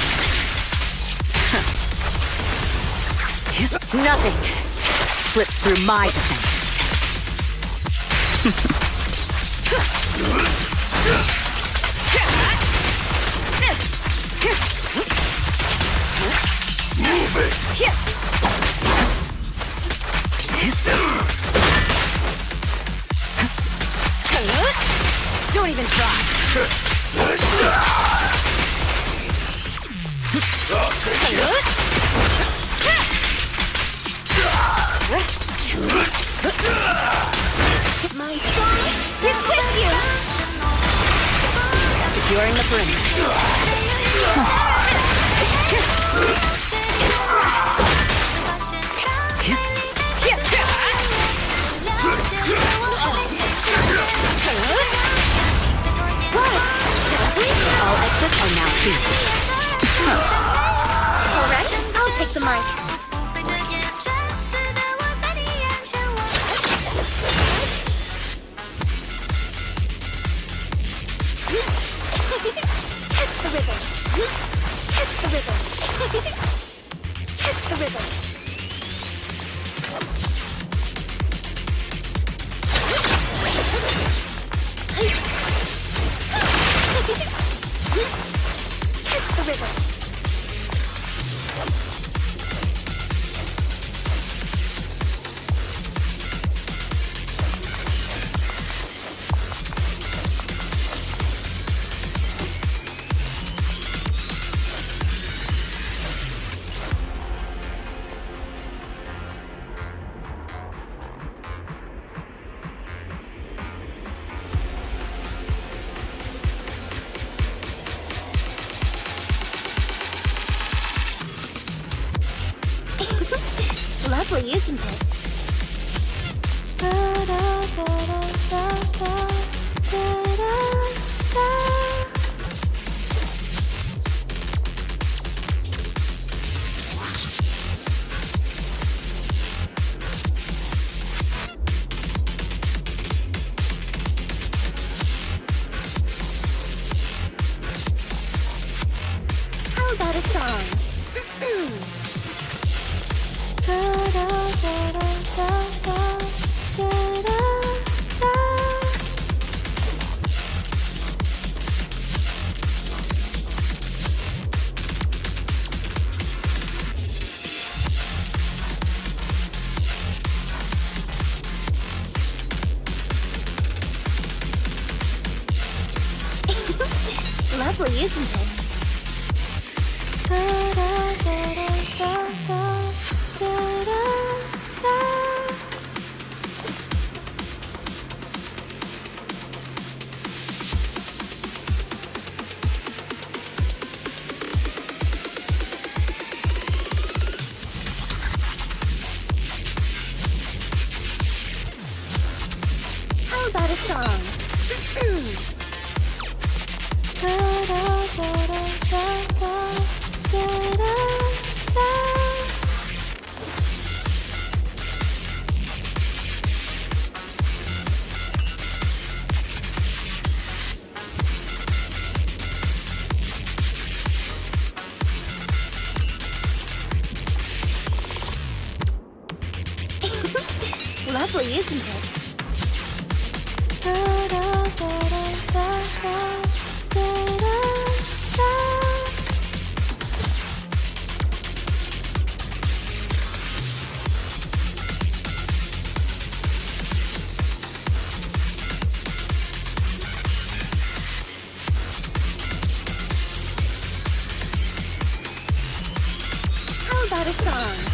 [SPEAKER 10] Nothing slips through my defense.
[SPEAKER 2] Move it.
[SPEAKER 10] Don't even try.
[SPEAKER 2] My song is with you.
[SPEAKER 10] Securing the perimeter. All exits are now free.
[SPEAKER 2] All right, I'll take the mic. Catch the rhythm. Catch the rhythm. Lovely, isn't it? How about a song? Lovely, isn't it? How about a song? Lovely, isn't it? How about a song?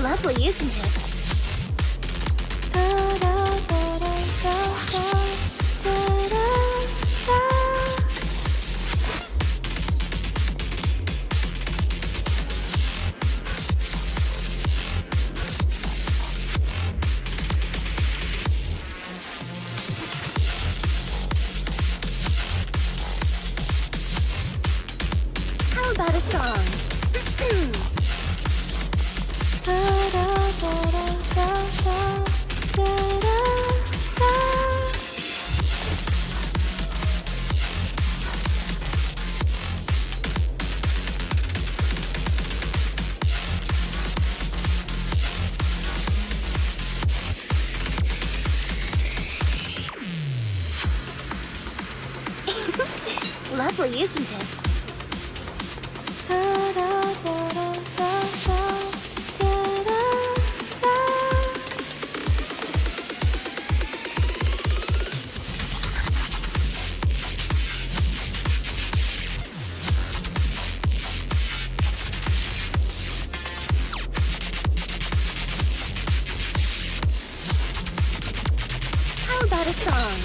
[SPEAKER 2] Lovely, isn't it? How about a song? Lovely, isn't it? How about a song?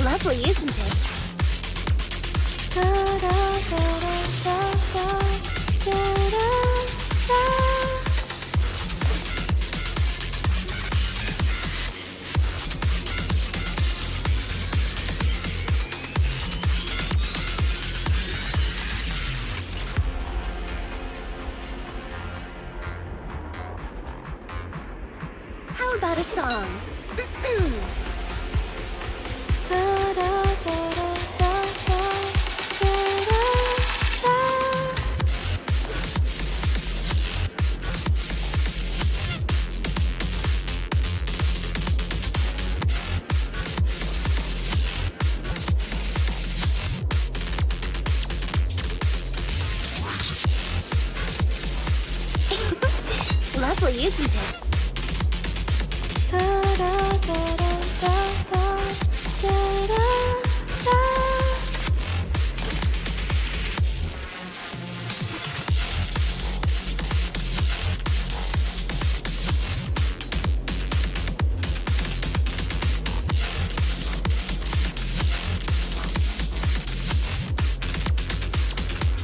[SPEAKER 2] Lovely, isn't it? How about a song? Lovely, isn't it?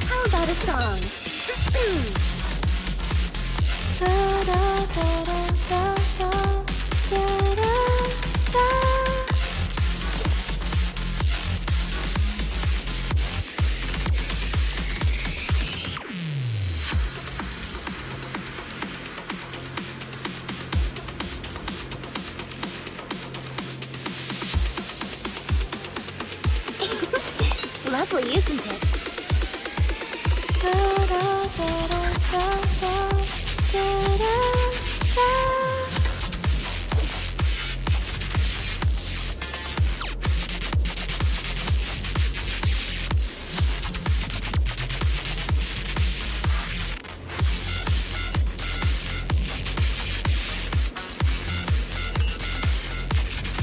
[SPEAKER 2] How about a song? Lovely, isn't it?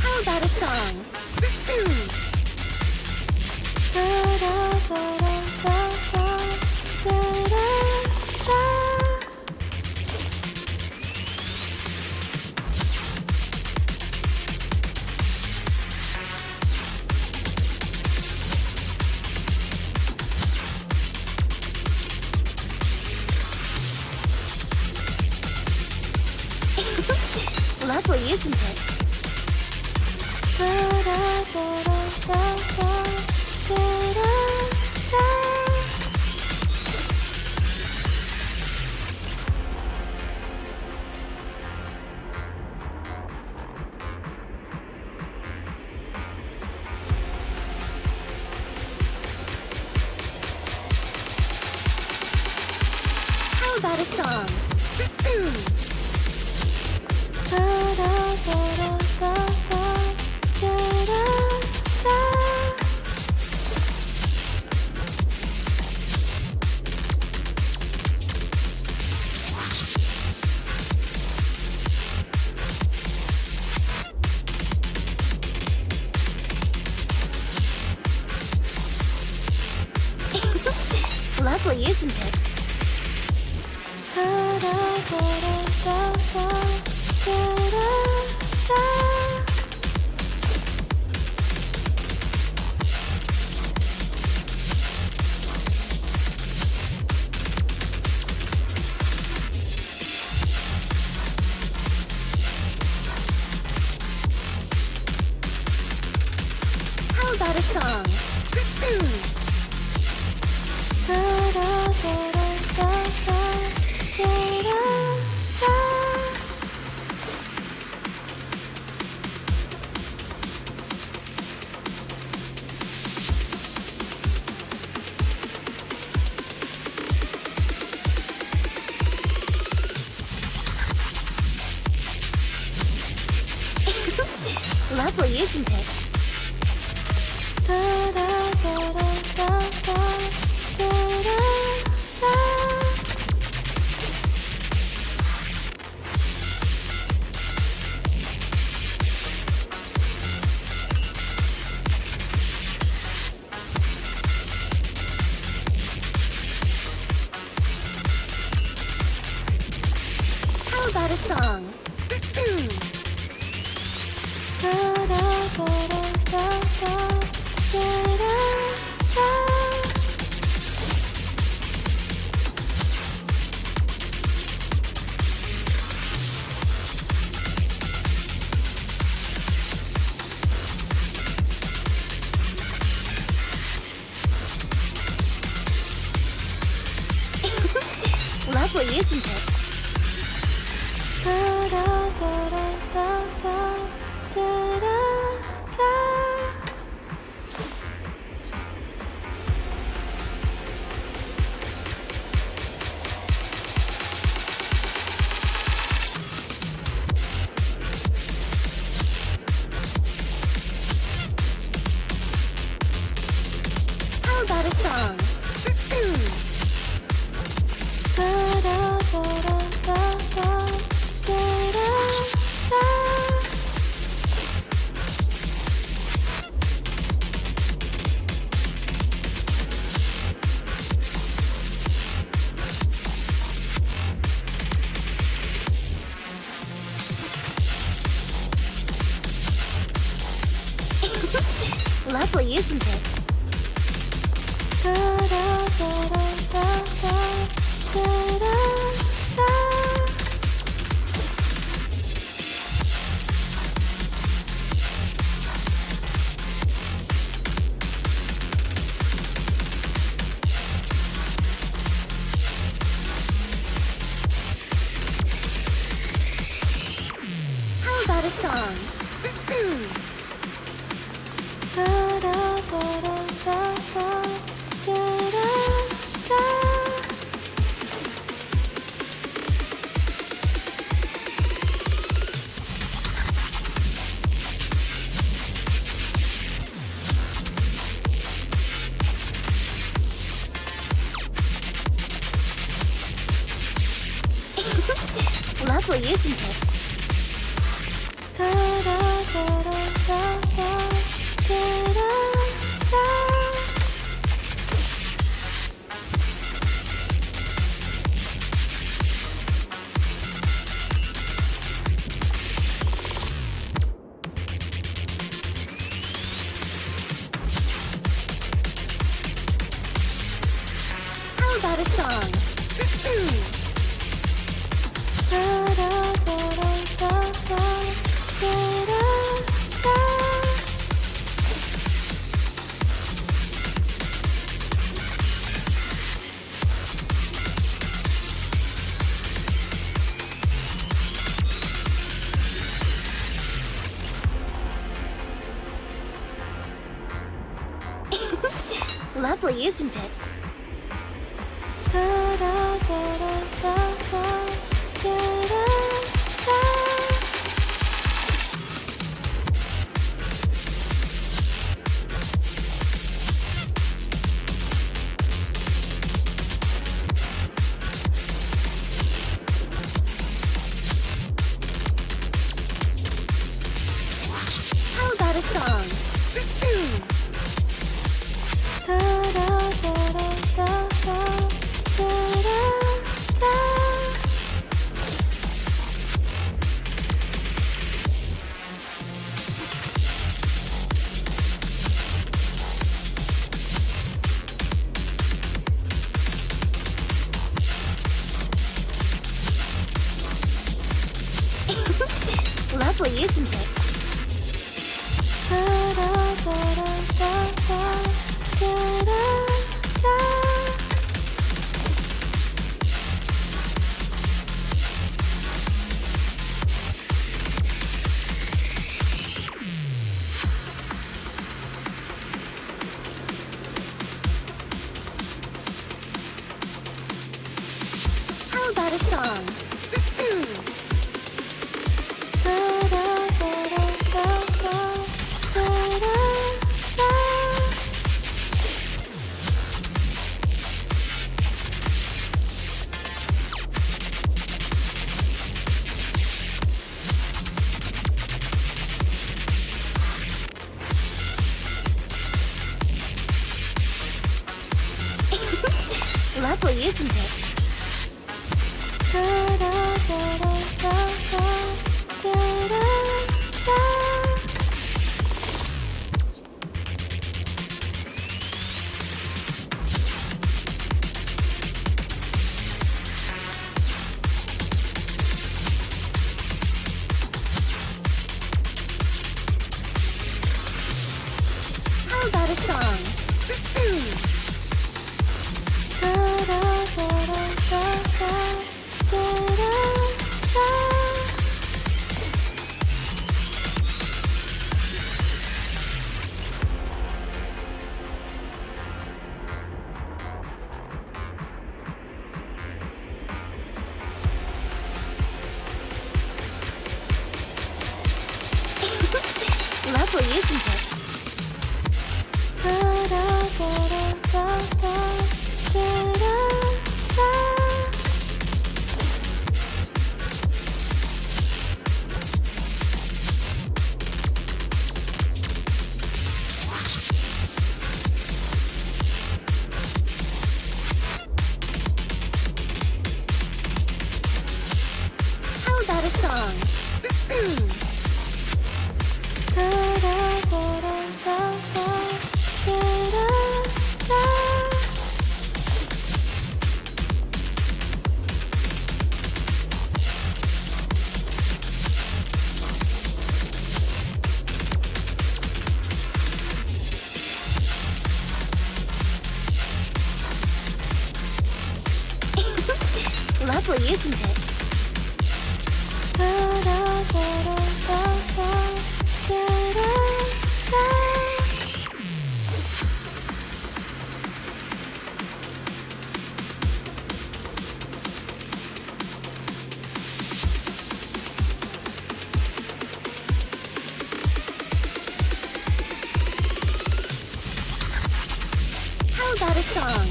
[SPEAKER 2] How about a song? Lovely, isn't it? How about a song? Lovely, isn't it? How about a song? Lovely, isn't it? How about a song? Lovely, isn't it? How about a song? Da da da da da da. Lovely, isn't it? How about a song? Lovely, isn't it? How about a song? Lovely, isn't it? How about a song? Lovely, isn't it? How about a song? Lovely, isn't it? How about a song? Lovely, isn't it? How about a song? Lovely, isn't it? How about a song?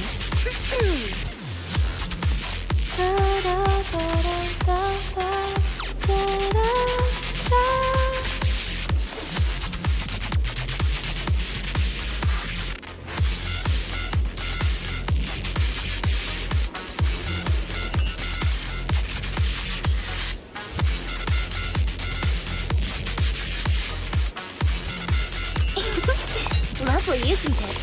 [SPEAKER 2] Lovely, isn't it?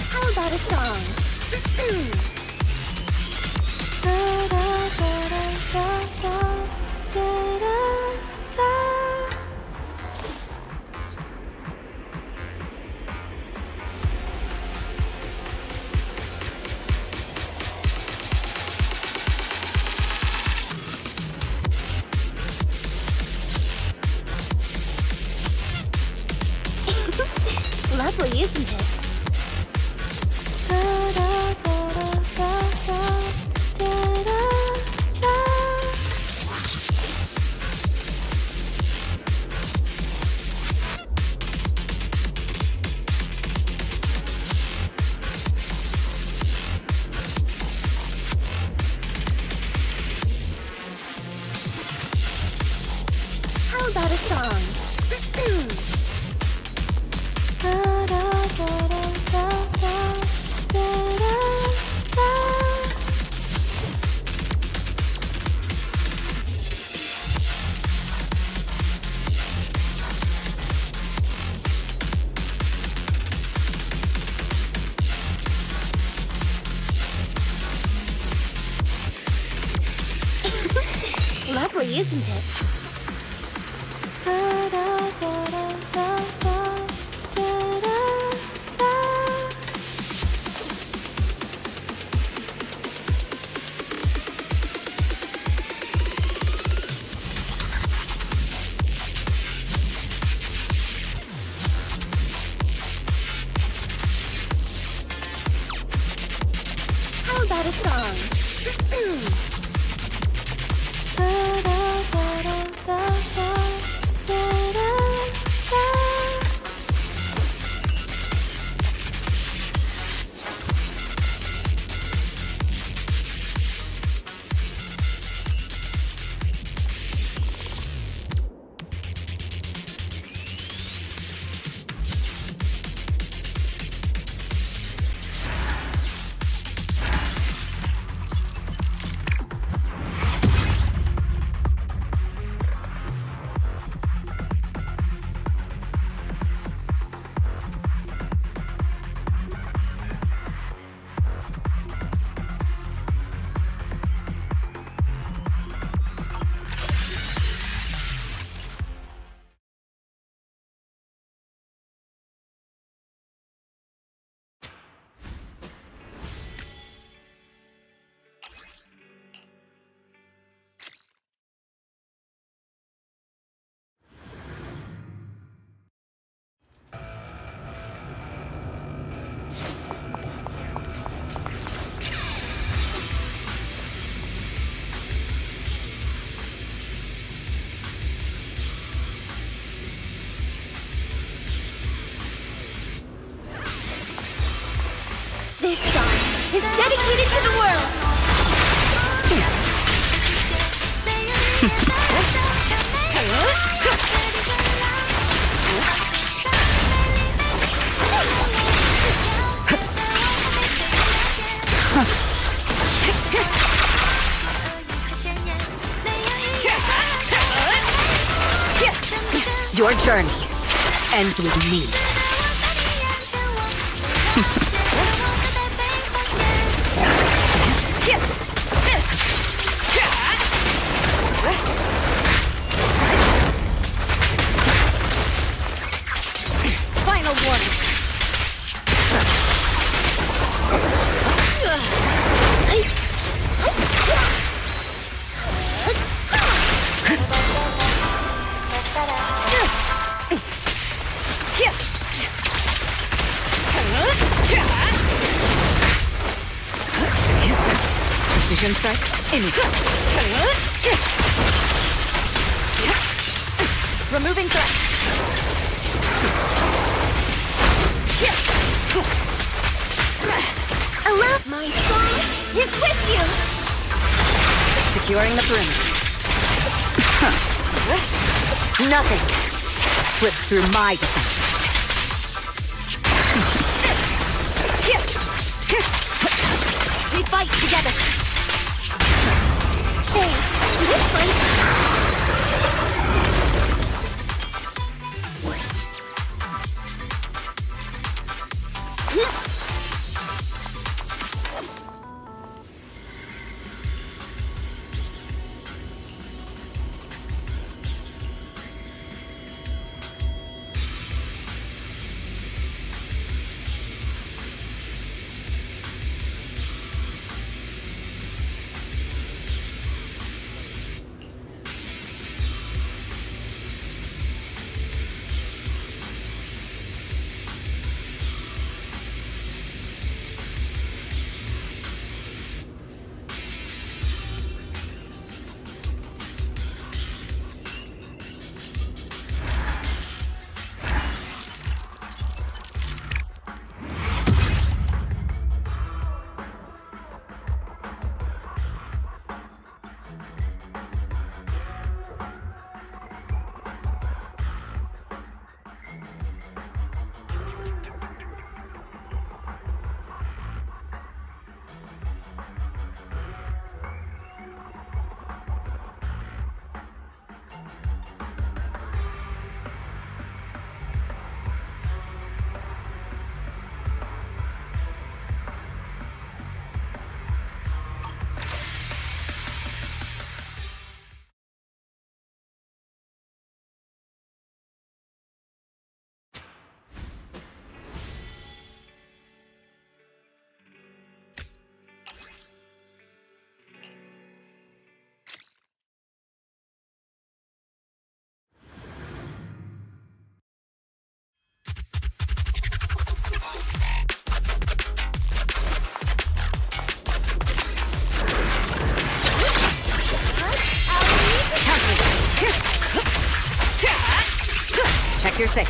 [SPEAKER 2] How about a song? Lovely, isn't it? How about a song? Lovely, isn't it? How about a song? This song is dedicated to the world!
[SPEAKER 10] Your journey ends with me.
[SPEAKER 9] Final warning.
[SPEAKER 10] Precision strike.
[SPEAKER 9] Removing threat.
[SPEAKER 2] Allow my soul is with you.
[SPEAKER 10] Securing the perimeter. Nothing slips through my defense.
[SPEAKER 9] We fight together.
[SPEAKER 2] Thanks. This one.
[SPEAKER 10] Check your safe.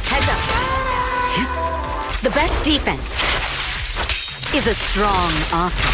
[SPEAKER 10] Heads up. The best defense is a strong offense.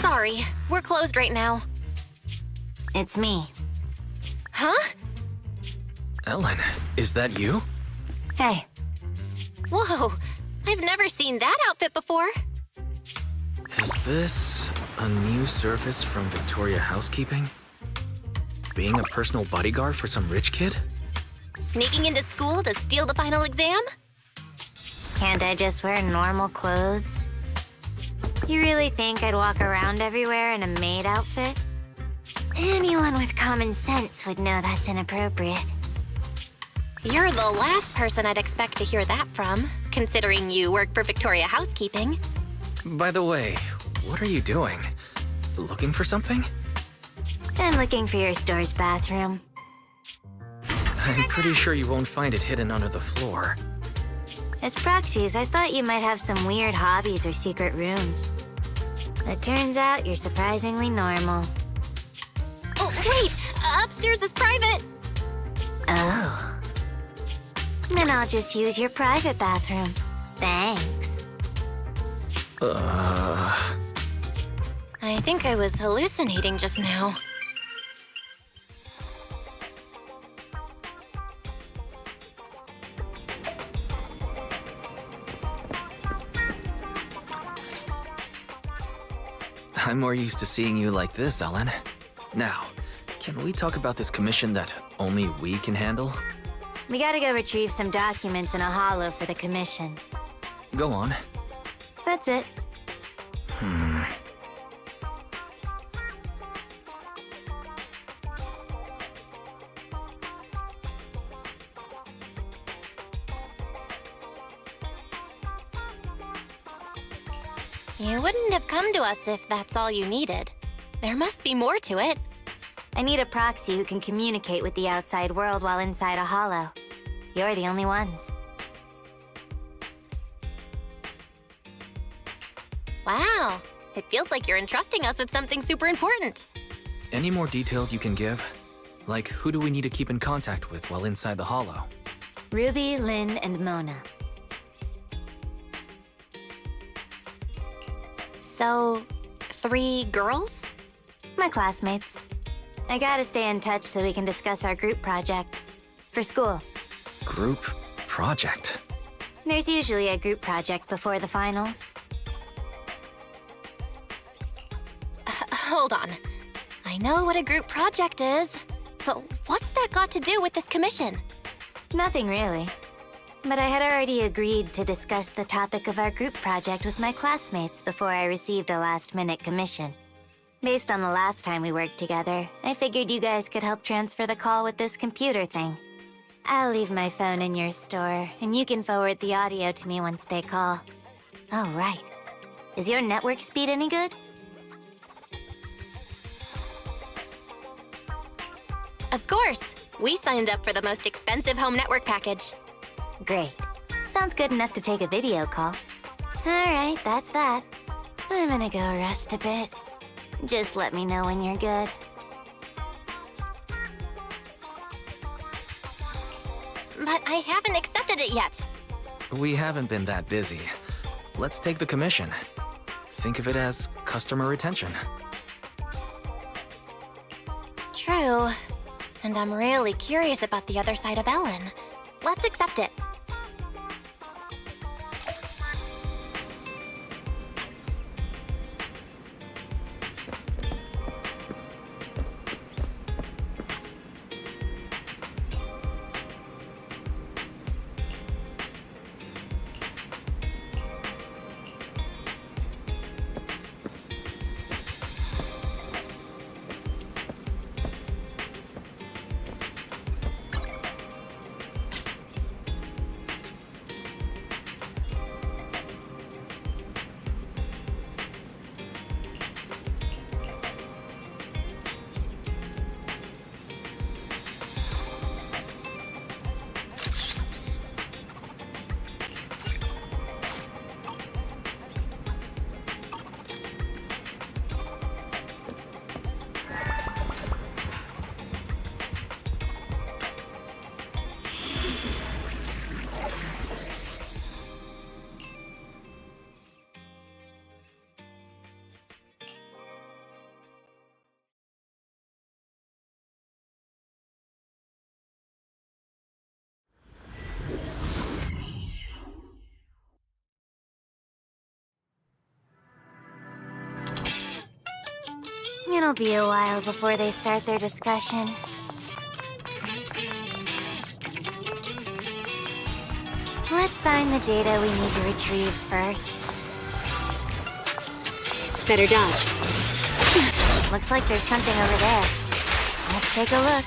[SPEAKER 9] Sorry, we're closed right now.
[SPEAKER 16] It's me.
[SPEAKER 9] Huh?
[SPEAKER 7] Ellen, is that you?
[SPEAKER 16] Hey.
[SPEAKER 9] Whoa, I've never seen that outfit before.
[SPEAKER 7] Is this a new service from Victoria Housekeeping? Being a personal bodyguard for some rich kid?
[SPEAKER 9] Sneaking into school to steal the final exam?
[SPEAKER 16] Can't I just wear normal clothes? You really think I'd walk around everywhere in a maid outfit? Anyone with common sense would know that's inappropriate.
[SPEAKER 9] You're the last person I'd expect to hear that from, considering you work for Victoria Housekeeping.
[SPEAKER 7] By the way, what are you doing? Looking for something?
[SPEAKER 16] I'm looking for your store's bathroom.
[SPEAKER 7] I'm pretty sure you won't find it hidden under the floor.
[SPEAKER 16] As proxies, I thought you might have some weird hobbies or secret rooms. It turns out you're surprisingly normal.
[SPEAKER 9] Oh, wait! Upstairs is private!
[SPEAKER 16] Oh. Then I'll just use your private bathroom. Thanks.
[SPEAKER 9] I think I was hallucinating just now.
[SPEAKER 7] I'm more used to seeing you like this, Ellen. Now, can we talk about this commission that only we can handle?
[SPEAKER 16] We gotta go retrieve some documents in a hollow for the commission.
[SPEAKER 7] Go on.
[SPEAKER 16] That's it.
[SPEAKER 9] You wouldn't have come to us if that's all you needed. There must be more to it.
[SPEAKER 16] I need a proxy who can communicate with the outside world while inside a hollow.
[SPEAKER 17] You're the only ones.
[SPEAKER 9] Wow. It feels like you're entrusting us with something super important.
[SPEAKER 7] Any more details you can give? Like, who do we need to keep in contact with while inside the Hollow?
[SPEAKER 17] Ruby, Lynn, and Mona.
[SPEAKER 9] So, 3 girls?
[SPEAKER 17] My classmates. I gotta stay in touch so we can discuss our group project. For school.
[SPEAKER 7] Group project?
[SPEAKER 17] There's usually a group project before the finals.
[SPEAKER 9] Hold on. I know what a group project is, but what's that got to do with this commission?
[SPEAKER 17] Nothing really. But I had already agreed to discuss the topic of our group project with my classmates before I received a last-minute commission. Based on the last time we worked together, I figured you guys could help transfer the call with this computer thing. I'll leave my phone in your store, and you can forward the audio to me once they call. Oh, right. Is your network speed any good?
[SPEAKER 9] Of course. We signed up for the most expensive home network package.
[SPEAKER 17] Great. Sounds good enough to take a video call. Alright, that's that. I'm gonna go rest a bit. Just let me know when you're good.
[SPEAKER 9] But I haven't accepted it yet.
[SPEAKER 7] We haven't been that busy. Let's take the commission. Think of it as customer retention.
[SPEAKER 9] True. And I'm really curious about the other side of Ellen. Let's accept it.
[SPEAKER 17] It'll be a while before they start their discussion. Let's find the data we need to retrieve first.
[SPEAKER 11] Better dodge.
[SPEAKER 17] Looks like there's something over there. Let's take a look.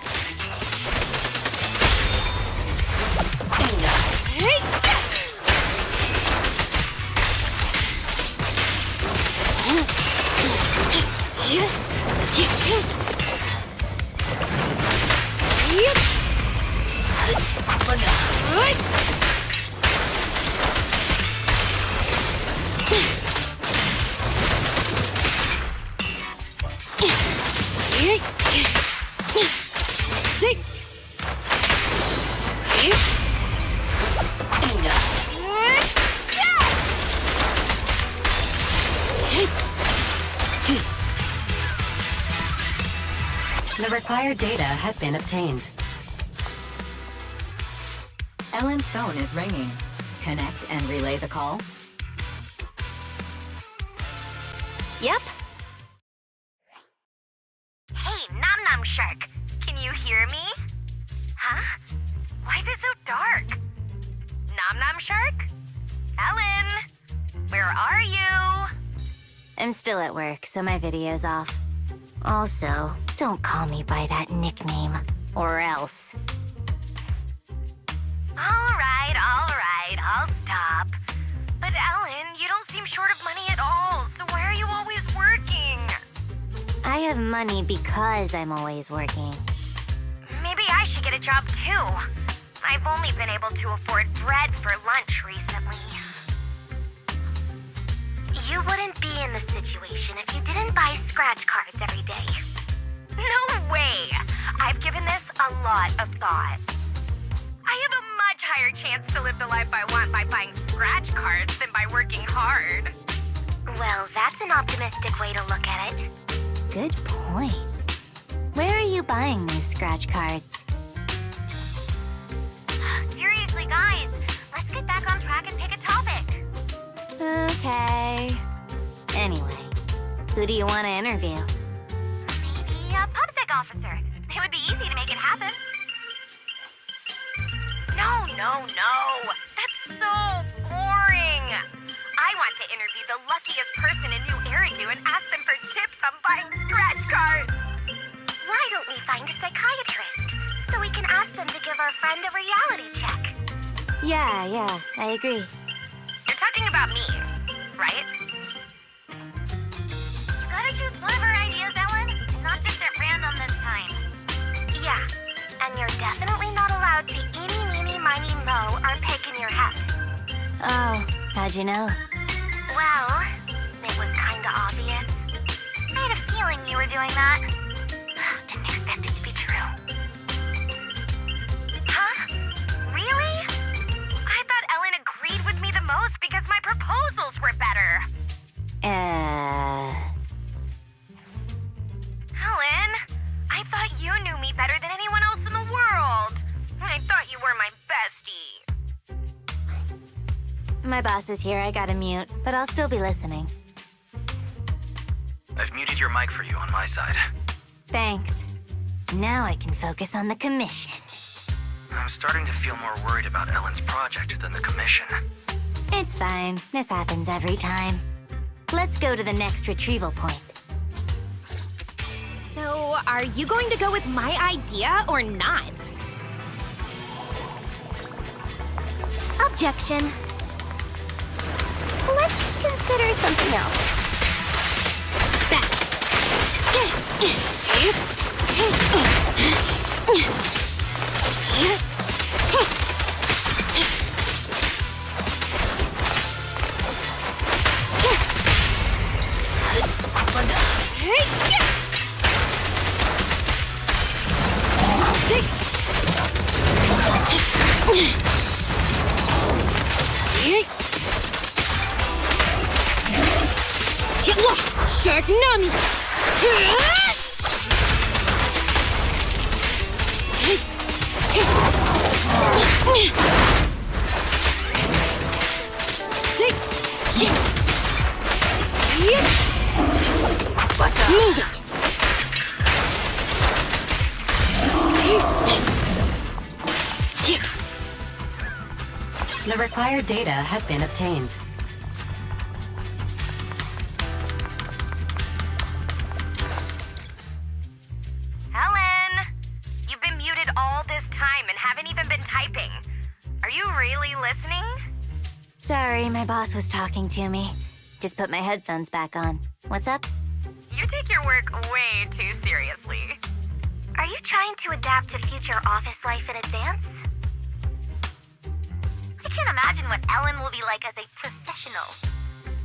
[SPEAKER 8] The required data has been obtained. Ellen's phone is ringing. Connect and relay the call.
[SPEAKER 9] Yep.
[SPEAKER 5] Hey, Nom Nom Shark, can you hear me? Huh? Why is it so dark? Nom Nom Shark? Ellen? Where are you?
[SPEAKER 17] I'm still at work, so my video's off. Also, don't call me by that nickname, or else.
[SPEAKER 5] Alright, I'll stop. But Ellen, you don't seem short of money at all, so why are you always working?
[SPEAKER 17] I have money because I'm always working.
[SPEAKER 5] Maybe I should get a job too. I've only been able to afford bread for lunch recently. You wouldn't be in this situation if you didn't buy scratch cards every day. No way! I've given this a lot of thought. I have a much higher chance to live the life I want by buying scratch cards than by working hard. Well, that's an optimistic way to look at it.
[SPEAKER 17] Good point. Where are you buying these scratch cards?
[SPEAKER 5] Seriously, guys, let's get back on track and pick a topic.
[SPEAKER 17] Okay. Anyway, who do you want to interview?
[SPEAKER 5] Maybe a PubSec officer. It would be easy to make it happen. No. That's so boring. I want to interview the luckiest person in New Eridu and ask them for tips on buying scratch cards. Why don't we find a psychiatrist so we can ask them to give our friend a reality check?
[SPEAKER 17] Yeah, I agree.
[SPEAKER 5] You're talking about me, right? You gotta choose one of our ideas, Ellen, and not just at random this time. Yeah, and you're definitely not allowed to eeny, meeny, miny, moe our pick in your head.
[SPEAKER 17] Oh, how'd you know?
[SPEAKER 5] Well, it was kinda obvious. I had a feeling you were doing that. Didn't expect it to be true. Huh? Really? I thought Ellen agreed with me the most because my proposals were better. Ellen, I thought you knew me better than anyone else in the world. I thought you were my bestie.
[SPEAKER 17] My boss is here, I gotta mute, but I'll still be listening.
[SPEAKER 7] I've muted your mic for you on my side.
[SPEAKER 17] Thanks. Now I can focus on the commission.
[SPEAKER 7] I'm starting to feel more worried about Ellen's project than the commission.
[SPEAKER 17] It's fine. This happens every time. Let's go to the next retrieval point.
[SPEAKER 9] So, are you going to go with my idea or not?
[SPEAKER 16] Objection. Let's consider something else.
[SPEAKER 9] Sharknami! Move it!
[SPEAKER 8] The required data has been obtained.
[SPEAKER 5] Ellen! You've been muted all this time and haven't even been typing. Are you really listening?
[SPEAKER 17] Sorry, my boss was talking to me. Just put my headphones back on. What's up?
[SPEAKER 5] You take your work way too seriously. Are you trying to adapt to future office life in advance? I can't imagine what Ellen will be like as a professional.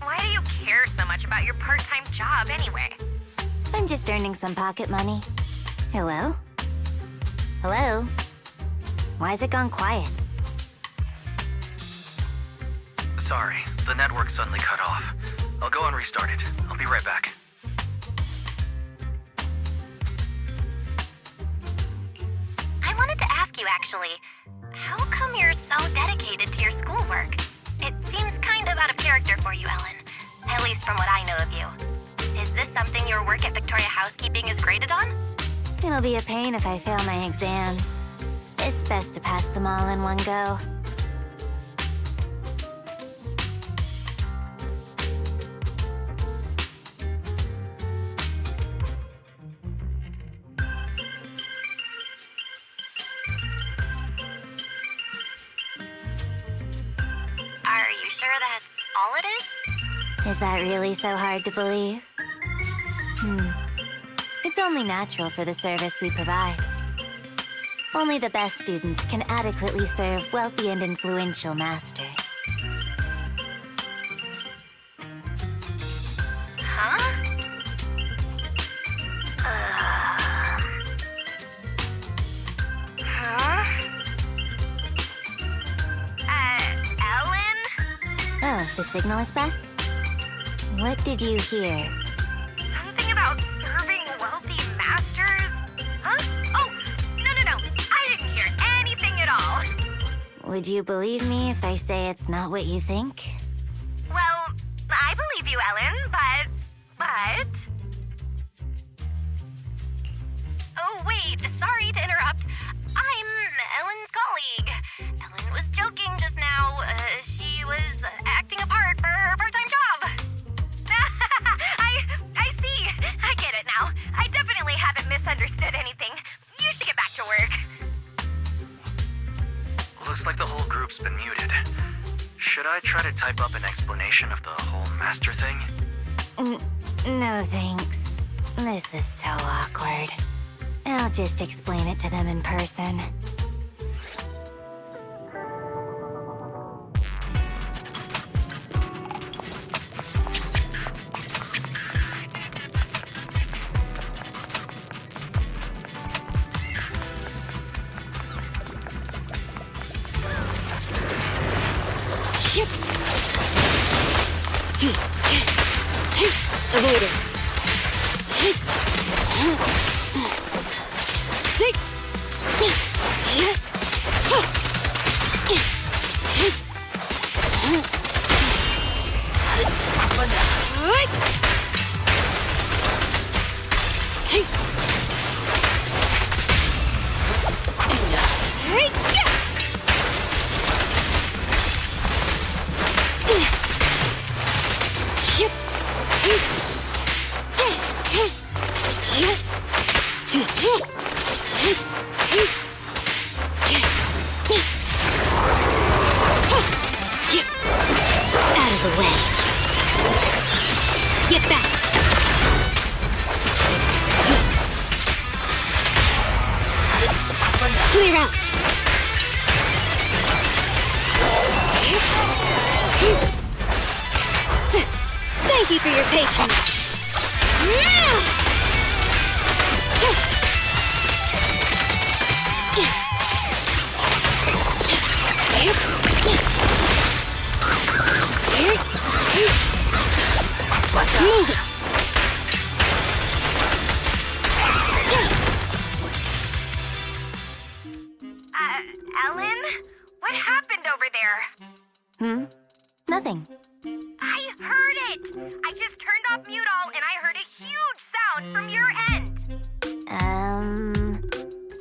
[SPEAKER 5] Why do you care so much about your part-time job anyway?
[SPEAKER 17] I'm just earning some pocket money. Hello? Hello? Why's it gone quiet?
[SPEAKER 7] Sorry, the network suddenly cut off. I'll go and restart it. I'll be right back.
[SPEAKER 5] I wanted to ask you actually, how come you're so dedicated to your schoolwork? It seems kind of out of character for you, Ellen. At least from what I know of you. Is this something your work at Victoria Housekeeping is graded on?
[SPEAKER 17] It'll be a pain if I fail my exams. It's best to pass them all in one go.
[SPEAKER 5] Are you sure that's all it is?
[SPEAKER 17] Is that really so hard to believe? It's only natural for the service we provide. Only the best students can adequately serve wealthy and influential masters.
[SPEAKER 5] Huh? Ellen?
[SPEAKER 17] Oh, the signal is back? What did you hear?
[SPEAKER 5] Something about serving wealthy masters? Huh? Oh, no. I didn't hear anything at all.
[SPEAKER 17] Would you believe me if I say it's not what you think?
[SPEAKER 5] Well, I believe you, Ellen, but... Oh, wait, sorry to interrupt. I'm Ellen's colleague. Ellen was joking just now. She was acting a part for her part-time job. I see. I get it now. I definitely haven't misunderstood anything. You should get back to work.
[SPEAKER 7] Looks like the whole group's been muted. Should I try to type up an explanation of the whole master thing?
[SPEAKER 17] No thanks. This is so awkward. I'll just explain it to them in person.
[SPEAKER 14] Avoided. Out of the way. Get back. Clear out. Thank you for your patience. Move it!
[SPEAKER 5] Ellen? What happened over there?
[SPEAKER 17] Nothing.
[SPEAKER 5] I heard it! I just turned off mute all and I heard a huge sound from your end.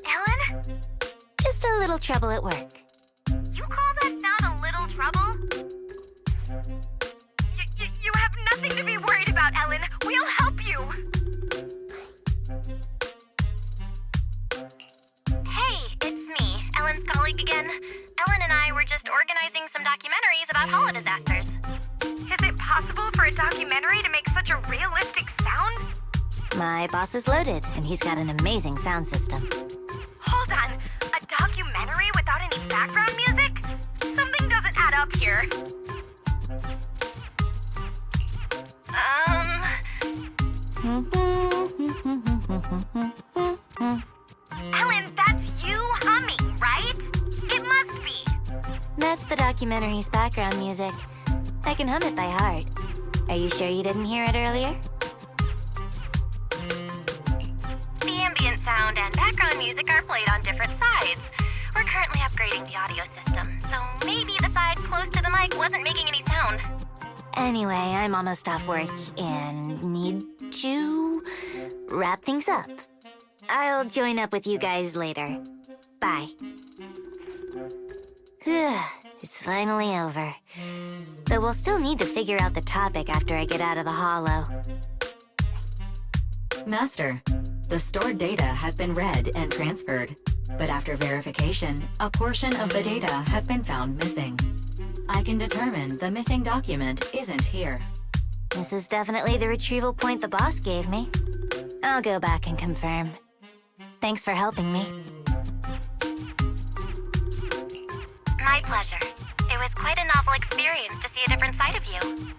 [SPEAKER 5] Ellen?
[SPEAKER 17] Just a little trouble at work.
[SPEAKER 5] You call that sound a little trouble? You have nothing to be worried about, Ellen. We'll help you. Hey, it's me, Ellen's colleague again. Ellen and I were just organizing some documentaries about holo disasters. Is it possible for a documentary to make such a realistic sound?
[SPEAKER 17] My boss is loaded, and he's got an amazing sound system.
[SPEAKER 5] Hold on, a documentary without any background music? Something doesn't add up here. Ellen, that's you humming, right? It must be.
[SPEAKER 17] That's the documentary's background music. I can hum it by heart. Are you sure you didn't hear it earlier?
[SPEAKER 5] The ambient sound and background music are played on different sides. We're currently upgrading the audio system, so maybe the side close to the mic wasn't making any sound.
[SPEAKER 17] Anyway, I'm almost off work and need to wrap things up. I'll join up with you guys later. Bye. It's finally over. Though we'll still need to figure out the topic after I get out of the holo.
[SPEAKER 8] Master, the stored data has been read and transferred, but after verification, a portion of the data has been found missing. I can determine the missing document isn't here.
[SPEAKER 17] This is definitely the retrieval point the boss gave me. I'll go back and confirm. Thanks for helping me.
[SPEAKER 5] My pleasure. It was quite a novel experience to see a different side of you.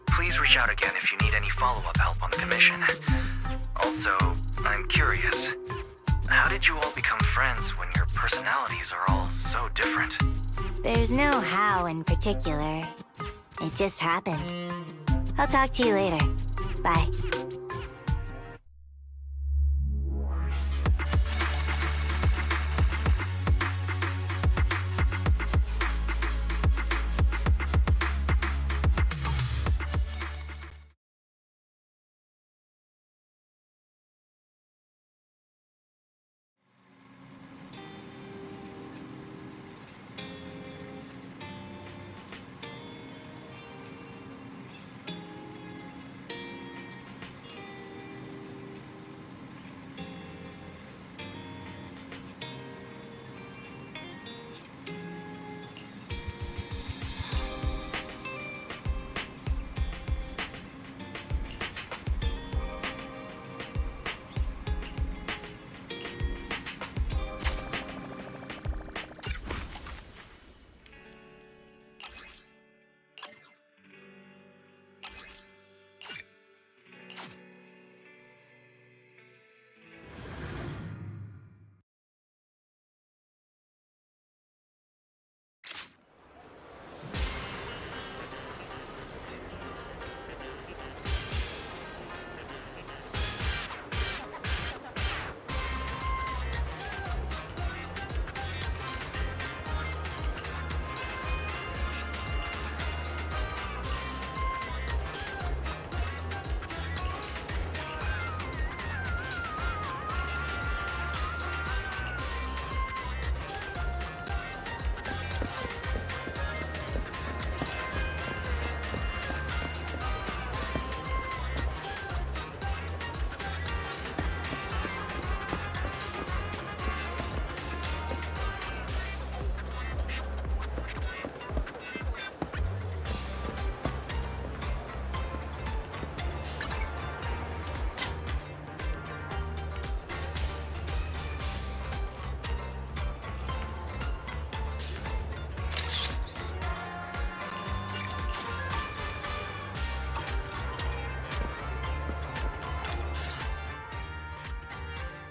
[SPEAKER 7] Please reach out again if you need any follow-up help on the commission. Also, I'm curious. How did you all become friends when your personalities are all so different?
[SPEAKER 17] There's no how in particular. It just happened. I'll talk to you later. Bye.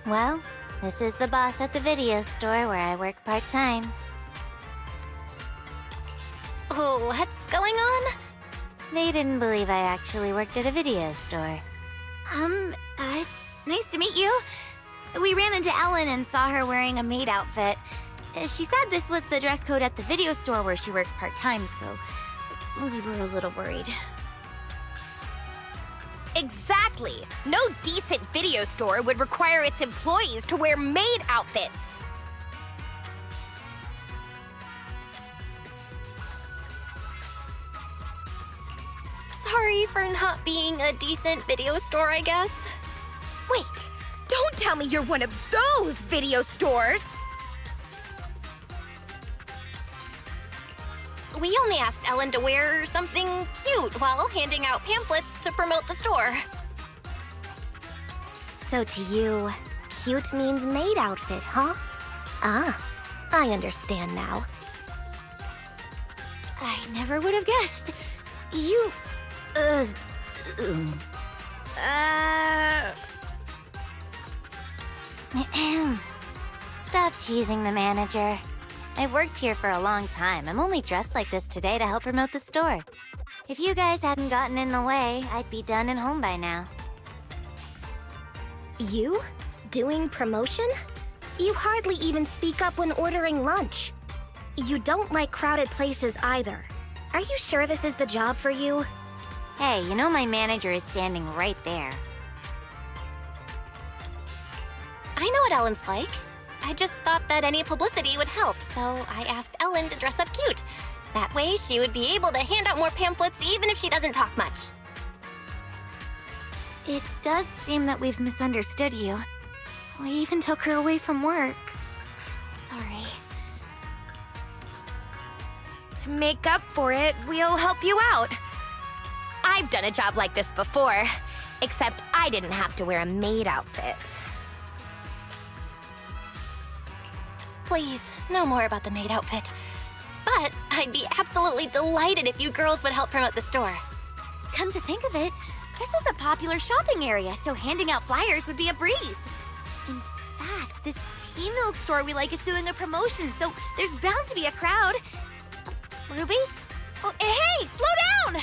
[SPEAKER 17] Well, this is the boss at the video store where I work part-time.
[SPEAKER 9] Oh, what's going on?
[SPEAKER 17] They didn't believe I actually worked at a video store.
[SPEAKER 16] It's nice to meet you. We ran into Ellen and saw her wearing a maid outfit. She said this was the dress code at the video store where she works part-time, so we were a little worried.
[SPEAKER 18] Exactly! No decent video store would require its employees to wear maid outfits.
[SPEAKER 9] Sorry for not being a decent video store, I guess.
[SPEAKER 18] Wait, don't tell me you're one of those video stores!
[SPEAKER 9] We only asked Ellen to wear something cute while handing out pamphlets to promote the store.
[SPEAKER 16] So to you, cute means maid outfit, huh? Ah, I understand now. I never would have guessed. You... Stop teasing the manager. I've worked here for a long time. I'm only dressed like this today to help promote the store. If you guys hadn't gotten in the way, I'd be done and home by now.
[SPEAKER 2] You? Doing promotion? You hardly even speak up when ordering lunch. You don't like crowded places either. Are you sure this is the job for you?
[SPEAKER 17] Hey, you know my manager is standing right there.
[SPEAKER 9] I know what Ellen's like. I just thought that any publicity would help, so I asked Ellen to dress up cute. That way, she would be able to hand out more pamphlets even if she doesn't talk much.
[SPEAKER 16] It does seem that we've misunderstood you. We even took her away from work. Sorry.
[SPEAKER 18] To make up for it, we'll help you out. I've done a job like this before, except I didn't have to wear a maid outfit.
[SPEAKER 9] Please, No more about the maid outfit. But I'd be absolutely delighted if you girls would help promote the store.
[SPEAKER 18] Come to think of it, this is a popular shopping area, so handing out flyers would be a breeze. In fact, this tea milk store we like is doing a promotion, so there's bound to be a crowd. Ruby? Oh, hey, slow down!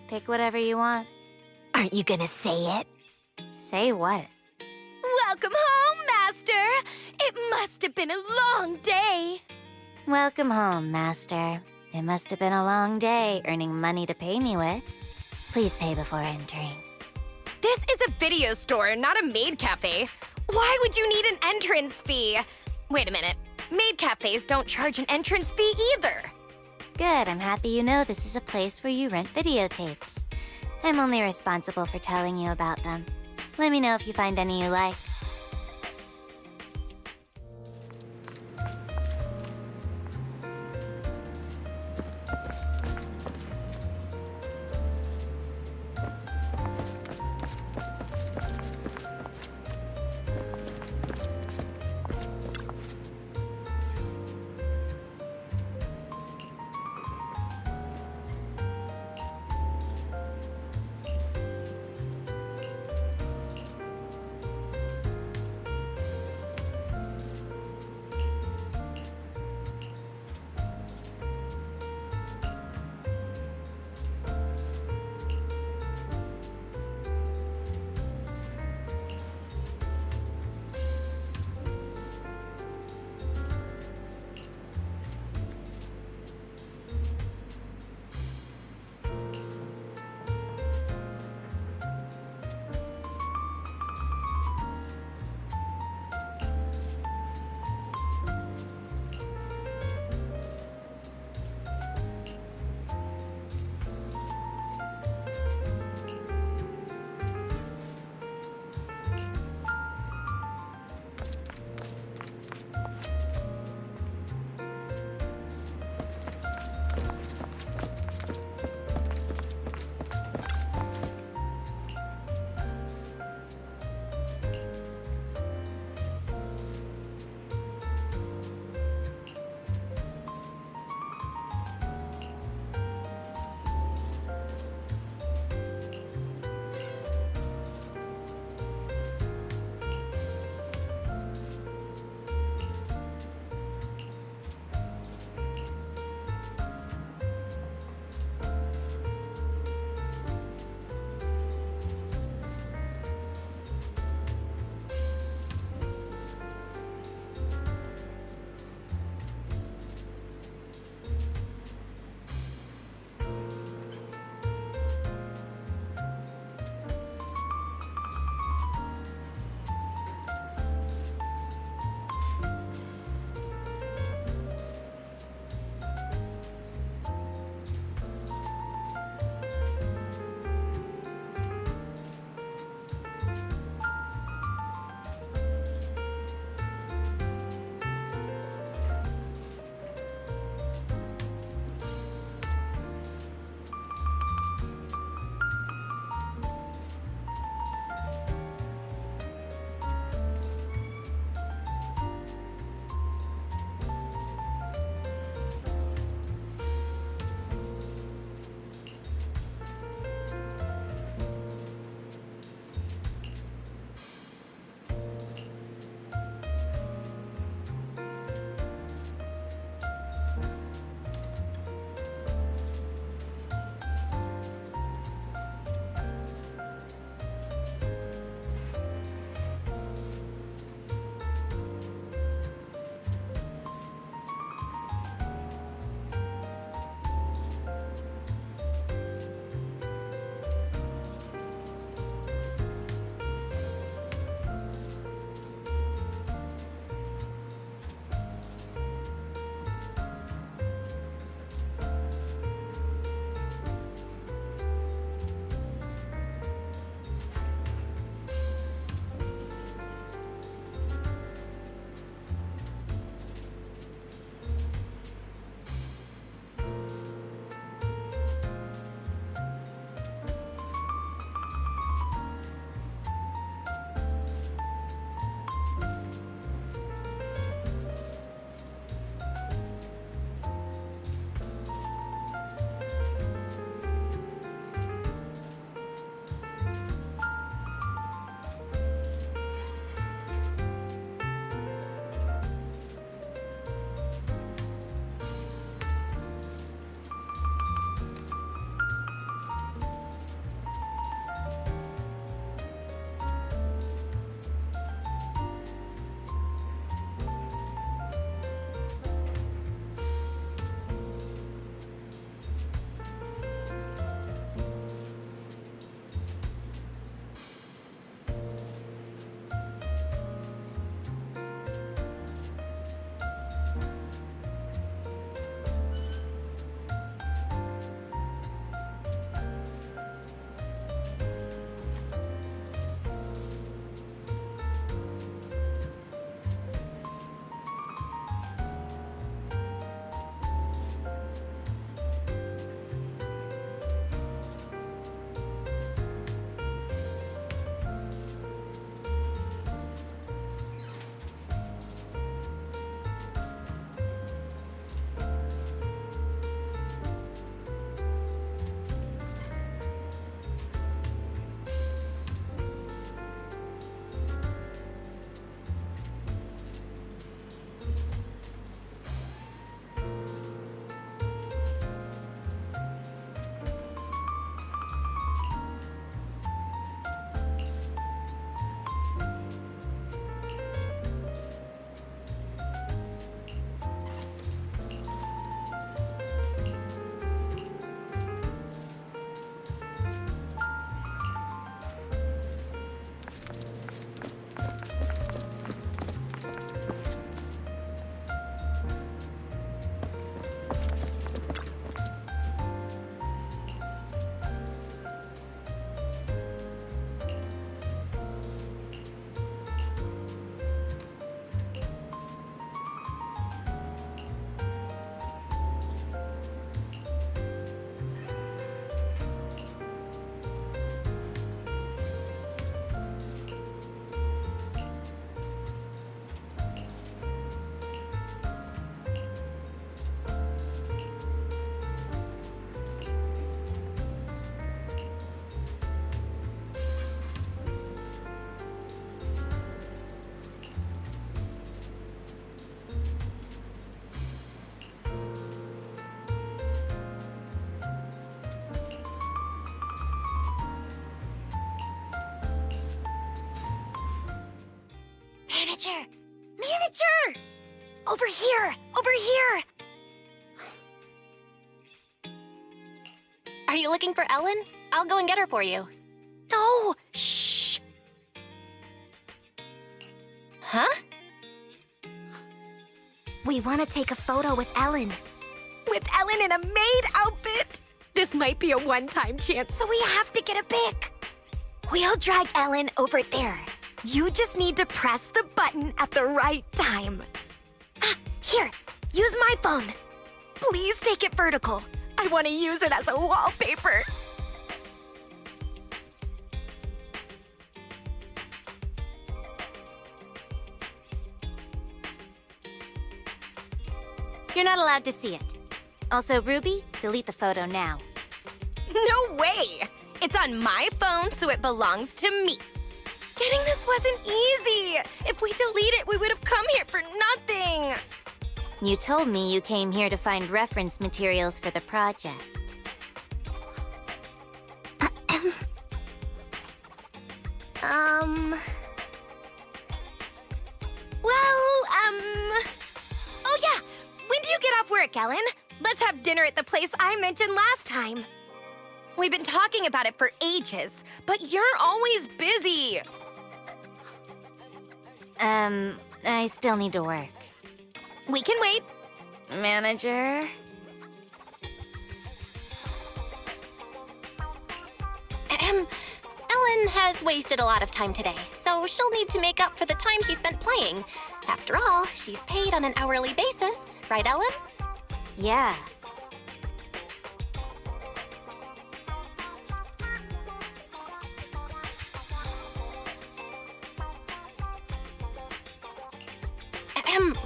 [SPEAKER 17] Pick whatever you want. Aren't you gonna say it? Say what?
[SPEAKER 18] Welcome home, Master! It must have been a long day.
[SPEAKER 17] Welcome home, Master. It must have been a long day earning money to pay me with. Please pay before entering.
[SPEAKER 18] This is a video store, not a maid cafe. Why would you need an entrance fee? Wait a minute. Maid cafes don't charge an entrance fee either.
[SPEAKER 17] Good, I'm happy you know this is a place where you rent videotapes. I'm only responsible for telling you about them. Let me know if you find any you like.
[SPEAKER 18] Manager! Manager! Over here! Over here!
[SPEAKER 9] Are you looking for Ellen? I'll go and get her for you.
[SPEAKER 18] No! Shh!
[SPEAKER 9] Huh?
[SPEAKER 18] We want to take a photo with Ellen. With Ellen in a maid outfit! This might be a one-time chance, so we have to get a pic. We'll drag Ellen over there. You just need to press the button at the right time. Here, use my phone. Please take it vertical. I want to use it as a wallpaper.
[SPEAKER 17] You're not allowed to see it. Also, Ruby, delete the photo now.
[SPEAKER 18] No way! It's on my phone, so it belongs to me. Getting this wasn't easy. If we delete it, we would have come here for nothing.
[SPEAKER 17] You told me you came here to find reference materials for the project.
[SPEAKER 18] Oh yeah! When do you get off work, Ellen? Let's have dinner at the place I mentioned last time. We've been talking about it for ages, but you're always busy.
[SPEAKER 17] I still need to work.
[SPEAKER 18] We can wait.
[SPEAKER 17] Manager?
[SPEAKER 9] Ellen has wasted a lot of time today, so she'll need to make up for the time she spent playing. After all, she's paid on an hourly basis, right, Ellen?
[SPEAKER 17] Yeah.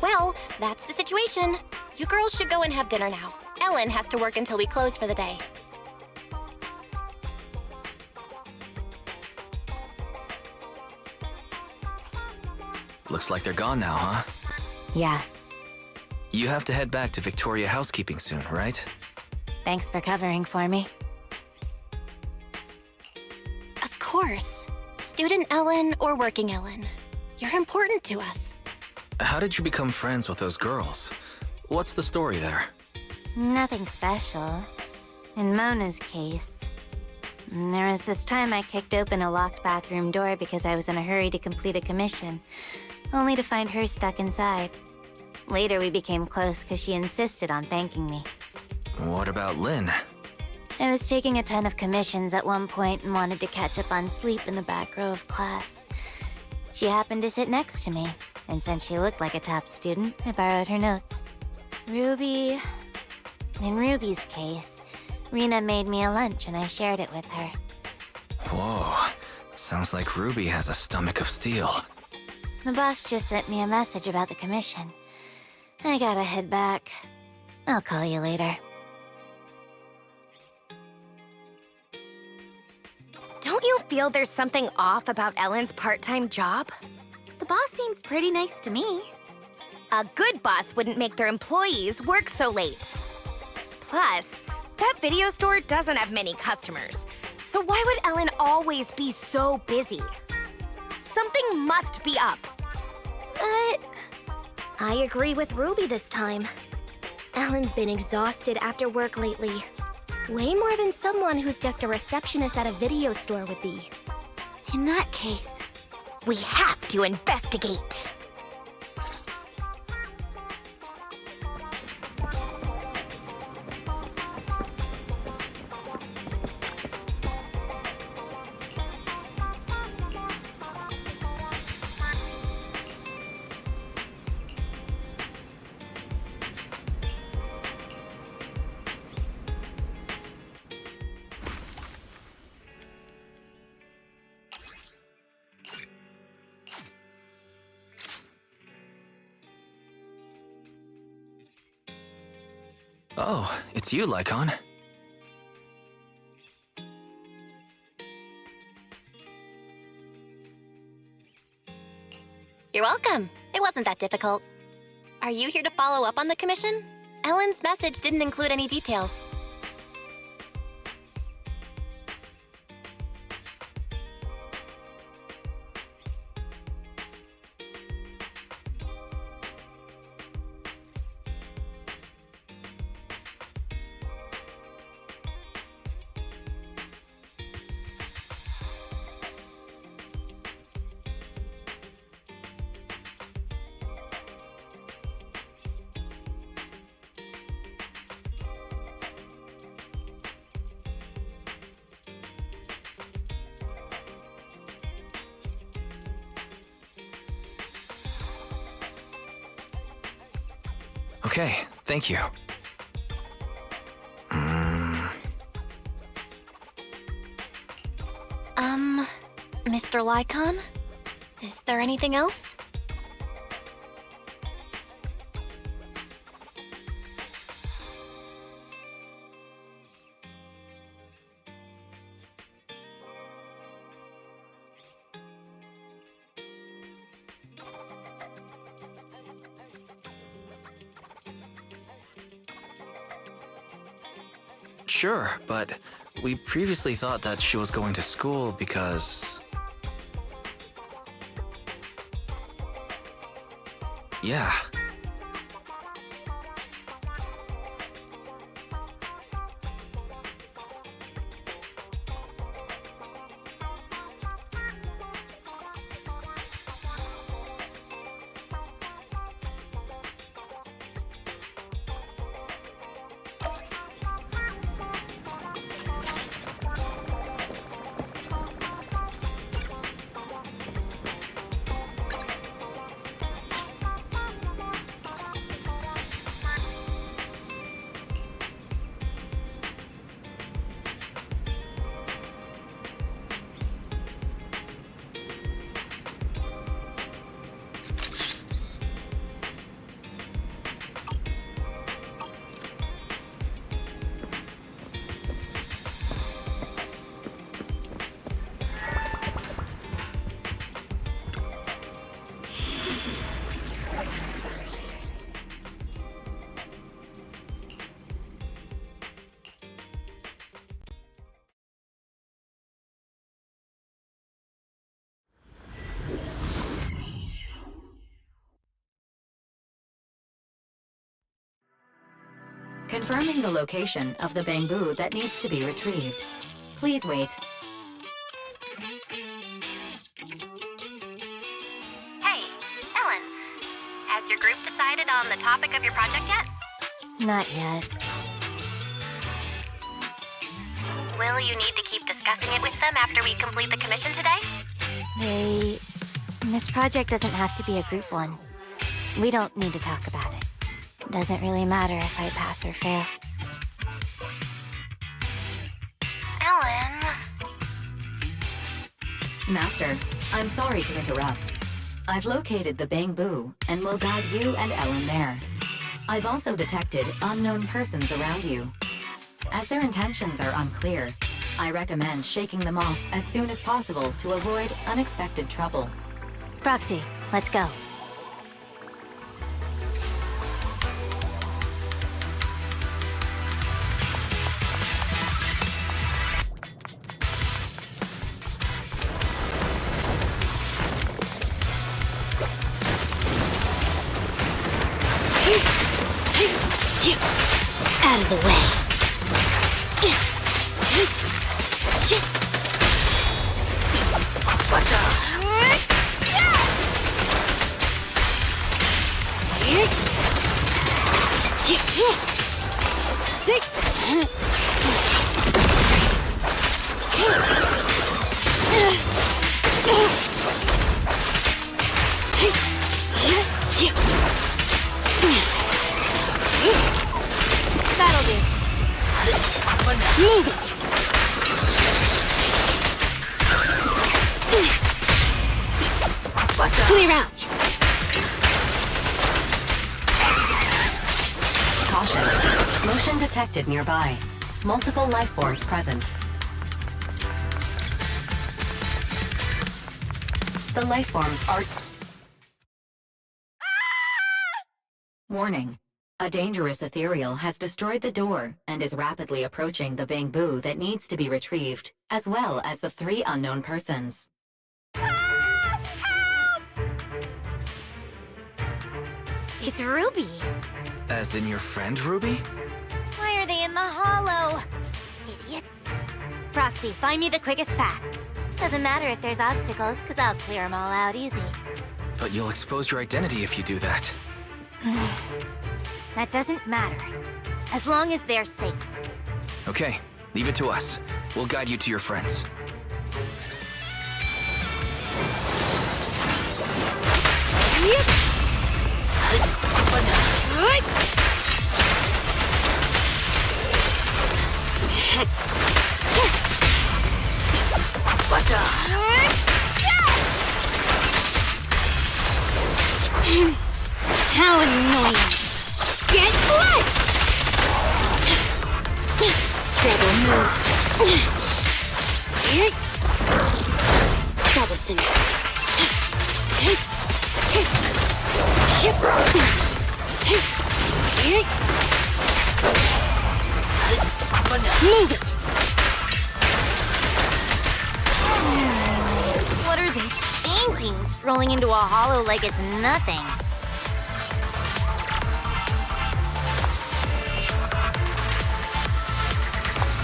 [SPEAKER 9] Well, that's the situation. You girls should go and have dinner now. Ellen has to work until we close for the day.
[SPEAKER 7] Looks like they're gone now, huh?
[SPEAKER 17] Yeah.
[SPEAKER 7] You have to head back to Victoria Housekeeping soon, right?
[SPEAKER 17] Thanks for covering for me.
[SPEAKER 9] Of course. Student Ellen or working Ellen. You're important to us.
[SPEAKER 7] How did you become friends with those girls? What's the story there?
[SPEAKER 17] Nothing special. In Mona's case, there was this time I kicked open a locked bathroom door because I was in a hurry to complete a commission, only to find her stuck inside. Later we became close because she insisted on thanking me.
[SPEAKER 7] What about Lynn?
[SPEAKER 17] I was taking a ton of commissions at one point and wanted to catch up on sleep in the back row of class. She happened to sit next to me, and since she looked like a top student, I borrowed her notes. Ruby... In Ruby's case, Rena made me a lunch and I shared it with her.
[SPEAKER 7] Whoa. Sounds like Ruby has a stomach of steel.
[SPEAKER 17] The boss just sent me a message about the commission. I gotta head back. I'll call you later.
[SPEAKER 18] Don't you feel there's something off about Ellen's part-time job?
[SPEAKER 17] The boss seems pretty nice to me.
[SPEAKER 18] A good boss wouldn't make their employees work so late. Plus, that video store doesn't have many customers. So why would Ellen always be so busy? Something must be up.
[SPEAKER 2] But I agree with Ruby this time. Ellen's been exhausted after work lately. Way more than someone who's just a receptionist at a video store would be.
[SPEAKER 18] In that case, we have to investigate.
[SPEAKER 7] Oh, it's you, Lycon.
[SPEAKER 9] You're welcome. It wasn't that difficult. Are you here to follow up on the commission? Ellen's message didn't include any details.
[SPEAKER 7] Okay, thank you.
[SPEAKER 9] Mr. Lycon? Is there anything else?
[SPEAKER 7] Sure, but we previously thought that she was going to school because... Yeah.
[SPEAKER 8] Confirming the location of the bamboo that needs to be retrieved. Please wait.
[SPEAKER 18] Hey, Ellen. Has your group decided on the topic of your project yet?
[SPEAKER 17] Not yet.
[SPEAKER 18] Will you need to keep discussing it with them after we complete the commission today?
[SPEAKER 17] This project doesn't have to be a group one. We don't need to talk about it. Doesn't really matter if I pass or fail.
[SPEAKER 18] Ellen...
[SPEAKER 8] Master, I'm sorry to interrupt. I've located the bamboo and will guide you and Ellen there. I've also detected unknown persons around you. As their intentions are unclear, I recommend shaking them off as soon as possible to avoid unexpected trouble.
[SPEAKER 17] Proxy, let's go.
[SPEAKER 14] Out of the way.
[SPEAKER 1] What the?
[SPEAKER 14] Sick.
[SPEAKER 18] That'll do.
[SPEAKER 14] Move it.
[SPEAKER 1] What the?
[SPEAKER 14] Clear out.
[SPEAKER 8] Caution. Motion detected nearby. Multiple life forms present. The life forms are... Warning. A dangerous ethereal has destroyed the door and is rapidly approaching the bamboo that needs to be retrieved, as well as the 3 unknown persons.
[SPEAKER 17] It's Ruby.
[SPEAKER 7] As in your friend, Ruby?
[SPEAKER 18] Why are they in the hollow? Idiots.
[SPEAKER 17] Proxy, find me the quickest path. Doesn't matter if there's obstacles, because I'll clear them all out easy.
[SPEAKER 7] But you'll expose your identity if you do that.
[SPEAKER 17] That doesn't matter. As long as they're safe.
[SPEAKER 7] Okay, leave it to us. We'll guide you to your friends.
[SPEAKER 14] Yep.
[SPEAKER 2] Listen. Move it!
[SPEAKER 18] What are they thinking? Strolling into a hollow like it's nothing.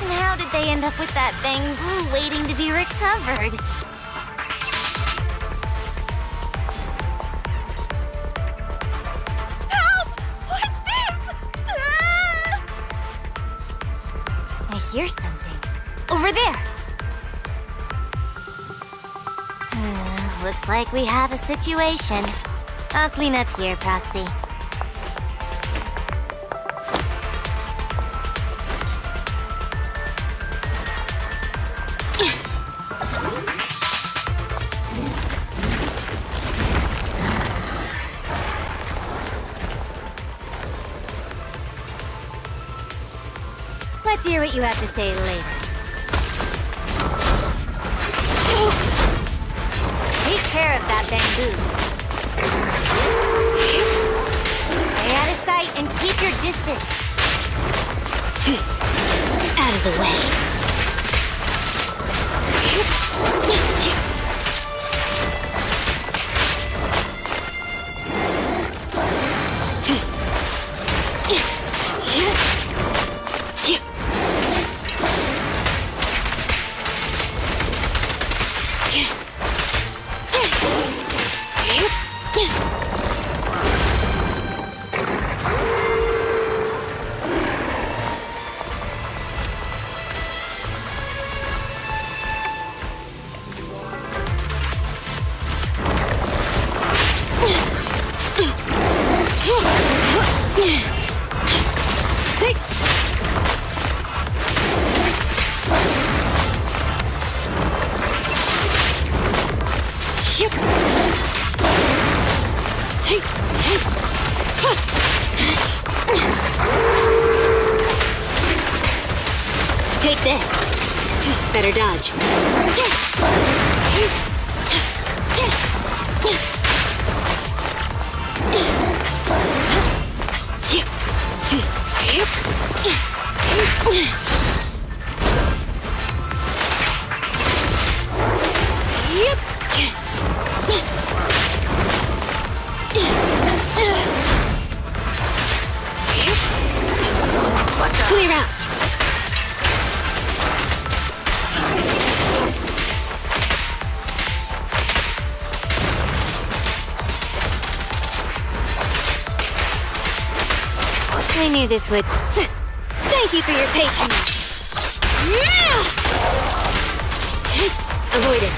[SPEAKER 18] And how did they end up with that bamboo waiting to be recovered? Help! What's this? Ah! I hear something. Over there! Looks like we have a situation. I'll clean up here, Proxy. Let's hear what you have to say later. Take care of that bamboo. Stay out of sight and keep your distance. Out of the way.
[SPEAKER 2] Take this. Better dodge. Clear out.
[SPEAKER 18] I knew this would.
[SPEAKER 2] Thank you for your patience. Avoid it.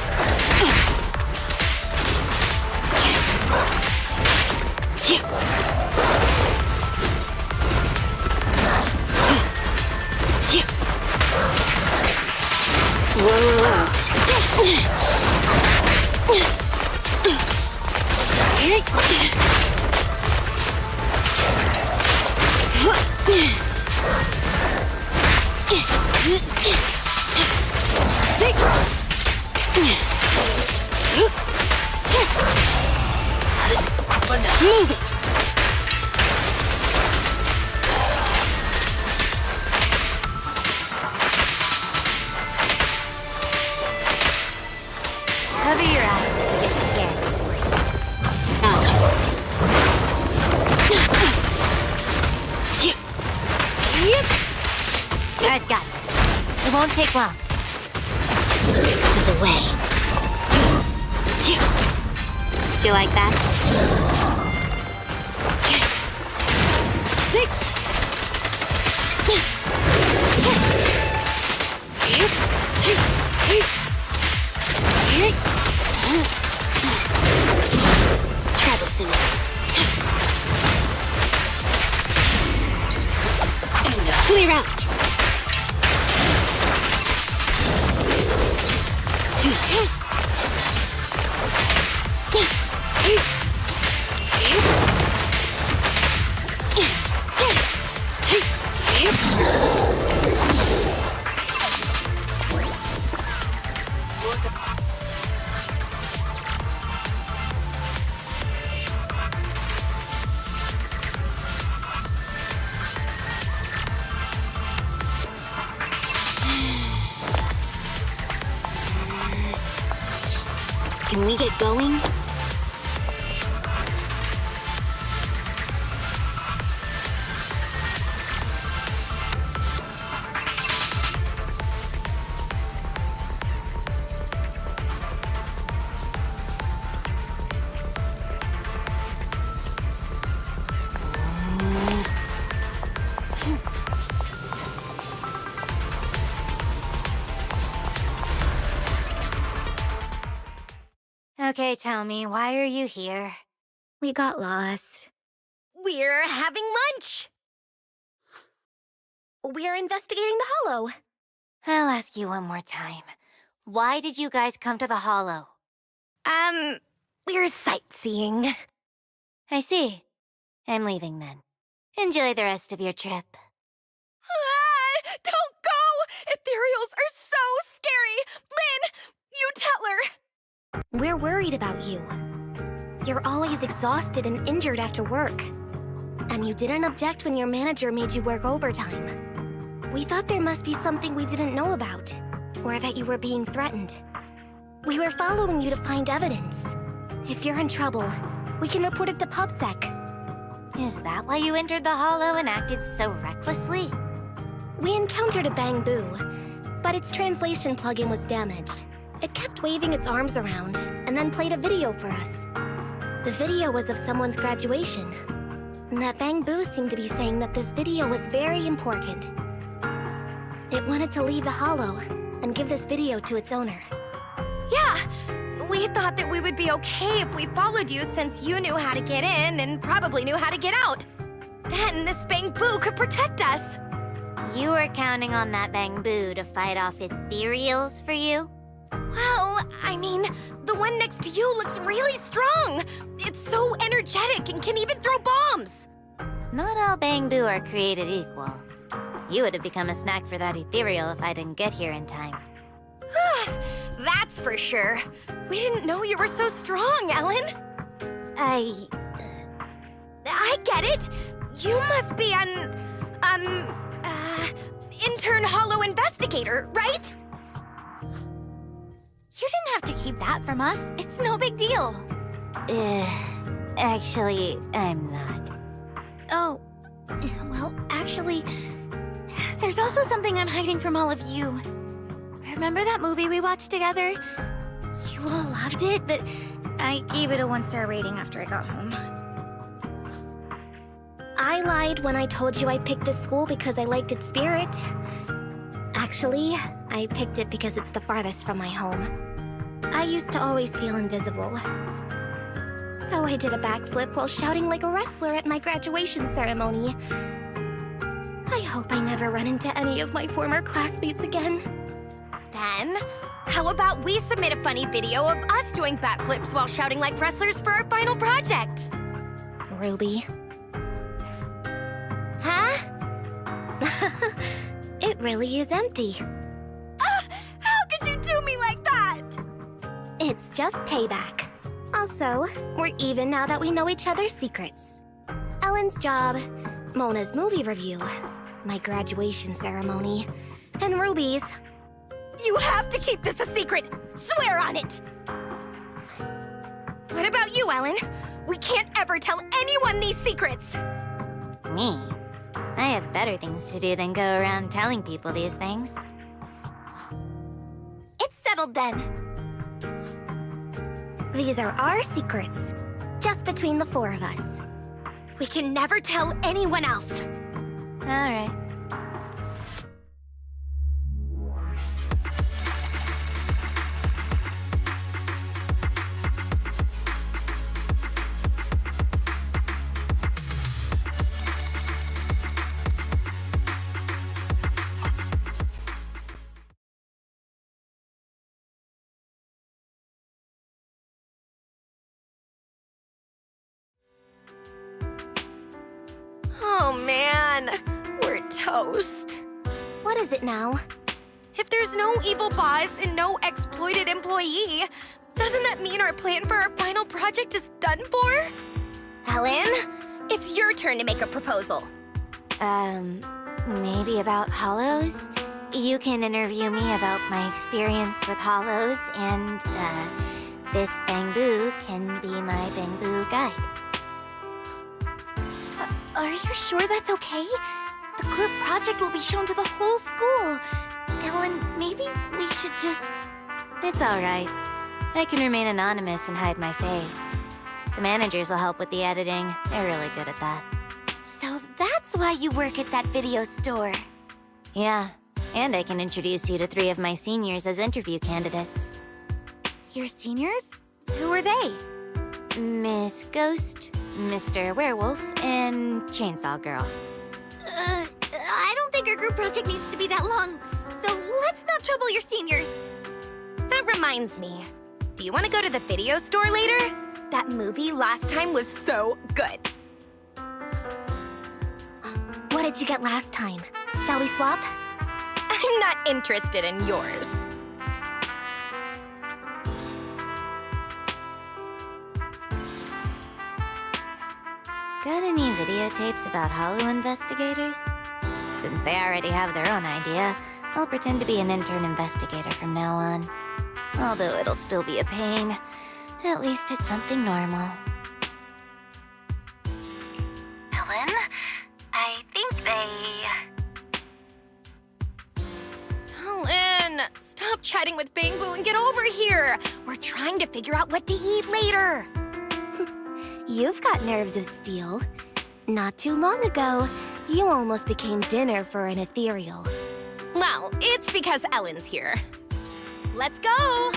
[SPEAKER 2] Move it!
[SPEAKER 18] Cover your eyes if you get scared.
[SPEAKER 2] Dodge.
[SPEAKER 18] I've got this. It won't take long. Out of the way. Did you like that?
[SPEAKER 2] Traveson. Clear out.
[SPEAKER 16] Can we get going?
[SPEAKER 17] Okay, tell me, why are you here?
[SPEAKER 16] We got lost.
[SPEAKER 18] We're having lunch! We're investigating the Hollow.
[SPEAKER 17] I'll ask you one more time. Why did you guys come to the Hollow?
[SPEAKER 18] We're sightseeing.
[SPEAKER 17] I see. I'm leaving then. Enjoy the rest of your trip.
[SPEAKER 18] Don't go! Ethereals are so scary! Lynn, you tell her! We're worried about you. You're always exhausted and injured after work. And you didn't object when your manager made you work overtime. We thought there must be something we didn't know about, or that you were being threatened. We were following you to find evidence. If you're in trouble, we can report it to PubSec.
[SPEAKER 17] Is that why you entered the Hollow and acted so recklessly?
[SPEAKER 18] We encountered a bamboo, but its translation plugin was damaged. It kept waving its arms around, and then played a video for us. The video was of someone's graduation. And that bamboo seemed to be saying that this video was very important. It wanted to leave the Hollow and give this video to its owner. Yeah, we thought that we would be okay if we followed you since you knew how to get in and probably knew how to get out. Then this bamboo could protect us.
[SPEAKER 17] You were counting on that bamboo to fight off ethereals for you?
[SPEAKER 18] Well, I mean, the one next to you looks really strong. It's so energetic and can even throw bombs.
[SPEAKER 17] Not all bamboo are created equal. You would have become a snack for that ethereal if I didn't get here in time.
[SPEAKER 18] That's for sure. We didn't know you were so strong, Ellen. I get it. You must be an, intern Hollow investigator, right? You didn't have to keep that from us. It's no big deal.
[SPEAKER 17] Actually, I'm not.
[SPEAKER 18] Oh, well, actually, there's also something I'm hiding from all of you. Remember that movie we watched together? You all loved it, but I gave it a 1-star rating after I got home. I lied when I told you I picked this school because I liked its spirit. Actually, I picked it because it's the farthest from my home. I used to always feel invisible. So I did a backflip while shouting like a wrestler at my graduation ceremony. I hope I never run into any of my former classmates again. Then, how about we submit a funny video of us doing backflips while shouting like wrestlers for our final project? Ruby. Huh? It really is empty. How could you do me like that? It's just payback. Also, we're even now that we know each other's secrets. Ellen's job, Mona's movie review, my graduation ceremony, and Ruby's. You have to keep this a secret! Swear on it! What about you, Ellen? We can't ever tell anyone these secrets!
[SPEAKER 17] Me? I have better things to do than go around telling people these things.
[SPEAKER 18] It's settled then. These are our secrets, just between the 4 of us. We can never tell anyone else.
[SPEAKER 17] All right.
[SPEAKER 18] Oh man, we're toast. What is it now? If there's no evil boss and no exploited employee, doesn't that mean our plan for our final project is done for? Ellen, it's your turn to make a proposal.
[SPEAKER 17] Maybe about hollows? You can interview me about my experience with hollows and, This Bangbu can be my Bangbu guide.
[SPEAKER 18] Are you sure that's okay? The group project will be shown to the whole school. Ellen, maybe we should just...
[SPEAKER 17] It's alright. I can remain anonymous and hide my face. The managers will help with the editing. They're really good at that.
[SPEAKER 18] So that's why you work at that video store.
[SPEAKER 17] Yeah, and I can introduce you to 3 of my seniors as interview candidates.
[SPEAKER 18] Your seniors? Who are they?
[SPEAKER 17] Miss Ghost, Mr. Werewolf, and Chainsaw Girl.
[SPEAKER 18] I don't think our group project needs to be that long, so let's not trouble your seniors.
[SPEAKER 9] That reminds me. Do you want to go to the video store later? That movie last time was so good.
[SPEAKER 18] What did you get last time? Shall we swap?
[SPEAKER 9] I'm not interested in yours.
[SPEAKER 17] Got any videotapes about Hollow investigators? Since they already have their own idea, I'll pretend to be an intern investigator from now on. Although it'll still be a pain. At least it's something normal.
[SPEAKER 5] Ellen, I think they...
[SPEAKER 9] Ellen, stop chatting with Bangbu and get over here. We're trying to figure out what to eat later.
[SPEAKER 2] You've got nerves of steel. Not too long ago, you almost became dinner for an ethereal.
[SPEAKER 9] Well, it's because Ellen's here. Let's go!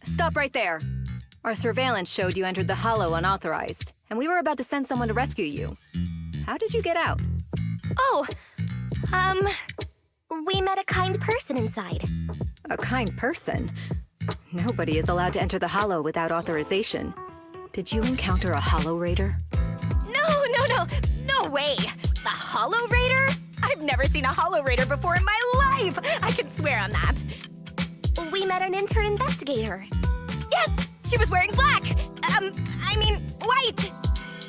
[SPEAKER 19] Stop right there. Our surveillance showed you entered the Hollow unauthorized, and we were about to send someone to rescue you. How did you get out?
[SPEAKER 2] Oh, we met a kind person inside.
[SPEAKER 19] A kind person? Nobody is allowed to enter the Hollow without authorization. Did you encounter a Hollow Raider?
[SPEAKER 9] No way! The Hollow Raider? I've never seen a Hollow Raider before in my life! I can swear on that.
[SPEAKER 2] We met an intern investigator.
[SPEAKER 9] Yes! She was wearing black! White!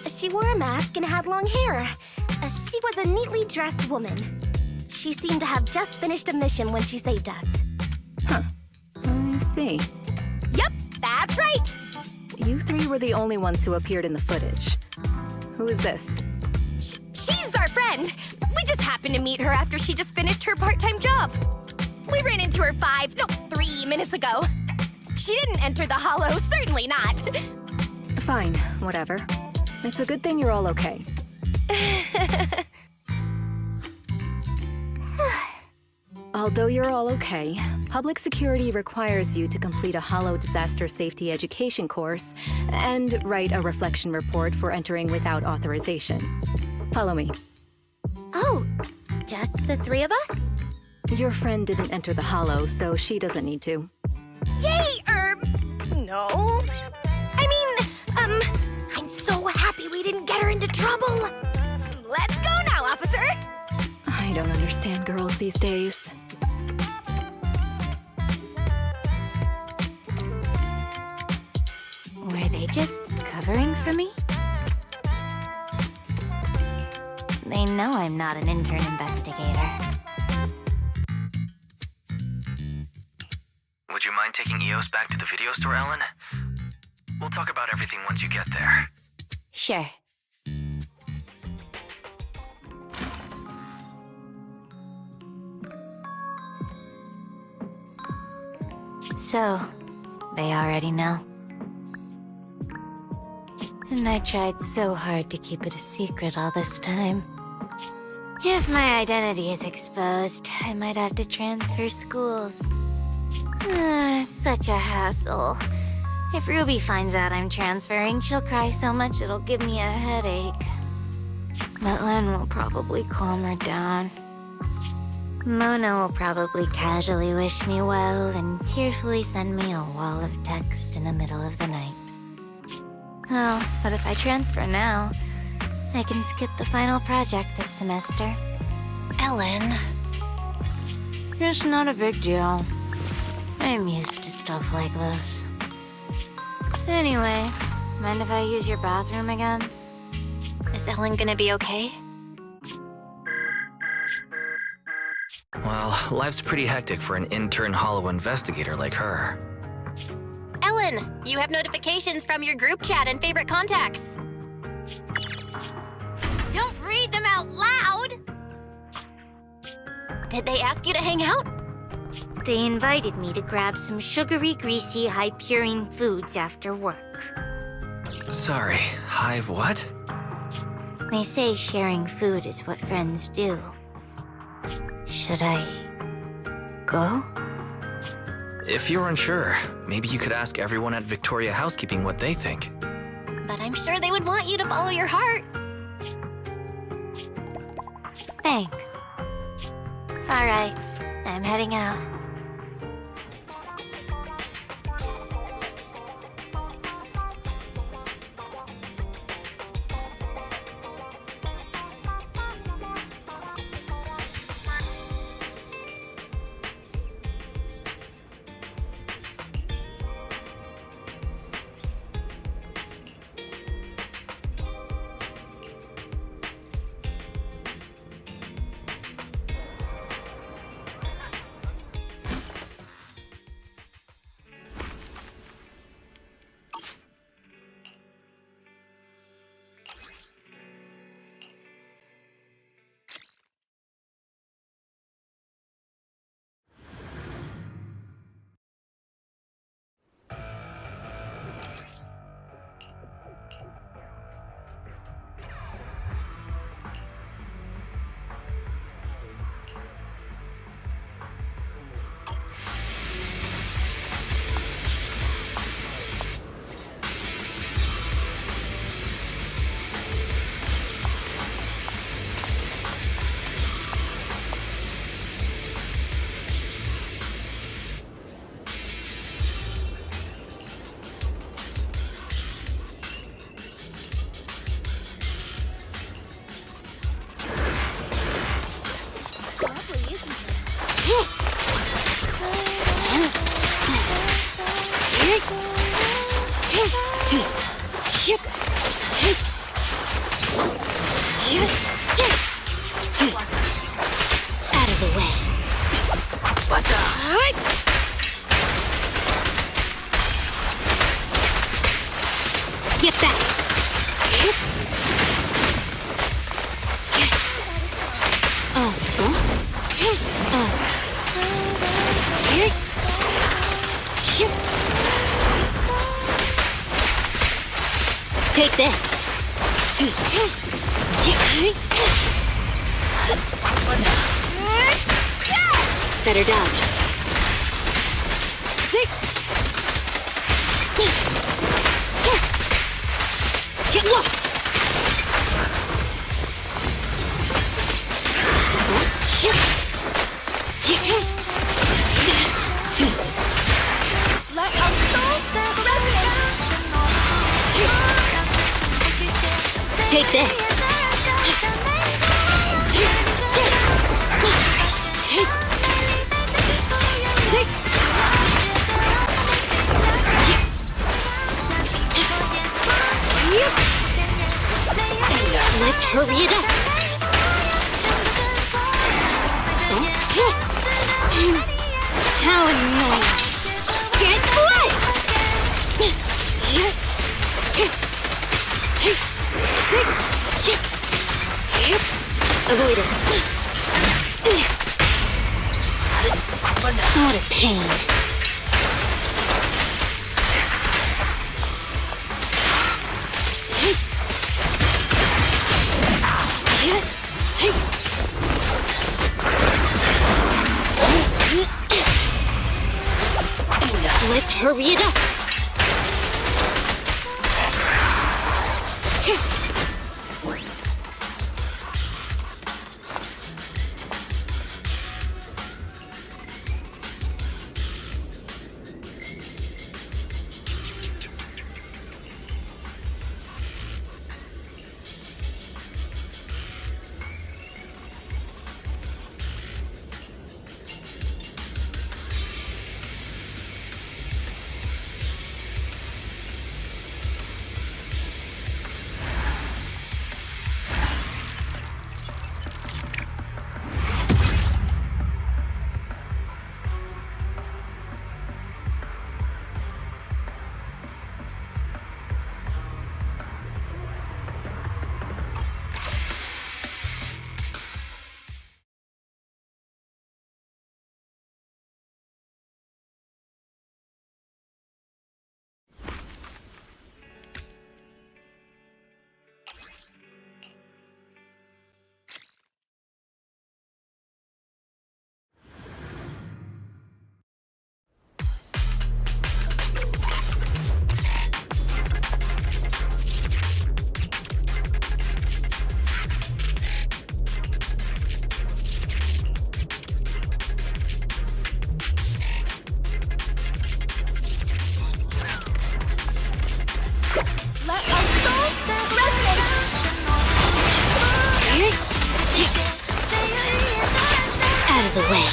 [SPEAKER 2] She wore a mask and had long hair. She was a neatly dressed woman. She seemed to have just finished a mission when she saved us.
[SPEAKER 19] Huh. I see.
[SPEAKER 9] Yep, that's right!
[SPEAKER 19] You 3 were the only ones who appeared in the footage. Who is this?
[SPEAKER 9] She's our friend! We just happened to meet her after she just finished her part-time job. We ran into her 3 minutes ago. She didn't enter the Hollow, certainly not.
[SPEAKER 19] Fine, whatever. It's a good thing you're all okay. Although you're all okay, public security requires you to complete a Hollow disaster safety education course and write a reflection report for entering without authorization. Follow me.
[SPEAKER 2] Oh, just the 3 of us?
[SPEAKER 19] Your friend didn't enter the Hollow, so she doesn't need to.
[SPEAKER 9] Yay, no. I'm so happy we didn't get her into trouble. Let's go now, officer.
[SPEAKER 19] I don't understand girls these days.
[SPEAKER 17] Were they just covering for me? They know I'm not an intern investigator.
[SPEAKER 7] Would you mind taking EOS back to the video store, Ellen? We'll talk about everything once you get there.
[SPEAKER 17] Sure. So, they already know. And I tried so hard to keep it a secret all this time. If my identity is exposed, I might have to transfer schools. Such a hassle. If Ruby finds out I'm transferring, she'll cry so much it'll give me a headache. But Len will probably calm her down. Mona will probably casually wish me well and tearfully send me a wall of text in the middle of the night. Oh, but if I transfer now, I can skip the final project this semester.
[SPEAKER 18] Ellen.
[SPEAKER 17] It's not a big deal. I'm used to stuff like this. Anyway, mind if I use your bathroom again?
[SPEAKER 18] Is Ellen gonna be okay?
[SPEAKER 7] Well, life's pretty hectic for an intern hollow investigator like her.
[SPEAKER 9] Ellen, you have notifications from your group chat and favorite contacts.
[SPEAKER 18] Don't read them out loud!
[SPEAKER 9] Did they ask you to hang out?
[SPEAKER 17] They invited me to grab some sugary, greasy, high-purine foods after work.
[SPEAKER 7] Sorry, hi what?
[SPEAKER 17] They say sharing food is what friends do. Should I go?
[SPEAKER 7] If you're unsure, maybe you could ask everyone at Victoria Housekeeping what they think.
[SPEAKER 9] But I'm sure they would want you to follow your heart.
[SPEAKER 17] Thanks. All right, I'm heading out. Out of the way.
[SPEAKER 1] What the?
[SPEAKER 17] Get back. Take this. Better dodge. Get lost.
[SPEAKER 18] Let us
[SPEAKER 17] Take this. Let's hurry it up. How annoying. Get away! Avoid it. What a pain. Let's hurry it up.
[SPEAKER 16] the way.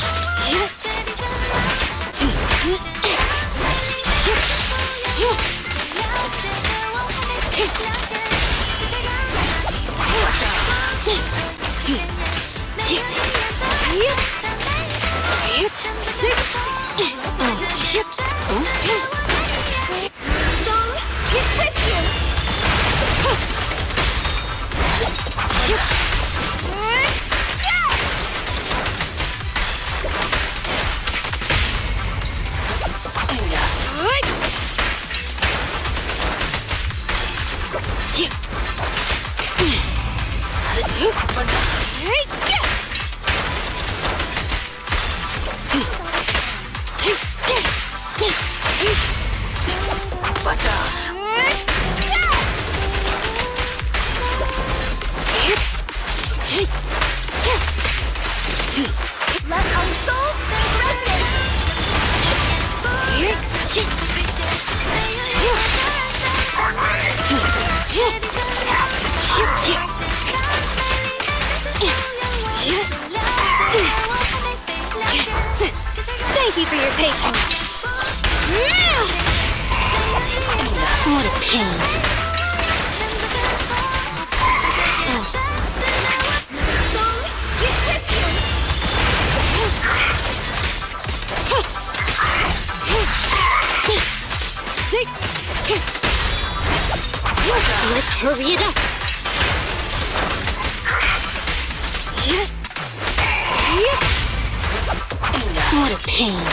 [SPEAKER 14] Thank you for your patience.
[SPEAKER 16] What a pain. Let's hurry it up. What a pain.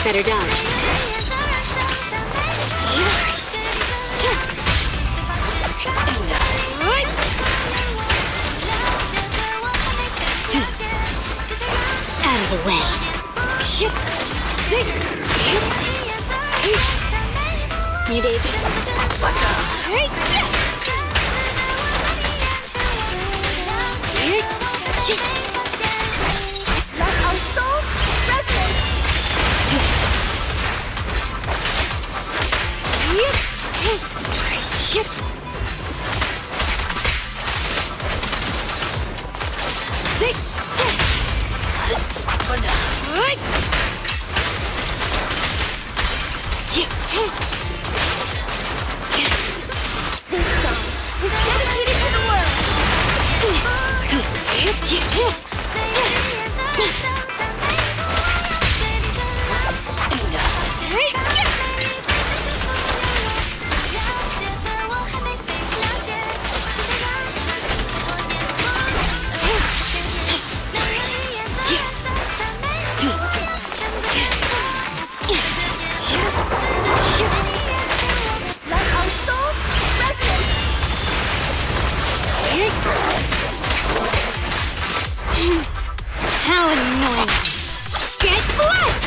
[SPEAKER 16] Better dodge. Out of the way. New baby.
[SPEAKER 14] Let our souls resonate. This song is dedicated to the world. Let our souls resonate.
[SPEAKER 16] How annoying. Get blessed!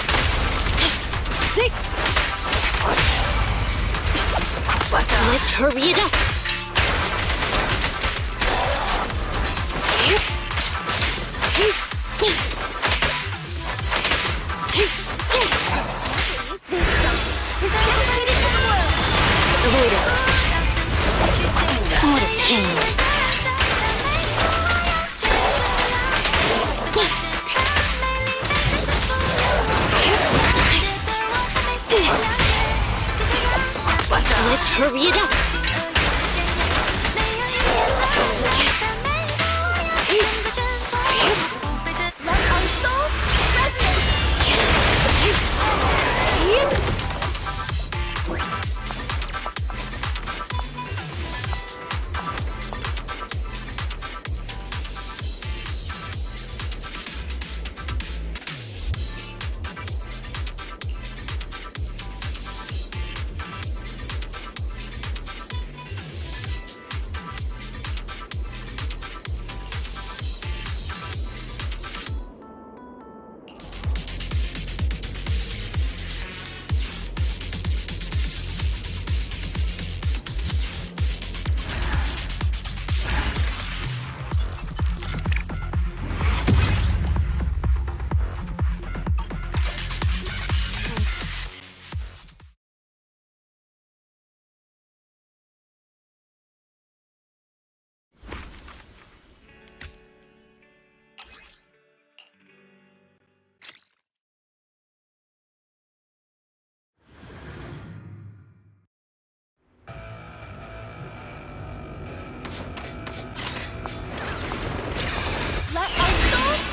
[SPEAKER 16] Let's hurry it up. What a pain.
[SPEAKER 2] Let's hurry it up.
[SPEAKER 14] Let our souls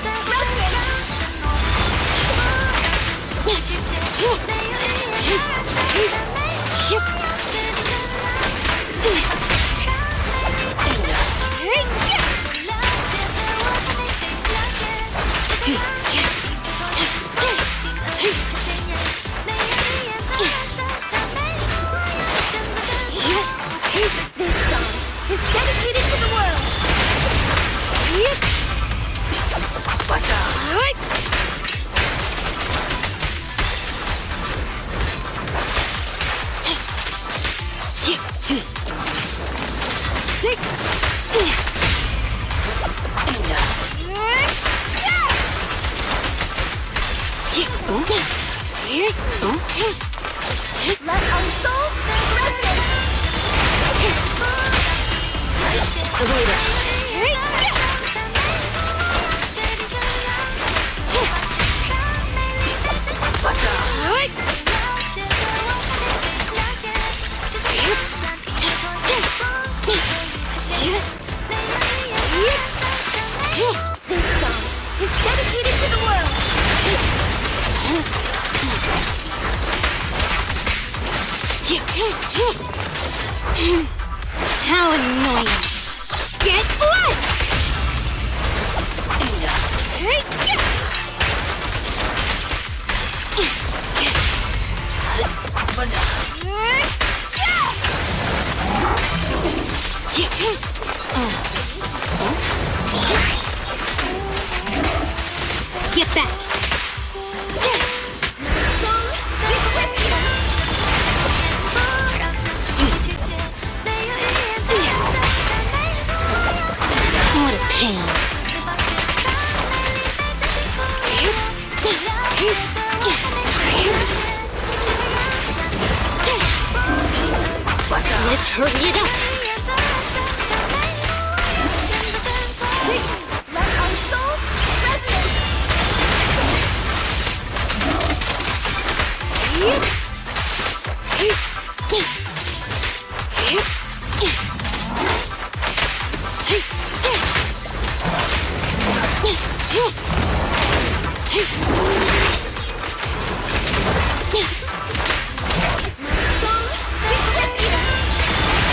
[SPEAKER 2] How annoying! Get blessed! Get back! What a pain. Let's hurry it up.
[SPEAKER 14] let our souls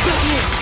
[SPEAKER 2] Don't miss.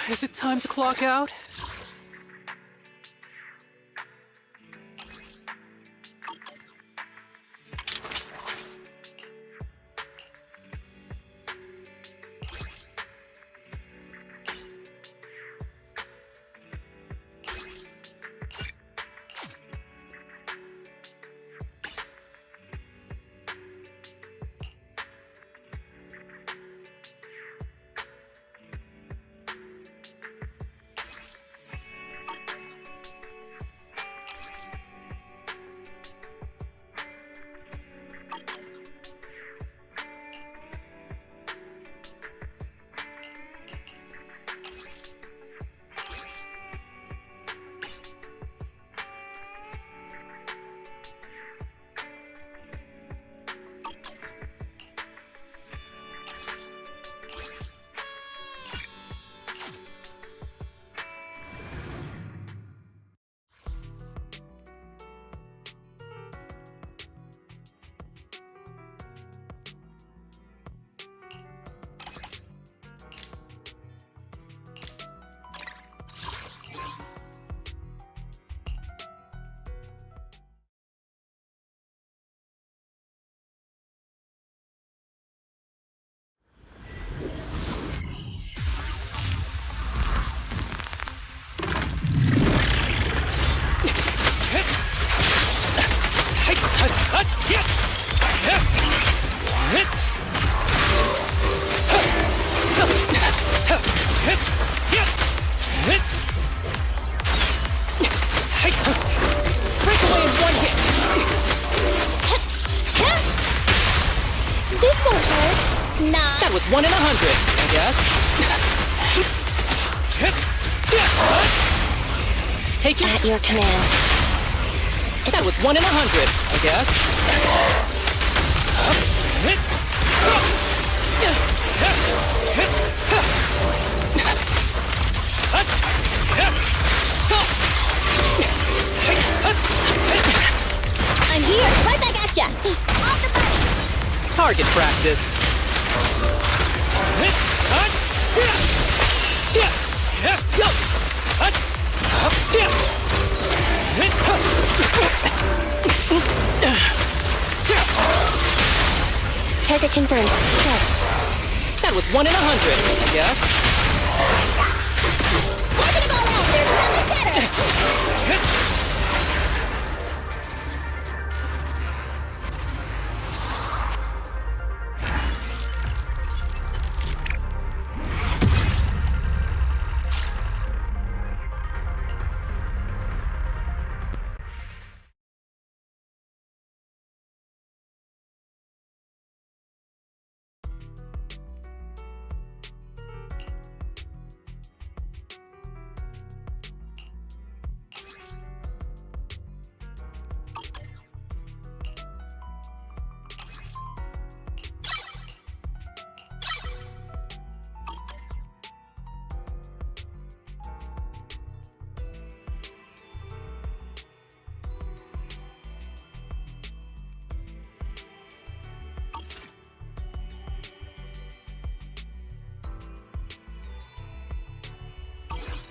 [SPEAKER 3] Is it time to clock out? Breakaway in one hit!
[SPEAKER 9] This won't hurt. Nah.
[SPEAKER 3] That was 1 in 100, I guess. Take it.
[SPEAKER 9] At your command.
[SPEAKER 3] That was 1 in 100, I guess.
[SPEAKER 9] I'm here, right back at ya.
[SPEAKER 3] Target practice.
[SPEAKER 9] Target confirmed. Go.
[SPEAKER 3] That was 1 in 100, I guess.
[SPEAKER 9] Working them all out, there's nothing better.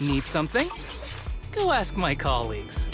[SPEAKER 3] Need something? Go ask my colleagues.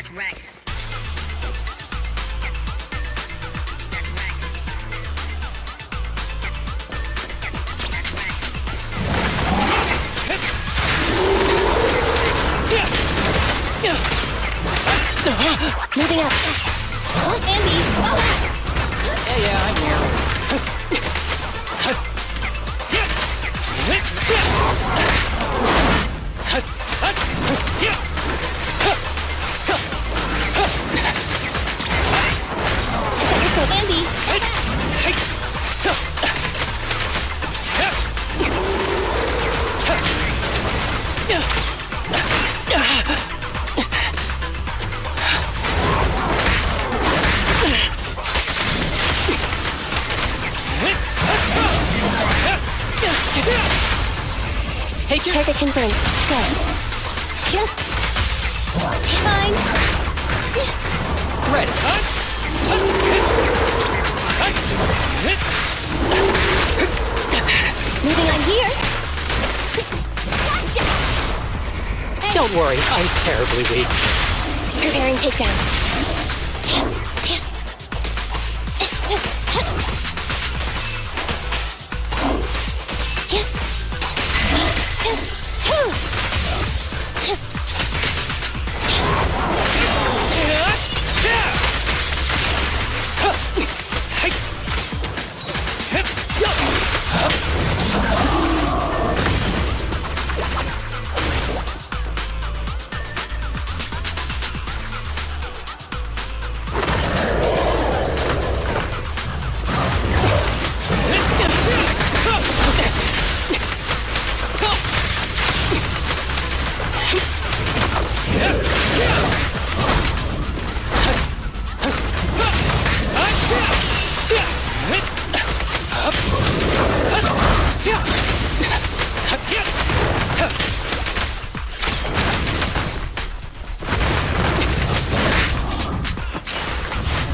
[SPEAKER 17] That's right.
[SPEAKER 2] Moving up. Andy!
[SPEAKER 3] Yeah, I'm here.
[SPEAKER 2] Andy!
[SPEAKER 3] Take your
[SPEAKER 2] target confirmed. Go. Fine.
[SPEAKER 3] Ready.
[SPEAKER 2] Moving on here.
[SPEAKER 3] Don't worry, I'm terribly weak.
[SPEAKER 2] Preparing takedown.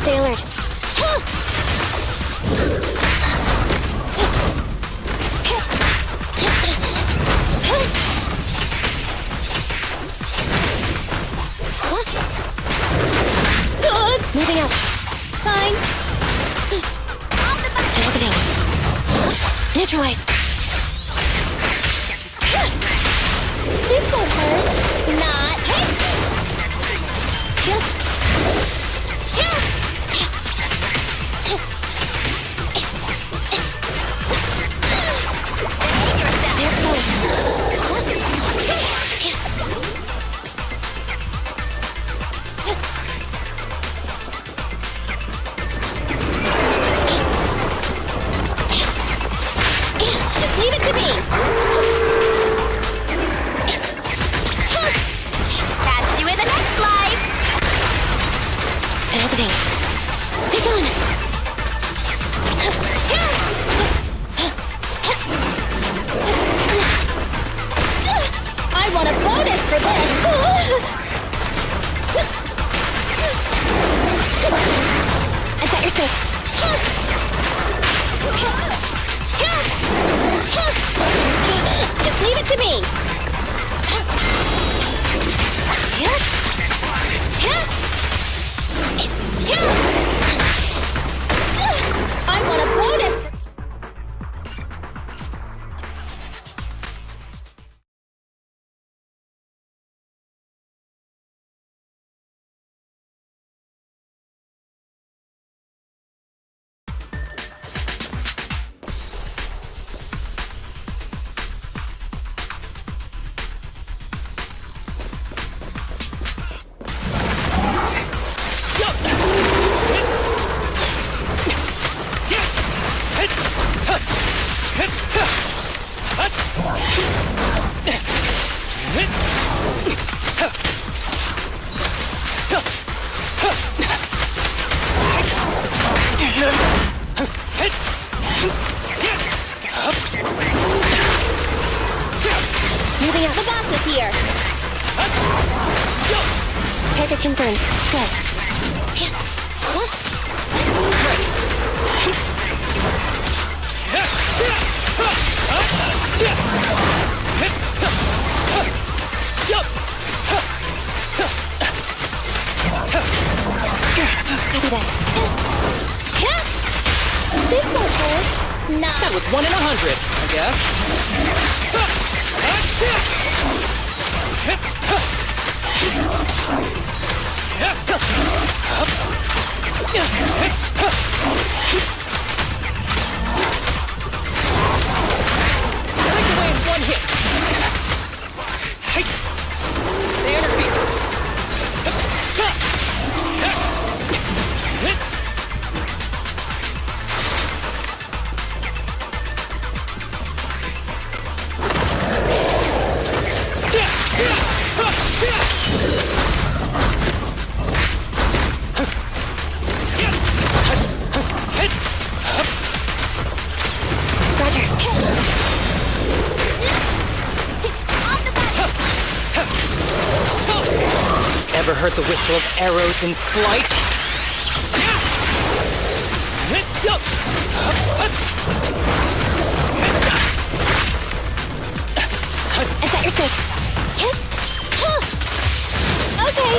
[SPEAKER 2] Stay alert. Moving up. Fine. Happening. Neutralize. This won't hurt. Not. Just leave it to me.
[SPEAKER 18] Catch you in the next life!
[SPEAKER 2] Happening. Be gone. I want a bonus for this. I've got your six. Just leave it to me. I want a bonus. Moving out. The boss is here. Target confirmed. Go.
[SPEAKER 3] was 1 in 100, I guess. Break away in one hit. Stay on your feet. Ever heard the whistle of arrows in flight?
[SPEAKER 2] I've got your six. Okay.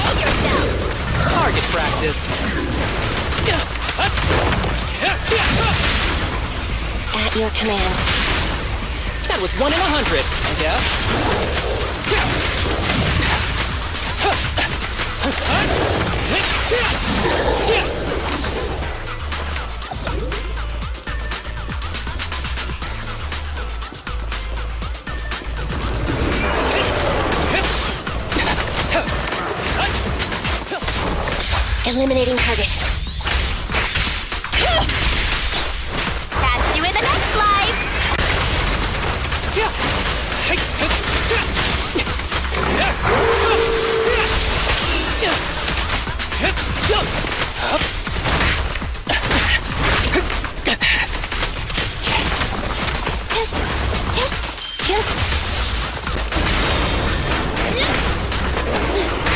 [SPEAKER 18] Hold yourself!
[SPEAKER 3] Target practice.
[SPEAKER 2] At your command.
[SPEAKER 3] That was 1 in 100, I guess.
[SPEAKER 2] Eliminating target.
[SPEAKER 18] Catch you in the next life!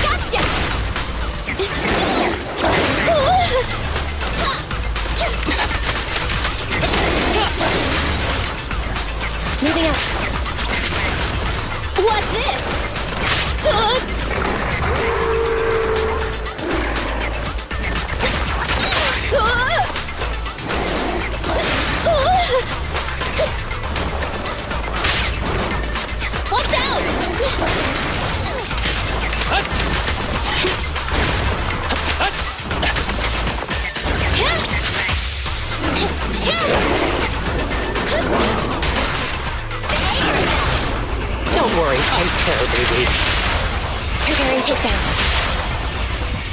[SPEAKER 2] Gotcha! Moving up.
[SPEAKER 18] What's this?
[SPEAKER 2] Watch out!
[SPEAKER 3] Don't worry, I'm terribly weak.
[SPEAKER 2] Preparing takedown.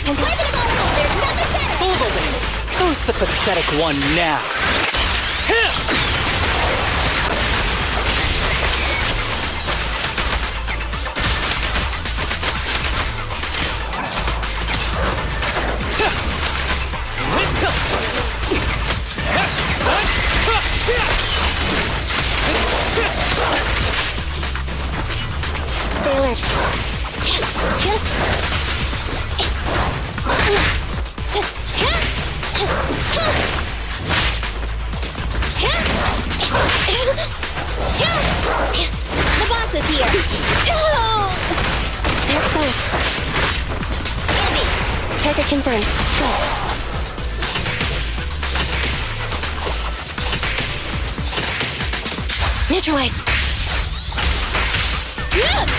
[SPEAKER 2] I'm
[SPEAKER 18] Wiping them all out! There's nothing better!
[SPEAKER 3] Full of opening. Who's the pathetic one now?
[SPEAKER 2] Stay alert.
[SPEAKER 18] The boss is here!
[SPEAKER 2] They're close.
[SPEAKER 18] Andy!
[SPEAKER 2] Target confirmed. Go. Neutralize.
[SPEAKER 18] Yeah!